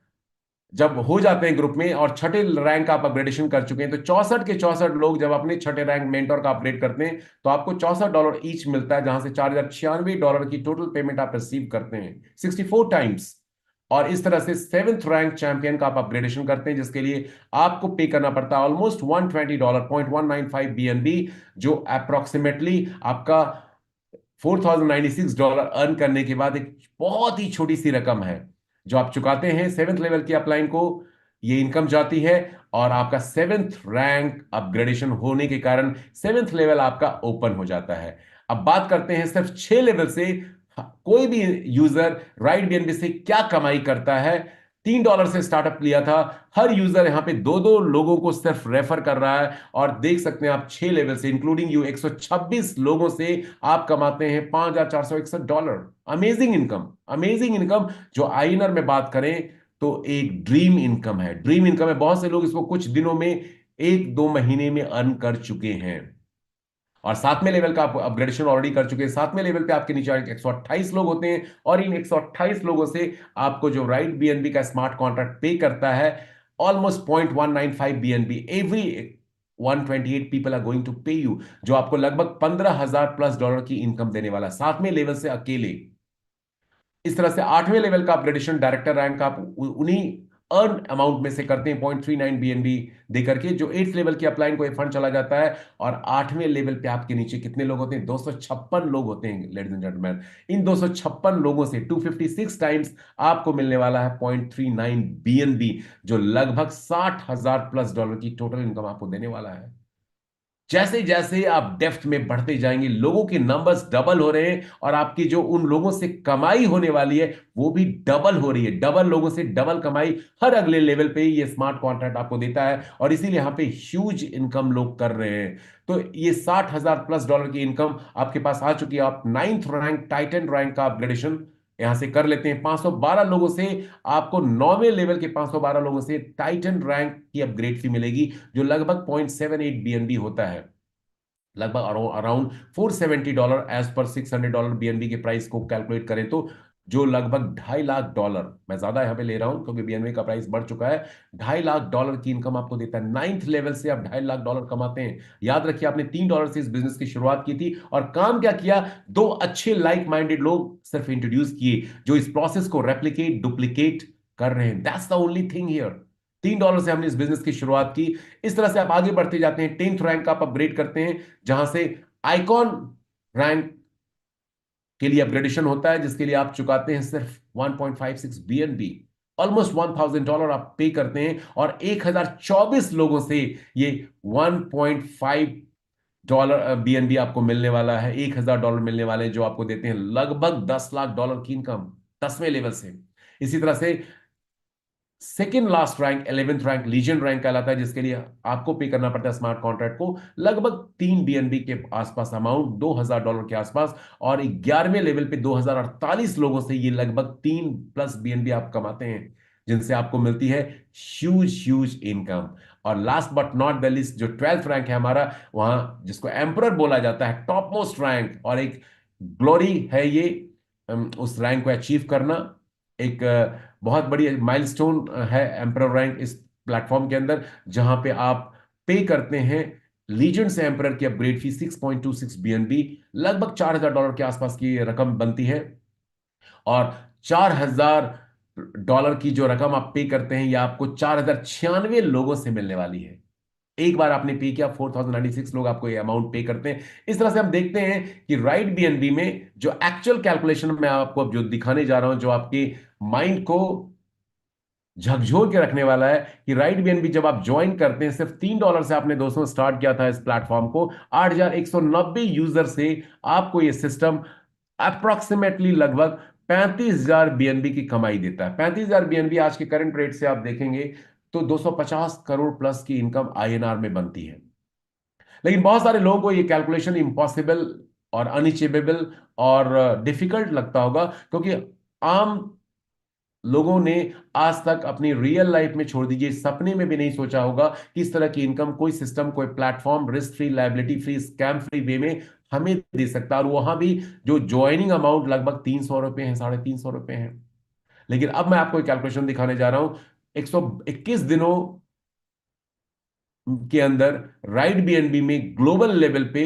जब हो जाते हैं ग्रुप में, और छठे रैंक आप अपग्रेडेशन कर चुके हैं, तो 64 के 64 लोग जब अपने छठे रैंक मेंटोर का अपग्रेड करते हैं, तो आपको $64 ईच मिलता है, जहां से $4096 की टोटल पेमेंट आप रिसीव करते हैं 64 टाइम्स। और इस तरह से 7th रैंक चैंपियन का आप अपग्रेडेशन करते हैं, जिसके लिए आपको पे करना पड़ता है ऑलमोस्ट $120, 0.195 BNB, जो अप्रोक्सीमेटली आपका $4096 अर्न करने के बाद एक बहुत ही छोटी सी रकम है, जो आप चुकाते हैं 7th लेवल की अपलाइन को। ये इनकम जाती है, और आपका 7th रैंक अपग्रेडेशन होने के कारण 7th लेवल आपका ओपन हो जाता है। अब बात करते हैं सिर्फ 6 लेवल से कोई भी यूजर राइट BNB से क्या कमाई करता है। $3 से स्टार्टअप लिया था। हर यूजर यहाँ पे 2-2 लोगों को सिर्फ रेफर कर रहा है, और देख सकते हैं आप 6 लेवल से इंक्लूडिंग यू 126 लोगों से आप कमाते हैं $5,461। Amazing income, amazing income. जो आईएनआर में बात करें तो एक ड्रीम इनकम है, ड्रीम इनकम है। बहुत से लोग इसको कुछ दिनों में, 1-2 महीने में अर्न कर चुके हैं। और 7वें लेवल का आप अपग्रेडेशन ऑलरेडी कर चुके हैं। 7वें लेवल पे आपके नीचे 128 लोग होते हैं, और इन 128 लोगों से आपको जो राइट बीएनबी का स्मार्ट कॉन्ट्रैक्ट पे करता है almost 0.195 BNB every 128 people are going to pay you, जो आपको लगभग $15,000+ की इनकम देने वाला है 7वें लेवल से अकेले। इस तरह से 8वें लेवल का अपग्रेडेशन डायरेक्टर रैंक का आप उन्हीं अर्न अमाउंट में से करते हैं 0.39 बीएनबी देकर के, जो 8th लेवल की अपलाइन को फंड चला जाता है। और 8वें लेवल पे आपके नीचे कितने लोग होते हैं? 256 लोग होते हैं लेडीज एंड जेंटलमैन। इन 256 लोगों से 256 टाइम्स आपको मिलने वाला है 0.39 बीएनबी, जो लगभग $60,000+ की टोटल इनकम आपको देने वाला है। जैसे जैसे आप डेप्थ में बढ़ते जाएंगे, लोगों के नंबर्स डबल हो रहे हैं, और आपकी जो उन लोगों से कमाई होने वाली है वो भी डबल हो रही है। डबल लोगों से डबल कमाई हर अगले लेवल पे ये स्मार्ट कॉन्ट्रैक्ट आपको देता है, और इसीलिए यहां पे ह्यूज इनकम लोग कर रहे हैं। तो ये $60,000+ की इनकम आपके पास आ चुकी है। आप 9th रैंक टाइटन रैंक का अपग्रेडेशन यहां से कर लेते हैं। 512 लोगों से आपको 9वें लेवल के 512 लोगों से टाइटन रैंक की अपग्रेड फी मिलेगी, जो लगभग 0.78 बीएनबी होता है, लगभग अराउंड $470 एज पर $600 बीएनबी के प्राइस को कैलकुलेट करें तो, जो लगभग $2.5 लाख, मैं ज्यादा यहां पे ले रहा हूं क्योंकि बीएनबी का प्राइस बढ़ चुका है, $2.5 लाख की इनकम आपको देता है। 9th लेवल से आप $2.5 लाख कमाते हैं। याद रखिए, आपने $3 से इस बिजनेस की शुरुआत की थी, और काम क्या किया? 2 अच्छे लाइक माइंडेड लोग सिर्फ इंट्रोड्यूस किए, जो इस प्रोसेस को रेप्लिकेट डुप्लीकेट कर रहे हैं। That's the only thing here. $3 से हमने इस बिजनेस की शुरुआत की। इस तरह से आप आगे बढ़ते जाते हैं। 10th रैंक का आप अपग्रेड करते हैं, जहां से आइकॉन रैंक के लिए अपग्रेडेशन होता है, जिसके लिए आप चुकाते हैं सिर्फ 1.56 बीएनबी, ऑलमोस्ट $1,000 आप पे करते हैं, और 1024 लोगों से ये 1.5 बीएनबी आपको मिलने वाला है। $1,000 मिलने वाले हैं, जो आपको देते हैं लगभग $10 लाख की इनकम 10वें लेवल से। इसी तरह से second last rank 11th rank legend rank कहलाता है, जिसके लिए आपको पे करना पड़ता है स्मार्ट कॉन्ट्रैक्ट को लगभग 3 बीएनबी के आसपास अमाउंट, $2,000 के आसपास। और 11वें लेवल पे 2048 लोगों से ये लगभग 3+ बीएनबी आप कमाते हैं, जिनसे आपको मिलती है ह्यूज ह्यूज इनकम। और last but not the least, जो 12th रैंक है हमारा, वहां जिसको एम्परर बोला जाता है, टॉप मोस्ट रैंक, और एक ग्लोरी है ये उस रैंक को अचीव करना। एक बहुत बड़ी माइलस्टोन है एम्परर रैंक इस प्लेटफॉर्म के अंदर, जहां पे आप पे करते हैं लीजेंड से एम्परर की अपग्रेड फी 6.26 बीएनबी, लगभग $4,000 के आसपास की रकम बनती है। और $4,000 की जो रकम आप पे करते हैं, यह आपको 4,096 लोगों से मिलने वाली है। एक बार आपने पे किया, 4,096 लोग आपको ये अमाउंट पे करते हैं। इस तरह से हम देखते हैं कि राइट बीएनबी में जो एक्चुअल कैलकुलेशन मैं आपको अब जो दिखाने जा रहा हूं, जो आपके माइंड को झकझोर के रखने वाला है, कि राइट बीएनबी जब आप ज्वाइन करते हैं, सिर्फ $3 से आपने दोस्तों स्टार्ट किया था इस प्लेटफॉर्म को, 8,190 यूजर से आपको ये सिस्टम अप्रोक्सीमेटली लगभग 35,000 बीएनबी की कमाई देता है। 35,000 बीएनबी आज के करंट रेट से आप देखेंगे तो 250 करोड़ प्लस की इनकम आईएनआर में बनती है। लेकिन बहुत सारे लोगों को ये कैलकुलेशन इम्पॉसिबल और अनअचीवेबल और डिफिकल्ट लगता होगा, क्योंकि आम लोगों ने आज तक अपनी रियल लाइफ में, छोड़ दीजिए सपने में भी नहीं सोचा होगा कि इस तरह की इनकम कोई सिस्टम, कोई platform risk free, liability free, scam free way में हमें दे सकता है। और वहां भी जो ज्वाइनिंग अमाउंट लगभग ₹300 है, ₹350 है। लेकिन अब मैं आपको एक कैलकुलेशन दिखाने जा रहा हूं। 121 दिनों के अंदर राइट बीएनबी में ग्लोबल लेवल पे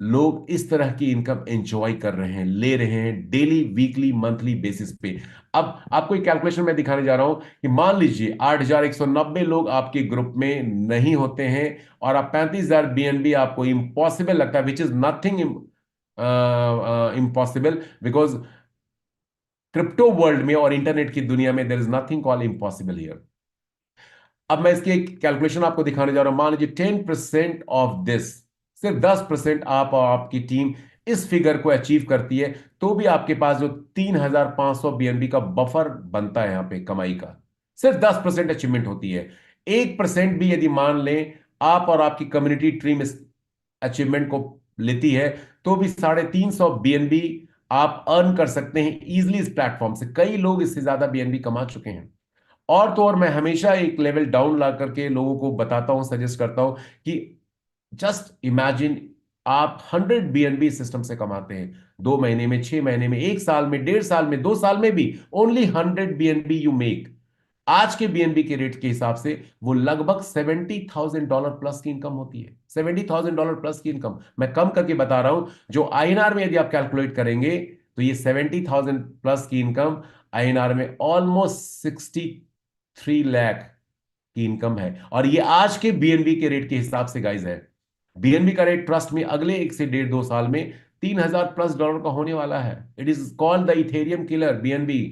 लोग इस तरह की इनकम एंजॉय कर रहे हैं, ले रहे हैं डेली, वीकली, मंथली बेसिस पे। अब आपको एक कैलकुलेशन मैं दिखाने जा रहा हूं कि मान लीजिए 8,190 लोग आपके ग्रुप में नहीं होते हैं, और आप 35,000 बीएनबी आपको इम्पॉसिबल लगता है, which is nothing impossible, because crypto world में और इंटरनेट की दुनिया में there is nothing called impossible here. अब मैं इसकी एक कैलकुलेशन आपको दिखाने जा रहा हूं। मान लीजिए 10% ऑफ दिस, सिर्फ 10% आप और आपकी टीम इस फिगर को अचीव करती है, तो भी आपके पास जो 3,500 बीएनबी का बफर बनता है यहां पे कमाई का, सिर्फ 10% अचीवमेंट होती है। 1% भी यदि मान लें आप और आपकी कम्युनिटी टीम इस अचीवमेंट को लेती है, तो भी 350 BNB आप अर्न कर सकते हैं इजीली इस प्लेटफॉर्म से। कई लोग इससे ज्यादा BNB कमा चुके हैं। और तो और मैं हमेशा एक लेवल डाउन ला करके लोगों को बताता हूं, सजेस्ट करता हूं कि जस्ट इमेजिन आप 100 BNB सिस्टम से कमाते हैं, 2 महीने में, 6 महीने में, 1 साल में, 1.5 साल में, 2 साल में भी ओनली 100 BNB यू मेक। आज के BNB के रेट के हिसाब से वो लगभग $70,000 प्लस की इनकम होती है। $70,000 प्लस की इनकम मैं कम करके बता रहा हूं, जो INR में यदि आप कैलकुलेट करेंगे तो ये 70,000 प्लस की इनकम INR में ऑलमोस्ट 63 लाख की इनकम है। और ये आज के BNB के रेट के हिसाब से गाइज है। BNB का रेट ट्रस्ट में अगले 1 से 1.5-2 साल में $3,000+ का होने वाला है। It is called the Ethereum killer BNB।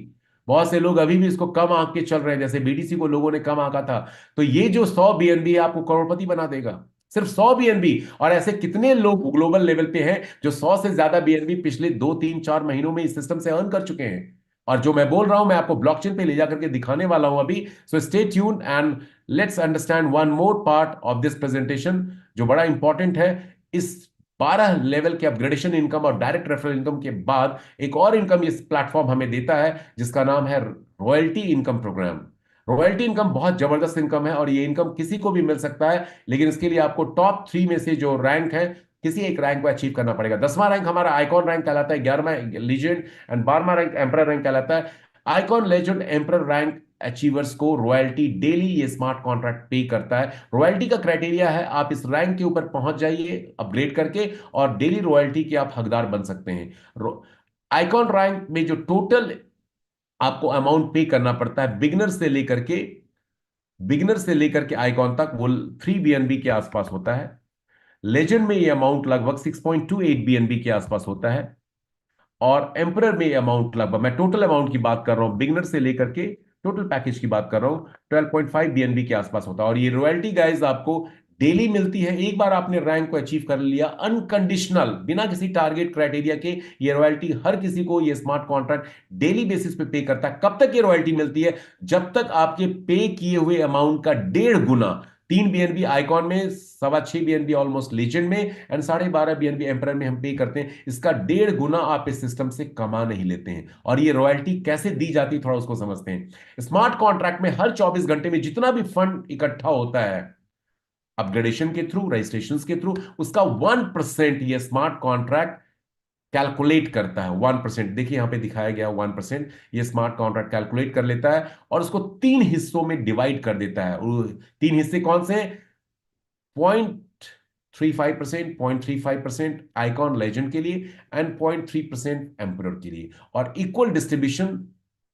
बहुत से लोग अभी भी इसको कम आंक के चल रहे हैं, जैसे BTC को लोगों ने कम आंका था। तो ये जो 100 BNB आपको करोड़पति बना देगा, सिर्फ 100 BNB। और ऐसे कितने लोग ग्लोबल लेवल पे हैं जो 100 से ज्यादा BNB पिछले 2-3-4 महीनों में इस सिस्टम से अर्न कर चुके हैं। और जो मैं बोल रहा हूं मैं आपको ब्लॉकचेन पे ले जाकर के दिखाने वाला हूं अभी। So stay tuned and let's understand one more part of this presentation जो बड़ा इंपॉर्टेंट है। इस 12 लेवल के अपग्रेडेशन इनकम और डायरेक्ट रेफरल इनकम के बाद एक और इनकम इस प्लेटफॉर्म हमें देता है जिसका नाम है royalty income program. Royalty income बहुत जबरदस्त इनकम है और ये इनकम किसी को भी मिल सकता है, लेकिन इसके लिए आपको टॉप 3 में से जो रैंक है किसी एक रैंक को अचीव करना पड़ेगा। 10वां रैंक हमारा आइकॉन रैंक कहलाता है, 11वां लीजेंड एंड 12वां रैंक एम्परर रैंक कहलाता है। Icon, legend, emperor rank achievers को रॉयल्टी डेली ये स्मार्ट कॉन्ट्रैक्ट पे करता है। रॉयल्टी का क्राइटेरिया है आप इस रैंक के ऊपर पहुंच जाइए अपग्रेड करके और डेली रॉयल्टी के आप हकदार बन सकते हैं। आइकॉन रैंक में जो टोटल आपको अमाउंट पे करना पड़ता है बिगिनर से लेकर के आइकॉन तक वो 3 BNB के आसपास होता है। लेजेंड में ये अमाउंट लगभग 6.28 BNB के आसपास होता है और एम्परर में ये अमाउंट लगभग, मैं टोटल अमाउंट की बात कर रहा हूं, बिगिनर से लेकर के टोटल पैकेज की बात कर रहा हूं, 12.5 BNB के आसपास होता है। और ये रॉयल्टी गाइज आपको डेली मिलती है। एक बार आपने रैंक को अचीव कर लिया अनकंडीशनल, बिना किसी टारगेट क्राइटेरिया के, ये रॉयल्टी हर किसी को ये स्मार्ट कॉन्ट्रैक्ट डेली बेसिस पे पे करता है। कब तक ये रॉयल्टी मिलती है? जब तक आपके पे किए हुए अमाउंट का 1.5 गुना, 3 BNB आइकॉन में, 6.25 BNB ऑलमोस्ट लीजेंड में एंड 12.5 BNB एम्परर में हम पे करते हैं, इसका 1.5 गुना आप इस सिस्टम से कमा नहीं लेते हैं। और ये रॉयल्टी कैसे दी जाती है थोड़ा उसको समझते हैं। स्मार्ट कॉन्ट्रैक्ट में हर 24 घंटे में जितना भी फंड इकट्ठा होता है अपग्रेडेशन के थ्रू, रजिस्ट्रेशन के थ्रू, उसका 1% ये स्मार्ट कॉन्ट्रैक्ट कैलकुलेट करता है। 1%, देखिए यहां पे दिखाया गया 1% ये स्मार्ट कॉन्ट्रैक्ट कैलकुलेट कर लेता है और उसको 3 हिस्सों में डिवाइड कर देता है। 3 हिस्से कौन से? 0.35%, 0.35% आइकॉन लेजेंड के लिए एंड 0.3% एम्परर के लिए। और equal distribution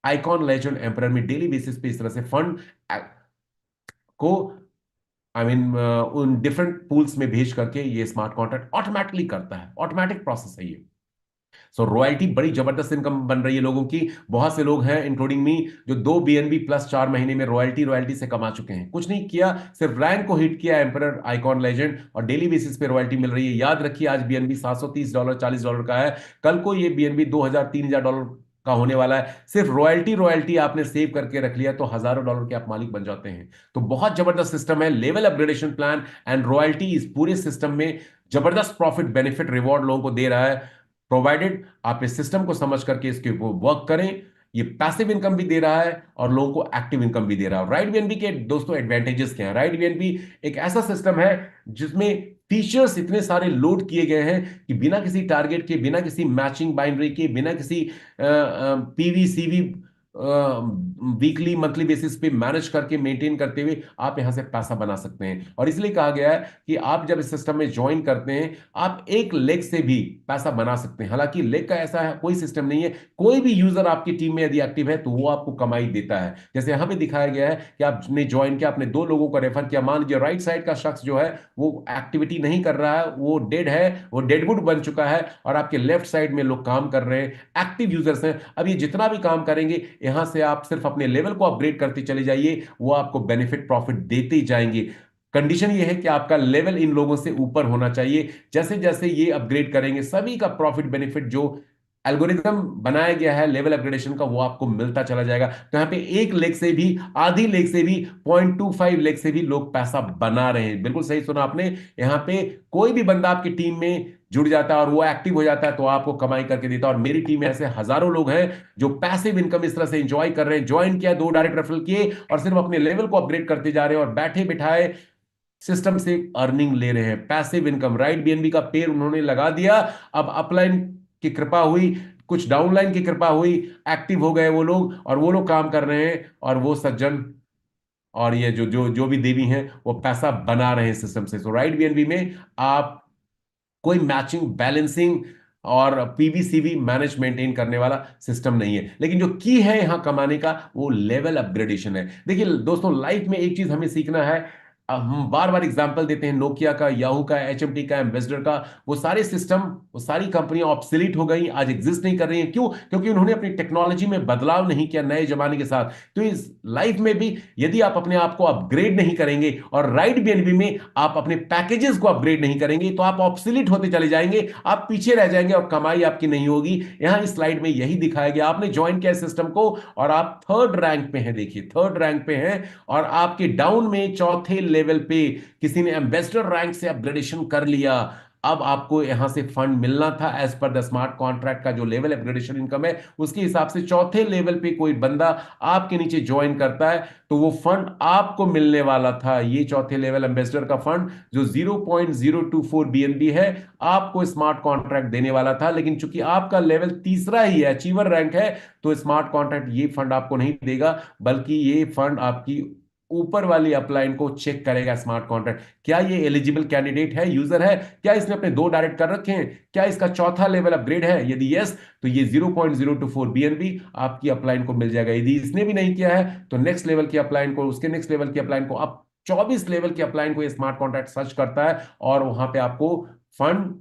icon, legend, emperor में डेली बेसिस पे इस तरह से फंड को उन डिफरेंट पूल्स में भेज करके ये स्मार्ट कॉन्ट्रैक्ट ऑटोमेटिकली करता है। ऑटोमेटिक प्रोसेस है ये। सो रॉयल्टी बड़ी जबरदस्त इनकम बन रही है लोगों की। बहुत से लोग हैं इंक्लूडिंग मी जो 2 BNB प्लस 4 महीने में रॉयल्टी से कमा चुके हैं। कुछ नहीं किया, सिर्फ रैंक को हिट किया, एम्परर, आइकॉन, लेजेंड, और डेली बेसिस पे रॉयल्टी मिल रही है। याद रखिए आज BNB $730 $40 का है, कल को ये BNB $2,000-3,000 का होने वाला है। सिर्फ रॉयल्टी आपने सेव करके रख लिया तो हजारों डॉलर के आप मालिक बन जाते हैं। तो बहुत जबरदस्त सिस्टम है। Level upgradation plan and royalty इस पूरे सिस्टम में जबरदस्त प्रॉफिट, बेनिफिट, रिवॉर्ड लोगों को दे रहा है, प्रोवाइडेड आप इस सिस्टम को समझ करके इसके ऊपर वर्क करें। ये पैसिव इनकम भी दे रहा है और लोगों को एक्टिव इनकम भी दे रहा है। राइट BNB के दोस्तों एडवांटेजेस क्या है? राइट BNB एक ऐसा सिस्टम है जिसमें फीचर्स इतने सारे लोड किए गए हैं कि बिना किसी टारगेट के, बिना किसी मैचिंग बाइनरी के, बिना किसी PV/CV वीकली मंथली बेसिस पे मैनेज करके मेंटेन करते हुए आप यहां से पैसा बना सकते हैं। और इसलिए कहा गया है कि आप जब इस सिस्टम में ज्वाइन करते हैं आप एक लेग से भी पैसा बना सकते हैं। हालांकि लेग का ऐसा है कोई सिस्टम नहीं है, कोई भी यूजर आपकी टीम में यदि एक्टिव है तो वो आपको कमाई देता है। जैसे यहां पे दिखाया गया है कि आपने ज्वाइन किया, आपने 2 लोगों को रेफर किया, मान लीजिए राइट साइड का शख्स जो है वो एक्टिविटी नहीं कर रहा है, वो डेड है, वो डेडवुड बन चुका है, और आपके लेफ्ट साइड में लोग काम कर रहे हैं, एक्टिव यूजर्स हैं। अब ये जितना भी काम करेंगे यहां से आप सिर्फ अपने लेवल को अपग्रेड करते चले जाइए, वो आपको बेनिफिट, प्रॉफिट देते ही जाएंगे। कंडीशन ये है कि आपका लेवल इन लोगों से ऊपर होना चाहिए। जैसे जैसे ये अपग्रेड करेंगे सभी का प्रॉफिट, बेनिफिट जो एल्गोरिदम बनाया गया है लेवल अपग्रेडेशन का, वो आपको मिलता चला जाएगा। तो यहाँ पे 1 लाख से भी, आधी लाख से भी, 0.25 लाख से भी लोग पैसा बना रहे हैं। बिल्कुल सही सुना आपने। यहाँ पे कोई भी बंदा आपकी टीम में जुड़ जाता है और वो एक्टिव हो जाता है तो आपको कमाई करके देता है। और मेरी टीम में ऐसे हजारों लोग हैं जो पैसिव इनकम इस तरह से एंजॉय कर रहे हैं। ज्वाइन किया, 2 डायरेक्ट रेफरल किए और सिर्फ अपने लेवल को अपग्रेड करते जा रहे हैं और बैठे बिठाए सिस्टम से अर्निंग ले रहे हैं, पैसिव इनकम। राइट बीएनबी का पेड़ उन्होंने लगा दिया, अब अपलाइन की कृपा हुई, कुछ डाउनलाइन की कृपा हुई, एक्टिव हो गए वो लोग और वो लोग काम कर रहे हैं। और वो सज्जन और ये जो जो जो भी देवी हैं वो पैसा बना रहे हैं सिस्टम से। सो राइट बीएनबी में आप कोई मैचिंग, बैलेंसिंग और पीवीसीवी मैनेज मेंटेन करने वाला सिस्टम नहीं है, लेकिन जो की है यहां कमाने का वो लेवल अपग्रेडेशन है। देखिए दोस्तों, लाइफ में एक चीज हमें सीखना है। अब हम बार बार एग्जांपल देते हैं नोकिया का, याहू का, एचएमटी का, एम्बेसडर का। वो सारे सिस्टम, वो सारी कंपनियां ऑब्सोलीट हो गई, आज एग्जिस्ट नहीं कर रही हैं। क्यों? क्योंकि उन्होंने अपनी टेक्नोलॉजी में बदलाव नहीं किया नए जमाने के साथ। तो इस लाइफ में भी यदि आप अपने आप को अपग्रेड नहीं करेंगे और राइट बीएनबी में आप अपने पैकेजेस को अपग्रेड नहीं करेंगे तो आप ऑब्सोलीट होते चले जाएंगे, आप पीछे रह जाएंगे और कमाई आपकी नहीं होगी। यहां इस स्लाइड में यही दिखाया गया। आपने ज्वाइन किया सिस्टम को और आप 3rd रैंक पे हैं, देखिए 3rd रैंक पे हैं, और आपके डाउन में 4थे लेवल पे किसी ने एम्बेसडर रैंक से अपग्रेडेशन कर लिया। अब आपको यहां से फंड मिलना था as per the smart contract का जो लेवल अपग्रेडेशन इनकम है उसके हिसाब से। 4थे लेवल पे कोई बंदा आपके नीचे ज्वाइन करता है तो वो फंड आपको मिलने वाला था। ये 4थे लेवल एम्बेसडर का फंड जो 0.024 बीएनबी है आपको स्मार्ट कॉन्ट्रैक्ट देने वाला था, लेकिन चूंकि आपका लेवल 3रा ही है, अचीवर रैंक है, तो स्मार्ट कॉन्ट्रैक्ट ये फंड आपको नहीं देगा, बल्कि ये फंड आपकी ऊपर वाली अपलाइन को चेक करेगा स्मार्ट कॉन्ट्रैक्ट। क्या ये एलिजिबल कैंडिडेट है, यूजर है, क्या इसने अपने 2 डायरेक्ट कर रखे हैं, क्या इसका 4था लेवल अपग्रेड है? यदि यस, तो ये 0.024 बीएनबी आपकी अपलाइन को मिल जाएगा। यदि इसने भी नहीं किया है तो नेक्स्ट लेवल की अपलाइन को, उसके नेक्स्ट लेवल की अपलाइन को, अब 24 लेवल की अपलाइन को ये स्मार्ट कॉन्ट्रैक्ट सर्च करता है और वहां पे आपको फंड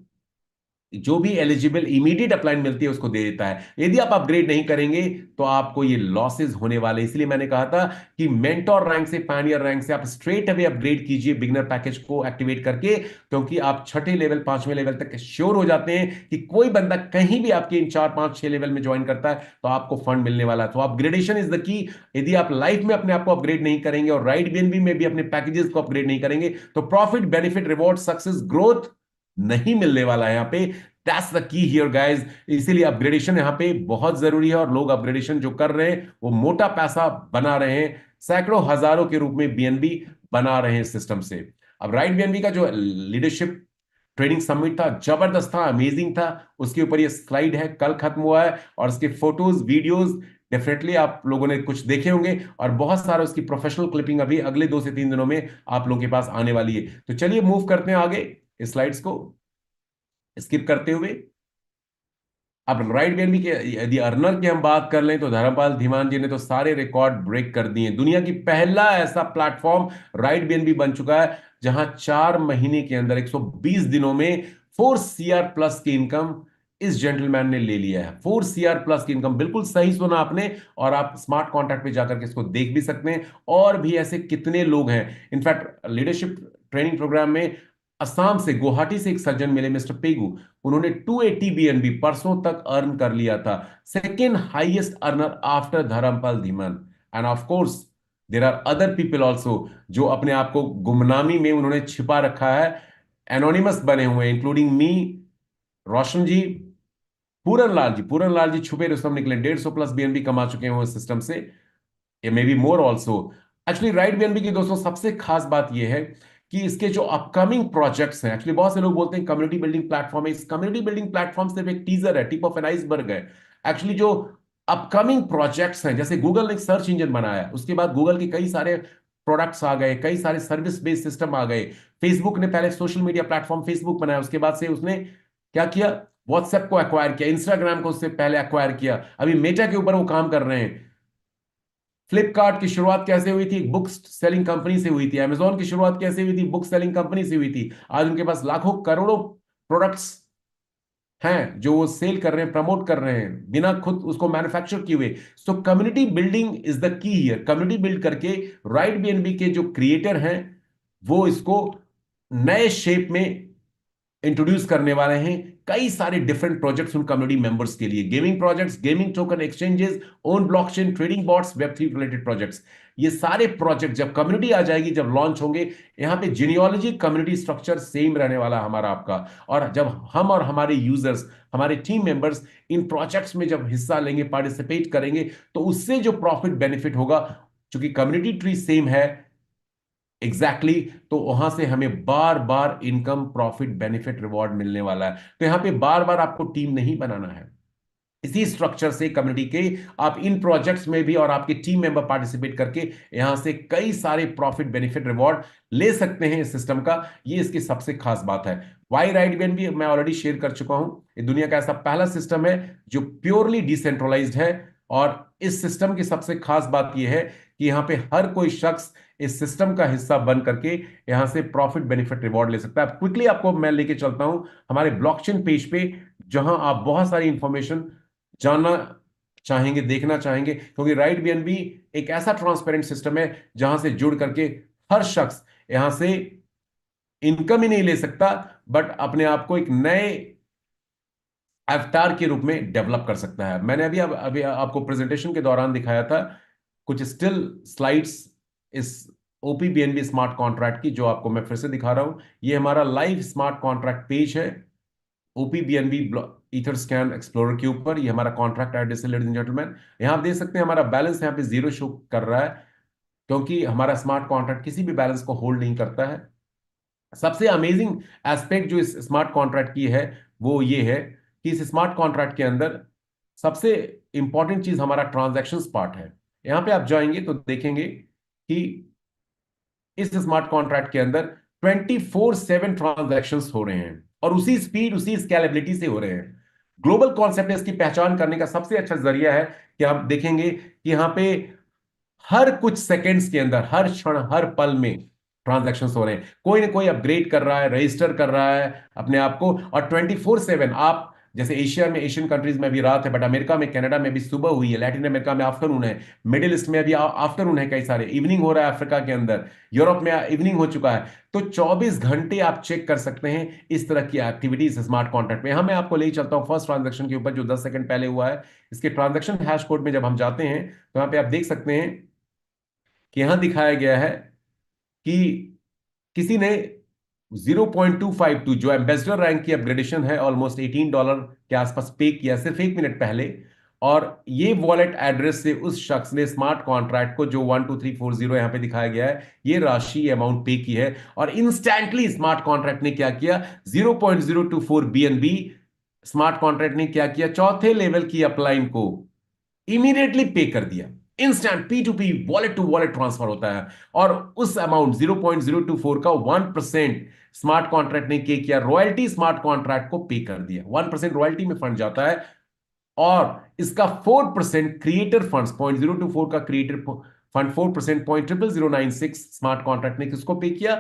जो भी एलिजिबल इमीडिएट अपलाइन मिलती है उसको दे देता है। यदि आप अपग्रेड नहीं करेंगे तो आपको ये लॉसेस होने वाले। इसलिए मैंने कहा था कि मेंटोर रैंक से, पायनियर रैंक से आप स्ट्रेट अवे अपग्रेड कीजिए बिगिनर पैकेज को एक्टिवेट करके, क्योंकि आप 6ठे लेवल, 5वें लेवल तक श्योर हो जाते हैं कि कोई बंदा कहीं भी आपके इन 4, 5, 6 लेवल में ज्वाइन करता है तो आपको फंड मिलने वाला है। तो अपग्रेडेशन इज द की। यदि आप लाइफ में अपने आप को अपग्रेड नहीं करेंगे और राइट बीएनबी में भी अपने पैकेजेस को अपग्रेड नहीं करेंगे तो profit, benefit, reward, success, growth नहीं मिलने वाला है यहाँ पे। दैट्स द की हियर गाइस। इसीलिए अपग्रेडेशन यहां पे बहुत जरूरी है और लोग अपग्रेडेशन जो कर रहे हैं वो मोटा पैसा बना रहे हैं, सैकड़ों हजारों के रूप में बीएनबी बना रहे हैं सिस्टम से। अब राइट बीएनबी का जो लीडरशिप ट्रेनिंग समिट था, जबरदस्त था, अमेजिंग था। उसके ऊपर ये स्लाइड है, कल खत्म हुआ है और उसके फोटोज, वीडियोज डेफिनेटली आप लोगों ने कुछ देखे होंगे और बहुत सारा उसकी प्रोफेशनल क्लिपिंग अभी अगले 2 से 3 दिनों में आप लोगों के पास आने वाली है। तो चलिए मूव करते हैं आगे, इस स्लाइड्स को स्किप करते हुए। अब राइट बीएनबी के यदि अर्नर की हम बात कर लें तो धर्मपाल धीमान जी ने तो सारे रिकॉर्ड ब्रेक कर दिए। दुनिया की पहला ऐसा प्लेटफॉर्म राइट बीएनबी बन चुका है जहां 4 महीने के अंदर 120 दिनों में 4 CR प्लस की इनकम इस जेंटलमैन ने ले लिया है। 4 CR प्लस की इनकम, बिल्कुल सही सुना आपने। और आप स्मार्ट कॉन्ट्रैक्ट पे जाकर के इसको देख भी सकते हैं। और भी ऐसे कितने लोग हैं। इनफैक्ट लीडरशिप ट्रेनिंग प्रोग्राम में असम से, गुवाहाटी से एक सज्जन मिले, मिस्टर पेगू, उन्होंने 280 बीएनबी परसों तक अर्न कर लिया था। Second highest earner after Dharampal Dhiman. And of course there are other people also जो अपने आप को गुमनामी में उन्होंने छिपा रखा है, एनोनिमस बने हुए, इंक्लूडिंग मी, रोशन जी, पूरन लाल जी छुपे रुस्तम निकले, 150 प्लस बीएनबी कमा चुके हैं सिस्टम से, may be more also. Actually right BNB की दोस्तों सबसे खास बात यह है कि इसके जो अपकमिंग प्रोजेक्ट्स हैं, एक्चुअली बहुत से लोग बोलते हैं कम्युनिटी बिल्डिंग प्लेटफॉर्म है। इस कम्युनिटी बिल्डिंग प्लेटफॉर्म सिर्फ एक टीजर है, टिप ऑफ एन आइसबर्ग है। एक्चुअली जो अपकमिंग प्रोजेक्ट्स हैं, जैसे गूगल ने एक सर्च इंजन बनाया, उसके बाद गूगल के कई सारे प्रोडक्ट्स आ गए, कई सारे सर्विस बेस्ड सिस्टम आ गए। फेसबुक ने पहले सोशल मीडिया प्लेटफॉर्म फेसबुक बनाया, उसके बाद से उसने क्या किया, व्हाट्सएप को एक्वायर किया, इंस्टाग्राम को उससे पहले एक्वायर किया, अभी मेटा के ऊपर वो काम कर रहे हैं। फ्लिपकार्ट की शुरुआत कैसे हुई थी? बुक सेलिंग कंपनी से हुई थी। अमेजॉन की शुरुआत कैसे हुई थी? बुक सेलिंग कंपनी से हुई थी। आज उनके पास लाखों करोड़ों प्रोडक्ट्स हैं जो वो सेल कर रहे हैं, प्रमोट कर रहे हैं, बिना खुद उसको मैन्युफैक्चर किए हुए। सो कम्युनिटी बिल्डिंग इज द की हियर। कम्युनिटी बिल्ड करके राइट बीएनबी के जो क्रिएटर हैं वो इसको नए शेप में इंट्रोड्यूस करने वाले हैं कई सारे डिफरेंट प्रोजेक्ट्स उन कम्युनिटी मेंबर्स के लिए, gaming projects, gaming token exchanges, own blockchain, trading bots, Web3 related projects. ये सारे प्रोजेक्ट जब कम्युनिटी आ जाएगी, जब लॉन्च होंगे, यहाँ पे जीनियोलॉजी कम्युनिटी स्ट्रक्चर सेम रहने वाला हमारा आपका। और जब हम और हमारे यूजर्स, हमारे टीम मेंबर्स इन प्रोजेक्ट्स में जब हिस्सा लेंगे, पार्टिसिपेट करेंगे, तो उससे जो प्रॉफिट बेनिफिट होगा, चूंकि कम्युनिटी ट्री सेम है एग्जैक्टली तो वहां से हमें बार बार इनकम, प्रॉफिट, बेनिफिट, रिवॉर्ड मिलने वाला है। तो यहां पे बार बार आपको टीम नहीं बनाना है। इसी स्ट्रक्चर से कम्युनिटी के आप इन प्रोजेक्ट्स में भी और आपके टीम मेंबर पार्टिसिपेट करके यहां से कई सारे प्रॉफिट, बेनिफिट, रिवॉर्ड ले सकते हैं इस सिस्टम का। ये इसकी सबसे खास बात है। वाई राइड भी मैं ऑलरेडी शेयर कर चुका हूं। ये दुनिया का ऐसा पहला सिस्टम है जो प्योरली डिसेंट्रलाइज्ड है। और इस सिस्टम की सबसे खास बात यह है कि यहां पे हर कोई शख्स इस सिस्टम का हिस्सा बन करके यहां से प्रॉफिट, बेनिफिट, रिवॉर्ड ले सकता है। क्विकली आपको मैं लेके चलता हूं हमारे ब्लॉकचेन पेज पे, जहां आप बहुत सारी इंफॉर्मेशन जानना चाहेंगे, देखना चाहेंगे, क्योंकि राइट बीएनबी एक ऐसा ट्रांसपेरेंट सिस्टम है जहां से जुड़ करके हर शख्स यहां से इनकम ही नहीं ले सकता, बट अपने आप को एक नए अवतार के रूप में डेवलप कर सकता है। मैंने अभी आपको प्रेजेंटेशन के दौरान दिखाया था कुछ स्टिल स्लाइड्स इस ओपीबीएनबी स्मार्ट कॉन्ट्रैक्ट की, जो आपको मैं फिर से दिखा रहा हूं। ये हमारा लाइव स्मार्ट कॉन्ट्रैक्ट पेज है ओपीबीएनबी ईथरस्कैन एक्सप्लोरर के ऊपर। ये हमारा कॉन्ट्रैक्ट एड्रेस है लेडीज एंड जेंटलमैन। यहां आप देख सकते हैं हमारा बैलेंस यहां पे 0 शो कर रहा है, क्योंकि हमारा स्मार्ट कॉन्ट्रैक्ट किसी भी बैलेंस को होल्ड नहीं करता है। सबसे अमेजिंग एस्पेक्ट जो इस स्मार्ट कॉन्ट्रैक्ट की है वो ये है कि इस स्मार्ट कॉन्ट्रैक्ट के अंदर सबसे इंपॉर्टेंट चीज हमारा ट्रांजैक्शंस पार्ट है। यहां पे आप जाएंगे तो देखेंगे कि इस स्मार्ट कॉन्ट्रैक्ट के अंदर 24/7 ट्रांजैक्शंस हो रहे हैं और उसी स्पीड, उसी स्केलेबिलिटी से हो रहे हैं। ग्लोबल कॉन्सेप्ट इसकी पहचान करने का सबसे अच्छा जरिया है कि आप देखेंगे कि यहां पे हर कुछ सेकंड्स के अंदर, हर क्षण, हर पल में ट्रांजैक्शंस हो रहे हैं। कोई ना कोई अपग्रेड कर रहा है, रजिस्टर कर रहा है अपने आप को। और 24/7 आप जैसे एशिया में, एशियन कंट्रीज में अभी रात है, बट अमेरिका में, कनाडा में भी सुबह हुई है, लैटिन अमेरिका में आफ्टरनून है, मिडिल ईस्ट में अभी आफ्टरनून है, कई सारे इवनिंग हो रहा है अफ्रीका के अंदर, यूरोप में इवनिंग हो चुका है। तो 24 घंटे आप चेक कर सकते हैं इस तरह की एक्टिविटीज स्मार्ट कॉन्ट्रैक्ट में। मैं आपको ले चलता हूं फर्स्ट ट्रांजैक्शन के ऊपर जो 10 सेकंड पहले हुआ है। इसके ट्रांजैक्शन हैश कोड में जब हम जाते हैं तो यहां पे आप देख सकते हैं कि यहां दिखाया गया है कि किसी ने 0.252 जो एम्बेसडर रैंक की अपग्रेडेशन है ऑलमोस्ट $18 के आसपास पे किया सिर्फ 1 मिनट पहले। और ये वॉलेट एड्रेस से उस शख्स ने स्मार्ट कॉन्ट्रैक्ट को जो 12340 यहां पे दिखाया गया है, ये राशि, अमाउंट पे की है। और इंस्टेंटली स्मार्ट कॉन्ट्रैक्ट ने क्या किया, 0.024 बीएनबी स्मार्ट कॉन्ट्रैक्ट ने क्या किया, चौथे लेवल की अपलाइन को इमीडिएटली पे कर दिया। Instant P2P, wallet to wallet transfer होता है। और उस अमाउंट 0.024 का 1% स्मार्ट कॉन्ट्रैक्ट ने किया, रॉयल्टी स्मार्ट कॉन्ट्रैक्ट को पे कर दिया। 1% रॉयल्टी में फंड जाता है और इसका 4% क्रिएटर फंड्स, 0.024 का क्रिएटर फंड 4%, 0.00096 स्मार्ट कॉन्ट्रैक्ट ने किसको पे किया,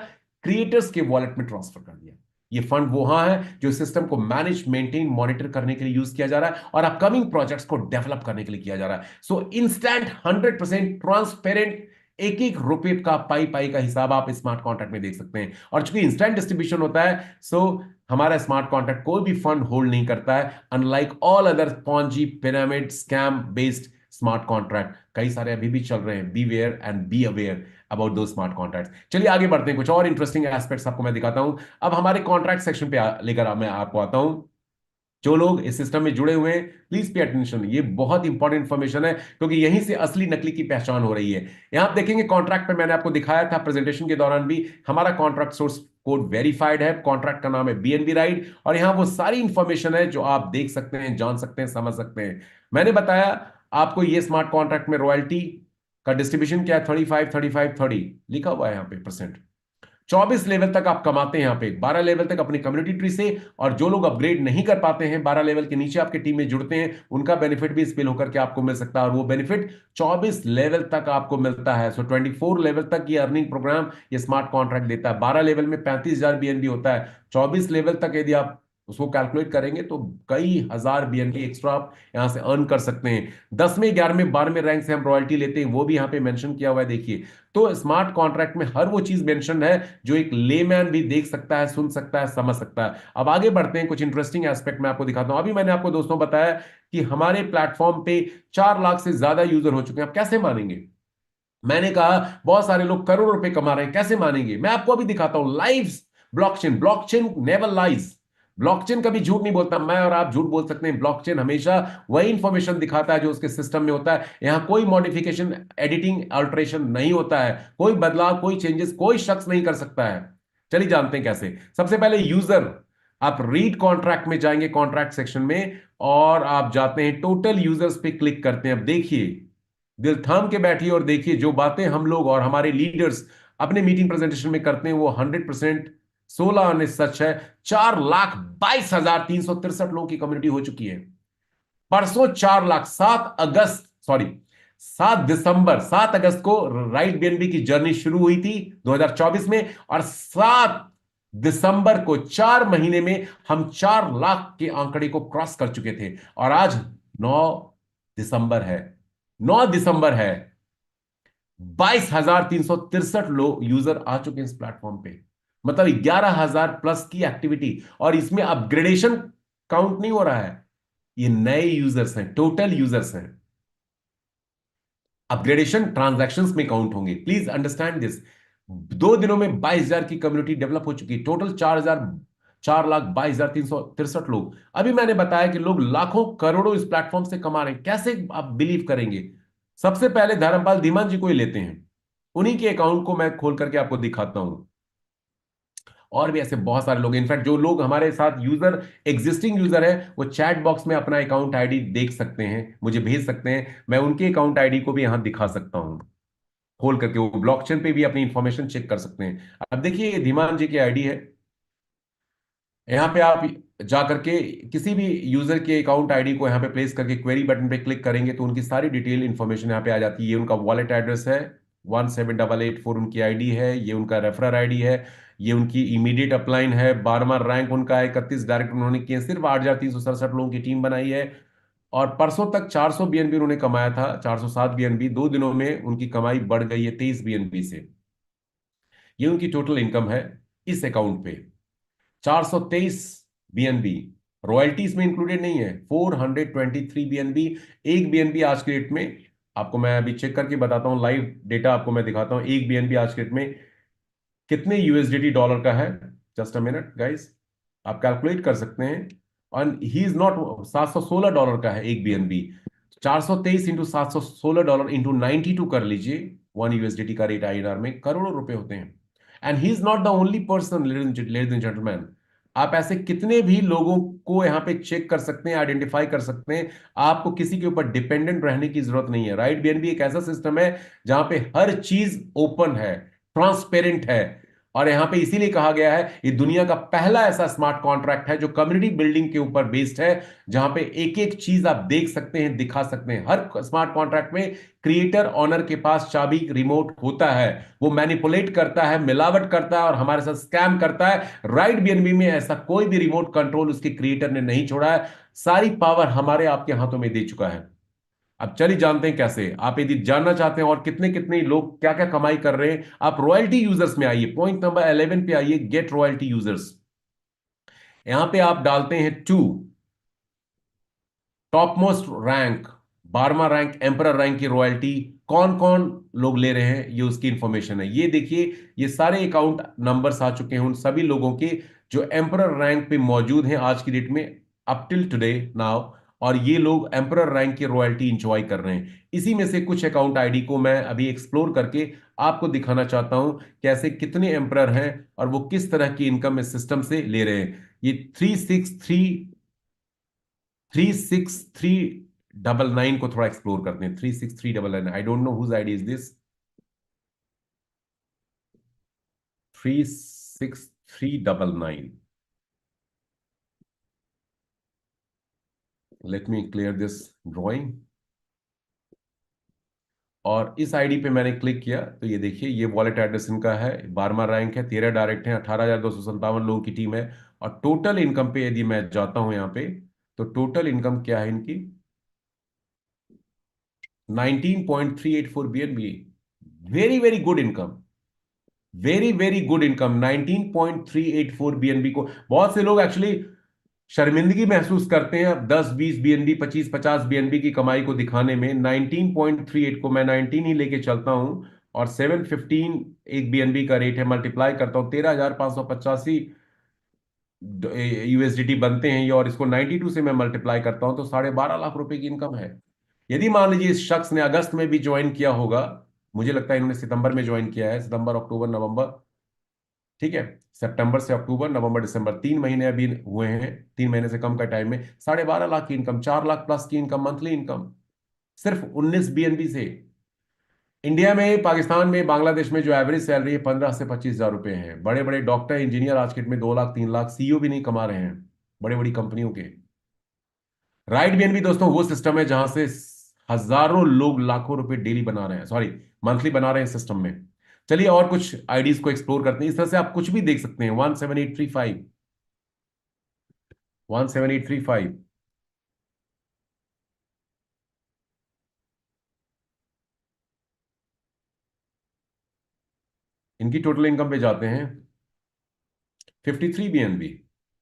क्रिएटर्स के वॉलेट में ट्रांसफर कर दिया। ये फंड वहां है जो सिस्टम को मैनेज, मेंटेन, मॉनिटर करने के लिए यूज किया जा रहा है और अपकमिंग प्रोजेक्ट्स को डेवलप करने के लिए किया जा रहा है। सो इंस्टेंट, 100% ट्रांसपेरेंट, एक एक रुपए का, पाई पाई का हिसाब आप स्मार्ट कॉन्ट्रैक्ट में देख सकते हैं। और चूंकि इंस्टेंट डिस्ट्रीब्यूशन होता है, सो हमारा स्मार्ट कॉन्ट्रैक्ट कोई भी फंड होल्ड नहीं करता है, unlike all other Ponzi, pyramid, scam based smart contract. कई सारे अभी भी चल रहे हैं। Beware and be aware about those smart contracts. चलिए आगे बढ़ते हैं, कुछ और इंटरेस्टिंग एस्पेक्ट्स आपको मैं दिखाता हूं। अब हमारे कॉन्ट्रैक्ट सेक्शन पे लेकर मैं आपको आता हूं। जो लोग इस सिस्टम में जुड़े हुए हैं, प्लीज पे अटेंशन, ये बहुत इंपॉर्टेंट इंफॉर्मेशन है, क्योंकि यहीं से असली नकली की पहचान हो रही है। यहां आप देखेंगे कॉन्ट्रैक्ट पे मैंने आपको दिखाया था प्रेजेंटेशन के दौरान भी, हमारा कॉन्ट्रैक्ट सोर्स कोड वेरीफाइड है, कॉन्ट्रैक्ट का नाम है बीएनबी राइड, और यहां वो सारी इंफॉर्मेशन है जो आप देख सकते हैं, जान सकते हैं, समझ सकते हैं। मैंने बताया आपको ये स्मार्ट कॉन्ट्रैक्ट में रॉयल्टी का डिस्ट्रीब्यूशन क्या है, 35 35 30 लिखा हुआ है यहां पे परसेंट। 24 लेवल तक आप कमाते हैं यहां पे, 12 लेवल तक अपनी कम्युनिटी ट्री से। और जो लोग अपग्रेड नहीं कर पाते हैं, 12 लेवल के नीचे आपके टीम में जुड़ते हैं, उनका बेनिफिट भी स्पिल होकर के आपको मिल सकता है। और वो बेनिफिट 24 लेवल तक आपको मिलता है। सो 24 लेवल तक ये अर्निंग प्रोग्राम, ये स्मार्ट कॉन्ट्रैक्ट देता है। 12 लेवल में 35,000 बीएनबी होता है। 24 लेवल तक यदि आप उसको कैलकुलेट करेंगे तो कई हजार बीएनबी एक्स्ट्रा आप यहां से अर्न कर सकते हैं। 10वें 11वें 12वें रैंक से हम रॉयल्टी लेते हैं, वो भी यहां पे मेंशन किया हुआ है, देखिए। तो स्मार्ट कॉन्ट्रैक्ट में हर वो चीज मेंशन है जो एक लेमैन भी देख सकता है, सुन सकता है, समझ सकता है। अब आगे बढ़ते हैं, कुछ इंटरेस्टिंग एस्पेक्ट मैं आपको दिखाता हूं। अभी मैंने आपको दोस्तों बताया कि हमारे प्लेटफॉर्म पे 4 लाख से ज्यादा यूजर हो चुके हैं। आप कैसे मानेंगे? मैंने कहा बहुत सारे लोग करोड़ों रुपए कमा रहे हैं, कैसे मानेंगे? मैं आपको अभी दिखाता हूं live. Blockchain, blockchain never lies. Blockchain कभी झूठ नहीं बोलता। मैं और आप झूठ बोल सकते हैं, ब्लॉकचेन हमेशा वही इंफॉर्मेशन दिखाता है जो उसके सिस्टम में होता है। यहां कोई मॉडिफिकेशन, एडिटिंग, अल्ट्रेशन नहीं होता है, कोई बदलाव, कोई चेंजेस कोई शख्स नहीं कर सकता है। चलिए जानते हैं कैसे। सबसे पहले यूजर, आप रीड कॉन्ट्रैक्ट में जाएंगे, कॉन्ट्रैक्ट सेक्शन में, और आप जाते हैं टोटल यूजर्स पे क्लिक करते हैं। अब देखिए, दिल थाम के बैठिए और देखिए, जो बातें हम लोग और हमारे लीडर्स अपने मीटिंग प्रेजेंटेशन में करते हैं वो 100% 16 आने सच है। 4,22,363 लोगों की कम्युनिटी हो चुकी है। परसों 4 लाख, 7 अगस्त, सॉरी 7 अगस्त को राइट बीएनबी की जर्नी शुरू हुई थी 2024 में, और 7 दिसंबर को 4 महीने में हम 4 लाख के आंकड़े को क्रॉस कर चुके थे। और आज 9 दिसंबर है, 9 दिसंबर है, 22,363 लोग यूजर आ चुके हैं इस प्लेटफॉर्म पे। मतलब 11,000 प्लस की एक्टिविटी, और इसमें अपग्रेडेशन काउंट नहीं हो रहा है। ये नए यूजर्स हैं, टोटल यूजर्स हैं। अपग्रेडेशन ट्रांजैक्शंस में काउंट होंगे, प्लीज अंडरस्टैंड दिस। 2 दिनों में 22,000 की कम्युनिटी डेवलप हो चुकी है। टोटल 4,22,363 लोग। अभी मैंने बताया कि लोग लाखों करोड़ों इस प्लेटफॉर्म से कमा रहे हैं। कैसे आप बिलीव करेंगे? सबसे पहले धर्मपाल धीमान जी को ही लेते हैं, उन्हीं के अकाउंट को मैं खोल करके आपको दिखाता हूं। और भी ऐसे बहुत सारे लोग, इनफैक्ट जो लोग हमारे साथ यूजर, एग्जिस्टिंग यूजर है, वो चैट बॉक्स में अपना अकाउंट आईडी देख सकते हैं, मुझे भेज सकते हैं। मैं उनके अकाउंट आईडी को भी यहां दिखा सकता हूं खोल करके। वो ब्लॉकचेन पे भी अपनी इंफॉर्मेशन चेक कर सकते हैं। अब देखिए, ये धीमान जी की आईडी है। यहाँ पे आप जा करके किसी भी यूजर के अकाउंट आईडी को यहाँ पे प्लेस करके क्वेरी बटन पे क्लिक करेंगे तो उनकी सारी डिटेल इंफॉर्मेशन यहाँ पे आ जाती है। ये उनका वॉलेट एड्रेस है, 17884 उनकी आईडी है, ये उनका रेफरर आईडी है, ये उनकी इमीडिएट अपलाइन है, 12वां रैंक उनका है, 31 डायरेक्ट उन्होंने किए, सिर्फ 8,367 लोगों की टीम बनाई है। और परसों तक 400 बीएनबी उन्होंने कमाया था, 407 बीएनबी। 2 दिनों में उनकी कमाई बढ़ गई है 23 बीएनबी से। ये उनकी टोटल इनकम है इस अकाउंट पे, 423 बीएनबी। रॉयल्टीज में इंक्लूडेड नहीं है, 423 बीएनबी। एक बीएनबी आज के डेट में, आपको मैं अभी चेक करके बताता हूं, लाइव डेटा आपको मैं दिखाता हूं। एक बीएनबी आज के डेट में कितने यूएसडीटी डॉलर का है? जस्ट अ मिनट गाइस, आप कैलकुलेट कर सकते हैं। और ही इज नॉट, $716 का है एक बीएनबी। 423 इंटू $716 इंटू 92 कर लीजिए, 1 यूएसडीटी का रेट आईएनआर में करोड़ों रुपए होते हैं। And he is not the only person, ladies and gentleman. आप ऐसे कितने भी लोगों को यहां पे चेक कर सकते हैं, आइडेंटिफाई कर सकते हैं। आपको किसी के ऊपर डिपेंडेंट रहने की जरूरत नहीं है। राइट बीएनबी एक ऐसा सिस्टम है जहां पे हर चीज ओपन है, ट्रांसपेरेंट है। और यहां पे इसीलिए कहा गया है ये दुनिया का पहला ऐसा स्मार्ट कॉन्ट्रैक्ट है जो कम्युनिटी बिल्डिंग के ऊपर बेस्ड है, जहां पे एक एक चीज आप देख सकते हैं, दिखा सकते हैं। हर स्मार्ट कॉन्ट्रैक्ट में क्रिएटर ऑनर के पास चाबी रिमोट होता है। वो मैनिपुलेट करता है, मिलावट करता है और हमारे साथ स्कैम करता है। राइट बीएनबी में ऐसा कोई भी रिमोट कंट्रोल उसके क्रिएटर ने नहीं छोड़ा है। सारी पावर हमारे आपके हाथों में दे चुका है। अब चलिए जानते हैं कैसे। आप यदि जानना चाहते हैं और कितने कितने लोग क्या क्या कमाई कर रहे हैं, आप रॉयल्टी यूजर्स में आइए, पॉइंट नंबर 11 पे आइए, गेट रॉयल्टी यूजर्स। यहां पे आप डालते हैं 2, टॉप मोस्ट रैंक, 12वां रैंक, एम्परर रैंक की रॉयल्टी कौन कौन लोग ले रहे हैं, ये उसकी इंफॉर्मेशन है। ये देखिए, ये सारे अकाउंट नंबर्स आ चुके हैं उन सभी लोगों के जो एम्परर रैंक पे मौजूद हैं आज की डेट में, अप टिल टुडे नाउ। और ये लोग एम्परर रैंक की रॉयल्टी इंजॉय कर रहे हैं। इसी में से कुछ अकाउंट आईडी को मैं अभी एक्सप्लोर करके आपको दिखाना चाहता हूं कैसे कितने एम्परर हैं और वो किस तरह की इनकम इस सिस्टम से ले रहे हैं। ये 36399 को थोड़ा एक्सप्लोर करते हैं। 36399, I don't know whose ID is this. 36399, let me clear this drawing. और इस आईडी पे मैंने क्लिक किया तो ये देखिए, ये वॉलेट एड्रेस इनका है, 12वां रैंक है, 13 डायरेक्ट है, 18,257 लोगों की टीम है। और टोटल इनकम पे यदि मैं जाता हूं यहां पे, तो टोटल इनकम क्या है इनकी, 19.384 BNB। Very very good income, very very good income. 19.384 BNB को बहुत से लोग एक्चुअली शर्मिंदगी महसूस करते हैं अब 10 20 BNB 25 50 BNB की कमाई को दिखाने में। 19.38 को मैं 19 ही लेके चलता हूं और 715 एक BNB का रेट है, मल्टीप्लाई करता हूं 13,585 USDT बनते हैं ये, और इसको 92 से मैं मल्टीप्लाई करता हूं तो 12.5 लाख रुपए की इनकम है। यदि मान लीजिए इस शख्स ने अगस्त में भी ज्वाइन किया होगा, मुझे लगता है इन्होंने सितंबर में ज्वाइन किया है, सितंबर अक्टूबर नवंबर, ठीक है, सितंबर से अक्टूबर नवंबर दिसंबर 3 महीने अभी हुए हैं, 3 महीने से कम का टाइम में 12.5 लाख की इनकम, 4 लाख प्लस की इनकम, मंथली इनकम सिर्फ 19 BNB से। इंडिया में, पाकिस्तान में, बांग्लादेश में जो एवरेज सैलरी है 15 से 25 हजार रुपए है। बड़े बड़े डॉक्टर इंजीनियर आज के डेट में 2 लाख 3 लाख, CEO भी नहीं कमा रहे हैं बड़े बड़ी कंपनियों के। राइट BNB दोस्तों वो सिस्टम है जहां से हजारों लोग लाखों रुपए डेली बना रहे हैं, सॉरी मंथली बना रहे हैं सिस्टम में। चलिए और कुछ आईडीज को एक्सप्लोर करते हैं। इस तरह से आप कुछ भी देख सकते हैं। 17835, 17835, इनकी टोटल इनकम पे जाते हैं। 53 BNB,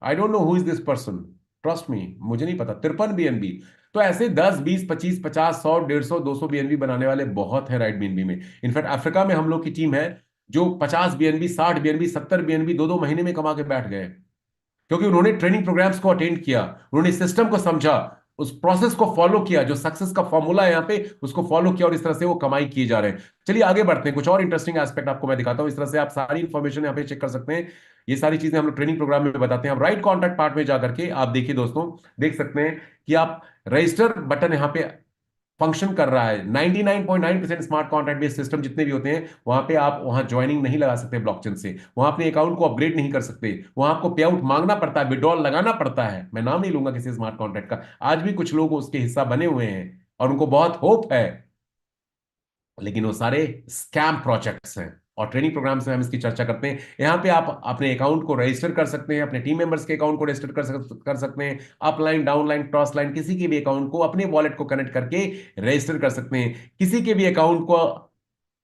I don't know who is this person, trust me, मुझे नहीं पता। 53 BNB। तो ऐसे 10 20 25 50 100 150 200 BNB बनाने वाले बहुत है राइट BNB में। इनफैक्ट अफ्रीका में हम लोग की टीम है जो 50 BNB 60 BNB 70 BNB 2 2 महीने में कमा के बैठ गए, क्योंकि उन्होंने ट्रेनिंग प्रोग्राम्स को अटेंड किया, उन्होंने सिस्टम को समझा, उस प्रोसेस को फॉलो किया, जो सक्सेस का फॉर्मूला है यहाँ पे उसको फॉलो किया, और इस तरह से वो कमाई किए जा रहे हैं। चलिए आगे बढ़ते हैं, कुछ और इंटरेस्टिंग एस्पेक्ट आपको मैं दिखाता हूं। इस तरह से आप सारी इंफॉर्मेशन यहाँ पे चेक कर सकते हैं। ये सारी चीजें हम लोग ट्रेनिंग प्रोग्राम में बताते हैं। अब राइट कॉन्टैक्ट पार्ट में जाकर के आप देखिए दोस्तों, देख सकते हैं कि आप रजिस्टर बटन यहाँ पे फंक्शन कर रहा है। 99.9% स्मार्ट कॉन्ट्रैक्ट बेस्ड सिस्टम जितने भी होते हैं वहां पे आप वहां ज्वाइनिंग नहीं लगा सकते ब्लॉकचेन से, वहां अपने अकाउंट को अपग्रेड नहीं कर सकते, वहां आपको पे आउट मांगना पड़ता है, विड्रॉल लगाना पड़ता है। मैं नाम नहीं लूंगा किसी स्मार्ट कॉन्ट्रैक्ट का, आज भी कुछ लोग उसके हिस्सा बने हुए हैं और उनको बहुत होप है, लेकिन वो सारे स्कैम प्रोजेक्ट्स हैं। और ट्रेनिंग प्रोग्राम से हम इसकी चर्चा करते हैं। यहाँ पे आप अपने अकाउंट को रजिस्टर कर सकते हैं, अपने टीम मेंबर्स के अकाउंट को रजिस्टर कर सकते हैं, अपलाइन डाउनलाइन क्रॉस लाइन किसी के भी अकाउंट को अपने वॉलेट को कनेक्ट करके रजिस्टर कर सकते हैं, किसी के भी अकाउंट को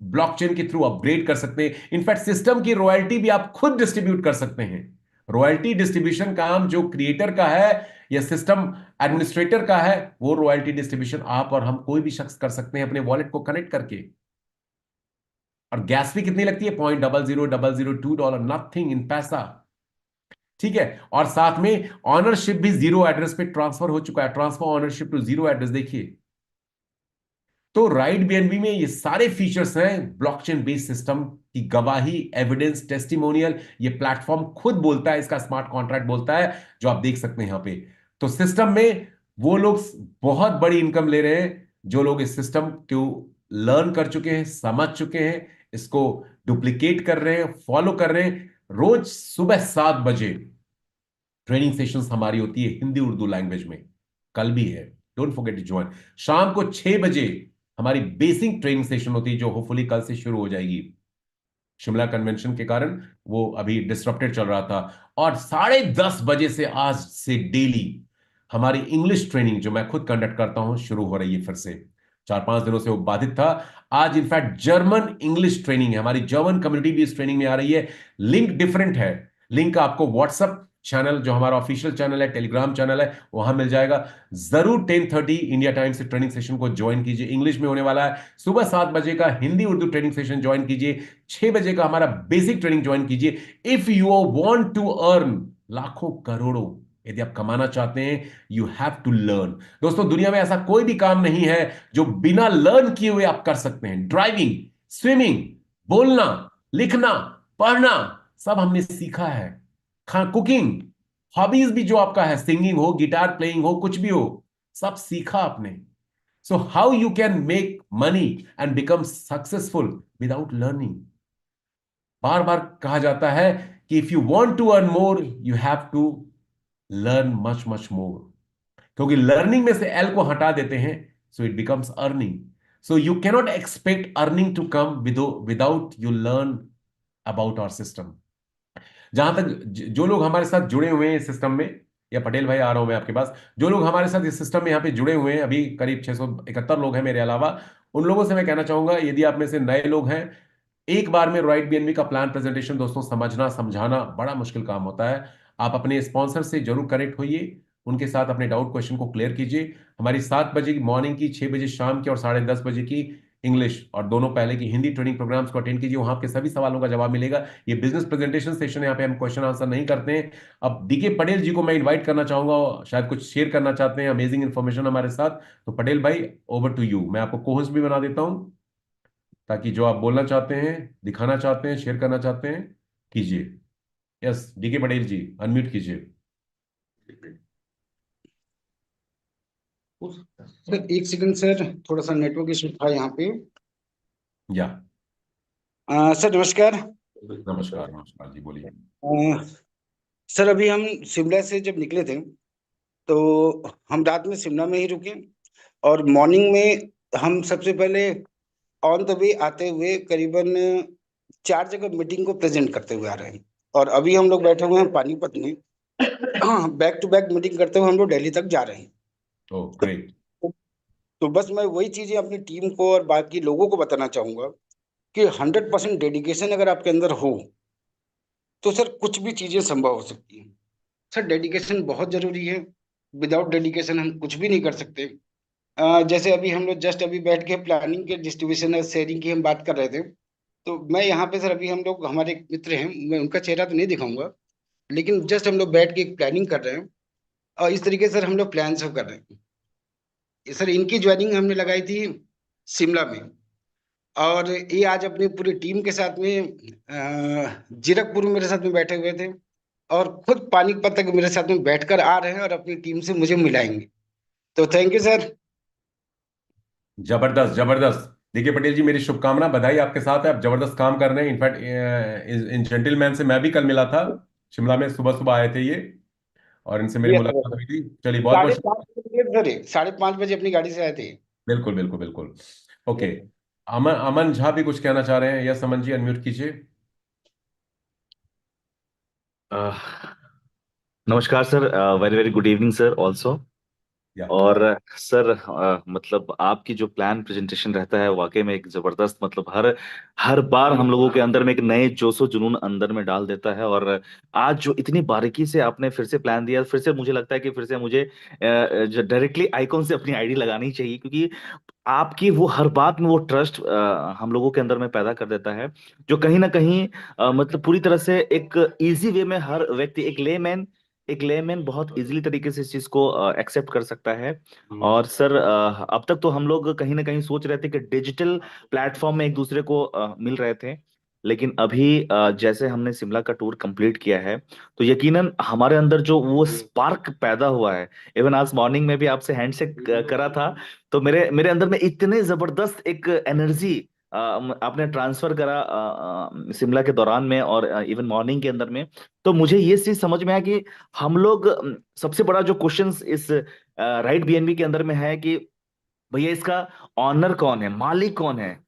ब्लॉकचेन के थ्रू अपग्रेड कर सकते हैं। इनफैक्ट सिस्टम की रॉयल्टी भी आप खुद डिस्ट्रीब्यूट कर सकते हैं। रॉयल्टी डिस्ट्रीब्यूशन काम जो क्रिएटर का है या सिस्टम एडमिनिस्ट्रेटर का है, वो रॉयल्टी डिस्ट्रीब्यूशन आप और हम कोई भी शख्स कर सकते हैं अपने वॉलेट को कनेक्ट करके। और गैस फी कितनी लगती है? $0.00002, नथिंग इन पैसा, ठीक है। और साथ में ऑनरशिप भी जीरो एड्रेस पे ट्रांसफर हो चुका है, transfer ownership to zero address, देखिए। तो राइट BNB में ये सारे फीचर्स हैं ब्लॉकचेन बेस्ड सिस्टम की गवाही, एविडेंस, टेस्टिमोनियल, ये प्लेटफॉर्म खुद बोलता है, इसका स्मार्ट कॉन्ट्रैक्ट बोलता है, जो आप देख सकते हैं यहां पे। तो सिस्टम में वो लोग बहुत बड़ी इनकम ले रहे हैं जो लोग इस सिस्टम को लर्न कर चुके हैं, समझ चुके हैं, इसको डुप्लीकेट कर रहे हैं, फॉलो कर रहे हैं। रोज सुबह 7 बजे ट्रेनिंग सेशंस हमारी होती है हिंदी उर्दू लैंग्वेज में, कल भी है, डोंट फॉरगेट टू ज्वाइन। शाम को 6 बजे हमारी बेसिक ट्रेनिंग सेशन होती है जो होपफुली कल से शुरू हो जाएगी। शिमला कन्वेंशन के कारण वो अभी डिसरप्टेड चल रहा था। और 10:30 बजे से आज से डेली हमारी इंग्लिश ट्रेनिंग जो मैं खुद कंडक्ट करता हूं शुरू हो रही है फिर से। 4-5 दिनों से वो बाधित था। आज इनफैक्ट जर्मन इंग्लिश ट्रेनिंग है, हमारी जर्मन कम्युनिटी भी इस ट्रेनिंग में आ रही है। लिंक डिफरेंट है, लिंक आपको व्हाट्सएप चैनल जो हमारा ऑफिशियल चैनल है, टेलीग्राम चैनल है, वहां मिल जाएगा। जरूर 10:30 इंडिया टाइम से ट्रेनिंग सेशन को ज्वाइन कीजिए, इंग्लिश में होने वाला है। सुबह 7 बजे का Hindi Urdu training session join कीजिए, 6 बजे का हमारा बेसिक ट्रेनिंग ज्वाइन कीजिए। If you want to earn लाखों करोड़ों, यदि आप कमाना चाहते हैं, यू हैव टू लर्न। दोस्तों दुनिया में ऐसा कोई भी काम नहीं है जो बिना लर्न किए हुए आप कर सकते हैं। ड्राइविंग, स्विमिंग, बोलना, लिखना, पढ़ना, सब हमने सीखा है। कुकिंग, हॉबीज भी जो आपका है, सिंगिंग हो, गिटार प्लेइंग हो, कुछ भी हो, सब सीखा आपने। So how you can make money and become successful without learning? बार बार कहा जाता है कि if you want to earn more you have to learn much much more, क्योंकि लर्निंग में से एल को हटा देते हैं so it becomes earning. So you cannot expect earning to come without you learn about our system. जहां तक जो लोग हमारे साथ जुड़े हुए हैं इस सिस्टम में, या पटेल भाई आ रहा हूं मैं आपके पास, जो लोग हमारे साथ इस सिस्टम में यहाँ पे जुड़े हुए हैं, अभी करीब 671 लोग हैं मेरे अलावा, उन लोगों से मैं कहना चाहूंगा, यदि आप में से नए लोग हैं, एक बार में राइट बीएनबी का प्लान प्रेजेंटेशन दोस्तों समझना समझाना बड़ा मुश्किल काम होता है। आप अपने स्पॉन्सर से जरूर कनेक्ट होइए, उनके साथ अपने डाउट क्वेश्चन को क्लियर कीजिए। हमारी 7 बजे की मॉर्निंग की, 6 बजे शाम की और 10:30 बजे की इंग्लिश और दोनों पहले की हिंदी ट्रेनिंग प्रोग्राम्स को अटेंड कीजिए, वहां आपके सभी सवालों का जवाब मिलेगा। ये बिजनेस प्रेजेंटेशन सेशन है, यहाँ पे हम क्वेश्चन आंसर नहीं करते हैं। अब डीके पटेल जी को मैं इनवाइट करना चाहूंगा, शायद कुछ शेयर करना चाहते हैं, अमेजिंग इन्फॉर्मेशन हमारे साथ। तो पटेल भाई, ओवर टू यू। मैं आपको कोहोस्ट भी बना देता हूं, ताकि जो आप बोलना चाहते हैं, दिखाना चाहते हैं, शेयर करना चाहते हैं, कीजिए। यस, डीके पटेल जी, अनम्यूट कीजिए। सर एक सेकंड सर, थोड़ा सा नेटवर्क इशू था यहाँ पे। या सर नमस्कार। नमस्कार, नमस्कार जी, बोलिए। सर अभी हम शिमला से जब निकले थे तो हम रात में शिमला में ही रुके, और मॉर्निंग में हम सबसे पहले ऑन द वे आते हुए करीबन 4 जगह मीटिंग को प्रेजेंट करते हुए आ रहे हैं, और अभी हम लोग बैठे हुए हैं पानीपत में। बैक टू बैक मीटिंग करते हुए हम लोग दिल्ली तक जा रहे हैं। Oh great. तो बस मैं वही चीजें अपनी टीम को और बाकी लोगों को बताना चाहूंगा कि 100% डेडिकेशन अगर आपके अंदर हो तो सर कुछ भी चीजें संभव हो सकती हैं। सर डेडिकेशन बहुत जरूरी है, विदाउट डेडिकेशन हम कुछ भी नहीं कर सकते। जैसे अभी हम लोग जस्ट अभी बैठ के प्लानिंग के डिस्ट्रीब्यूशन और शेयरिंग की हम बात कर रहे थे, तो मैं यहाँ पे सर अभी हम लोग हमारे एक मित्र हैं, मैं उनका चेहरा तो नहीं दिखाऊंगा, लेकिन जस्ट हम लोग बैठ के एक प्लानिंग कर रहे हैं, और इस तरीके से सर हम लोग प्लान सब कर रहे हैं। सर इनकी ज्वाइनिंग हमने लगाई थी शिमला में, और ये आज अपनी पूरी टीम के साथ में जीरकपुर में मेरे साथ में बैठे हुए थे, और खुद पानीपत तक मेरे साथ में बैठकर आ रहे हैं और अपनी टीम से मुझे मिलाएंगे। तो थैंक यू सर। जबरदस्त, जबरदस्त। देखिए पटेल जी, मेरी शुभकामना, बधाई आपके साथ है, आप जबरदस्त काम कर रहे हैं। इनफैक्ट इन जेंटलमैन से मैं भी कल मिला था, शिमला में सुबह सुबह आए थे ये, और इनसे मेरी यस मुलाकात सर, हुई थी। चलिए, बहुत बहुत 5:30 बजे सर, 5:30 बजे अपनी गाड़ी से आए थे। बिल्कुल बिल्कुल बिल्कुल। ओके, अमन, अमन झा भी कुछ कहना चाह रहे हैं। यस अमन जी, अनम्यूट कीजिए। अह, नमस्कार sir, very very good evening sir also. या और सर मतलब आपकी जो प्लान प्रेजेंटेशन रहता है वाकई में एक जबरदस्त, मतलब हर हर बार हम लोगों के अंदर में एक नए जोशो जुनून अंदर में डाल देता है। और आज जो इतनी बारीकी से आपने फिर से प्लान दिया, फिर से मुझे लगता है कि फिर से मुझे डायरेक्टली आइकॉन से अपनी आईडी लगानी चाहिए, क्योंकि आपकी वो हर बात में वो ट्रस्ट हम लोगों के अंदर में पैदा कर देता है, जो कहीं ना कहीं मतलब पूरी तरह से एक इजी वे में हर व्यक्ति, एक लेमैन बहुत इजीली तरीके से इस चीज को एक्सेप्ट कर सकता है। और सर अब तक तो हम लोग कहीं ना कहीं सोच रहे थे कि डिजिटल प्लेटफॉर्म में एक दूसरे को मिल रहे थे, लेकिन अभी जैसे हमने शिमला का टूर कंप्लीट किया है, तो यकीनन हमारे अंदर जो वो स्पार्क पैदा हुआ है। इवन आज मॉर्निंग में भी आपसे हैंडशेक करा था, तो मेरे मेरे अंदर में इतने जबरदस्त एक एनर्जी आपने ट्रांसफर करा शिमला के दौरान में, और इवन मॉर्निंग के अंदर में। तो मुझे ये चीज समझ में आया कि हम लोग सबसे बड़ा जो क्वेश्चन इस राइट बीएनबी के अंदर में है कि भैया इसका ऑनर कौन है, मालिक कौन है।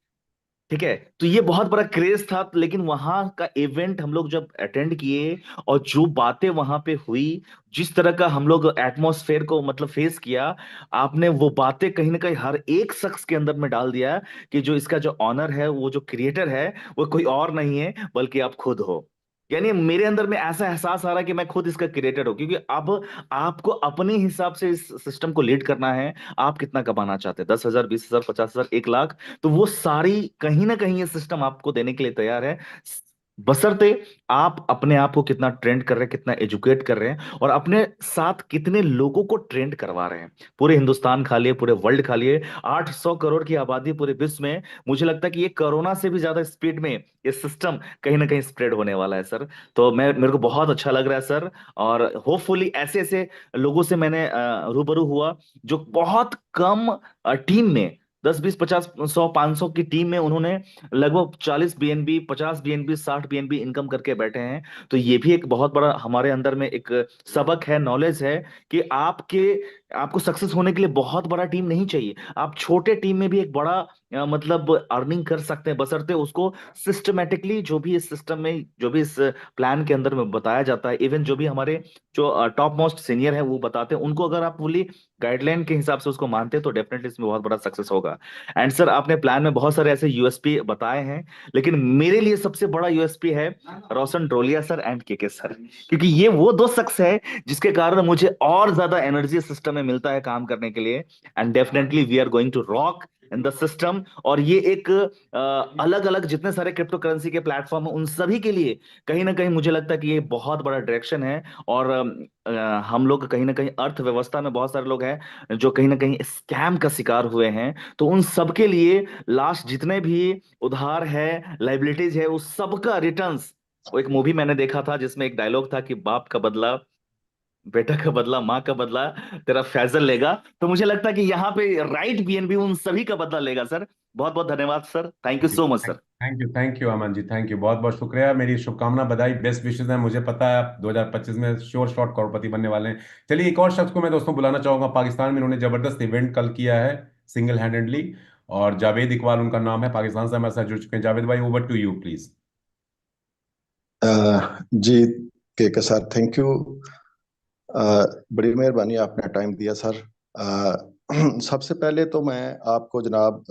ठीक है, तो ये बहुत बड़ा क्रेज था, लेकिन वहां का इवेंट हम लोग जब अटेंड किए और जो बातें वहां पे हुई, जिस तरह का हम लोग एटमॉस्फेयर को मतलब फेस किया, आपने वो बातें कहीं ना कहीं हर एक शख्स के अंदर में डाल दिया कि जो इसका जो ऑनर है, वो जो क्रिएटर है, वो कोई और नहीं है बल्कि आप खुद हो। यानी मेरे अंदर में ऐसा एहसास आ रहा है कि मैं खुद इसका क्रिएटर हूं, क्योंकि अब आपको अपने हिसाब से इस सिस्टम को लीड करना है। आप कितना कमाना चाहते हैं, 10,000, 20,000, 50,000, 1 लाख, तो वो सारी कहीं ना कहीं ये सिस्टम आपको देने के लिए तैयार है, बशर्ते आप अपने आप को कितना ट्रेंड कर रहे हैं, कितना एजुकेट कर रहे हैं, और अपने साथ कितने लोगों को ट्रेंड करवा रहे हैं। पूरे हिंदुस्तान खा लिए, पूरे वर्ल्ड खा लिए, 800 करोड़ की आबादी पूरे विश्व में। मुझे लगता है कि ये कोरोना से भी ज्यादा स्पीड में ये सिस्टम कहीं ना कहीं स्प्रेड होने वाला है सर। तो मेरे को बहुत अच्छा लग रहा है सर, और होपफुली ऐसे ऐसे लोगों से मैंने रूबरू हुआ जो बहुत कम टीम में, 10, 20, 50, 100, 500 की टीम में उन्होंने लगभग 40 बीएनबी, 50 बीएनबी, 60 बीएनबी इनकम करके बैठे हैं। तो ये भी एक बहुत बड़ा हमारे अंदर में एक सबक है, नॉलेज है, कि आपके आपको सक्सेस होने के लिए बहुत बड़ा टीम नहीं चाहिए, आप छोटे टीम में भी एक बड़ा मतलब अर्निंग कर सकते हैं, बशर्ते उसको सिस्टमेटिकली, जो भी इस सिस्टम में, जो भी इस प्लान के अंदर में बताया जाता है, इवन जो भी हमारे जो टॉप मोस्ट सीनियर है वो बताते हैं, उनको अगर आप फुली गाइडलाइन के हिसाब से उसको मानते हैं तो डेफिनेटली इसमें बहुत बड़ा सक्सेस होगा। एंड सर, आपने प्लान में बहुत सारे ऐसे यूएसपी बताए हैं, लेकिन मेरे लिए सबसे बड़ा यूएसपी है Roshan Drolia sir and KK sir, क्योंकि ये वो दो शख्स है जिसके कारण मुझे और ज्यादा एनर्जी सिस्टम में मिलता है काम करने के लिए। And definitely we are going to rock in the system. और ये एक अलग अलग जितने सारे क्रिप्टो करेंसी के प्लेटफॉर्म है उन सभी के लिए कहीं ना कहीं मुझे लगता है कि ये बहुत बड़ा डायरेक्शन है। और हम लोग कहीं ना कहीं अर्थव्यवस्था में बहुत सारे लोग हैं जो कहीं ना कहीं स्कैम का शिकार हुए हैं, तो उन सब के लिए लास्ट जितने भी उधार है, लाइबिलिटीज है, उस सबका रिटर्न्स। वो एक मूवी मैंने देखा था जिसमें एक डायलॉग था कि बाप का बदला बेटा का बदला माँ का बदला तेरा फैजल लेगा। तो मुझे लगता है कि यहाँ पे राइट बीएनबी उन सभी का बदला लेगा सर। बहुत बहुत धन्यवाद sir, thank you so much sir. Thank you Aman ji, thank you, बहुत बहुत शुक्रिया। मेरी शुभकामना, बधाई, बेस्ट विशेस हैं। मुझे पता है आप 2025 में श्योर शॉट करोड़पति बनने वाले हैं। चलिए, एक और शख्स को मैं दोस्तों बुलाना चाहूंगा। पाकिस्तान में इन्होंने जबरदस्त इवेंट कल किया है सिंगल हैंडेडली, और जावेद इकबाल उनका नाम है, पाकिस्तान से हमारे साथ जुड़ चुके हैं। जावेद भाई, ओवर टू यू प्लीज। जी के सर, थैंक यू। बड़ी मेहरबानी, आपने टाइम दिया सर। सबसे पहले तो मैं आपको जनाब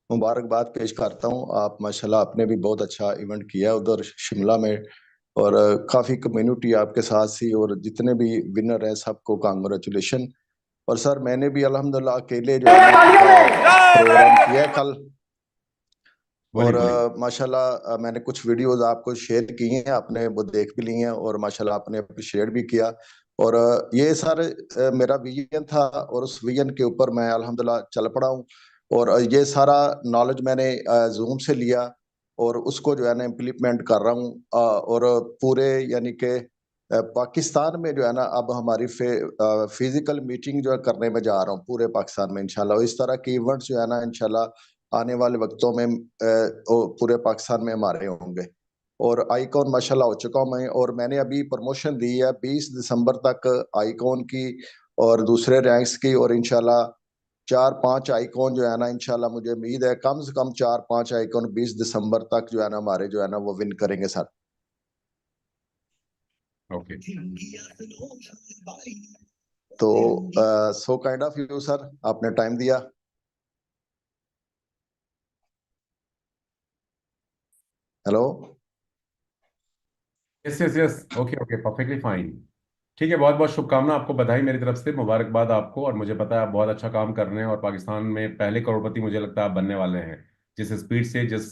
मुबारकबाद पेश करता हूँ। आप माशाल्लाह आपने भी बहुत अच्छा इवेंट किया उधर शिमला में, और काफ़ी कम्युनिटी आपके साथ थी, और जितने भी विनर हैं सबको कांग्रेचुलेशन। और सर, मैंने भी अल्हम्दुलिल्लाह अकेले जो है प्रोग्राम किया है कल, और माशाल्लाह मैंने कुछ वीडियोस आपको शेयर की हैं, आपने वो देख भी ली हैं, और माशाल्लाह आपने अप्रिशिएट भी किया। और ये सर मेरा विजन था, और उस विजन के ऊपर मैं अल्हम्दुलिल्लाह चल पड़ा हूँ। और ये सारा नॉलेज मैंने जूम से लिया, और उसको जो है ना इम्प्लीमेंट कर रहा हूँ। और पूरे यानी कि पाकिस्तान में जो है ना अब हमारी फिजिकल मीटिंग जो है करने में जा रहा हूँ पूरे पाकिस्तान में इंशाल्लाह। इस तरह के इवेंट्स जो है ना इंशाल्लाह आने वाले वक्तों में पूरे पाकिस्तान में हमारे होंगे। और आईकॉन माशाल्लाह हो चुका हूँ मैं, और मैंने अभी प्रमोशन दी है 20 दिसंबर तक आईकॉन की और दूसरे रैंक्स की, और इंशाल्लाह 4-5 आईकॉन जो है ना इंशाल्लाह मुझे उम्मीद है कम से कम 4-5 आईकॉन 20 दिसंबर तक जो है ना हमारे जो है ना वो विन करेंगे सर। ओके, तो so kind of you sir, आपने टाइम दिया। Hello. Yes yes yes, okay okay, perfectly fine. ठीक है, बहुत बहुत शुभकामना आपको, बधाई मेरी तरफ से, मुबारकबाद आपको। और मुझे पता है आप बहुत अच्छा काम कर रहे हैं, और पाकिस्तान में पहले करोड़पति मुझे लगता है आप बनने वाले हैं। जिस स्पीड से, जिस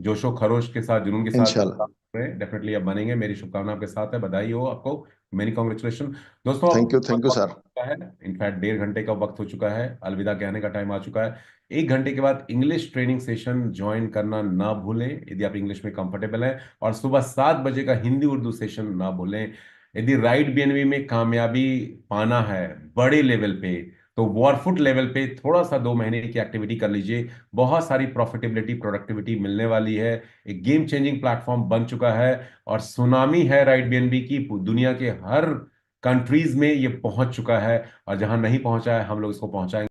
जोशो खरोश के साथ, जुनून के साथ आप इंशाल्लाह। काम कर रहे हैं, डेफिनेटली आप बनेंगे। मेरी शुभकामना आपके साथ है, बधाई हो आपको, मेनी कॉन्ग्रेचुलेशन। दोस्तों, अब थैंक यू सर। है, इनफैक्ट 1.5 घंटे का वक्त हो चुका है, अलविदा कहने का टाइम आ चुका है। 1 घंटे के बाद इंग्लिश ट्रेनिंग सेशन ज्वाइन करना ना भूलें यदि आप इंग्लिश में कंफर्टेबल हैं, और सुबह 7 बजे का हिंदी उर्दू सेशन ना भूलें। यदि राइट बीएनबी में कामयाबी पाना है बड़े लेवल पे, तो वॉरफुट लेवल पे थोड़ा सा 2 महीने की एक्टिविटी कर लीजिए। बहुत सारी प्रॉफिटेबिलिटी, प्रोडक्टिविटी मिलने वाली है। एक गेम चेंजिंग प्लेटफॉर्म बन चुका है, और सुनामी है राइट बीएनबी की, दुनिया के हर कंट्रीज में ये पहुंच चुका है, और जहां नहीं पहुंचा है हम लोग इसको पहुंचाएंगे।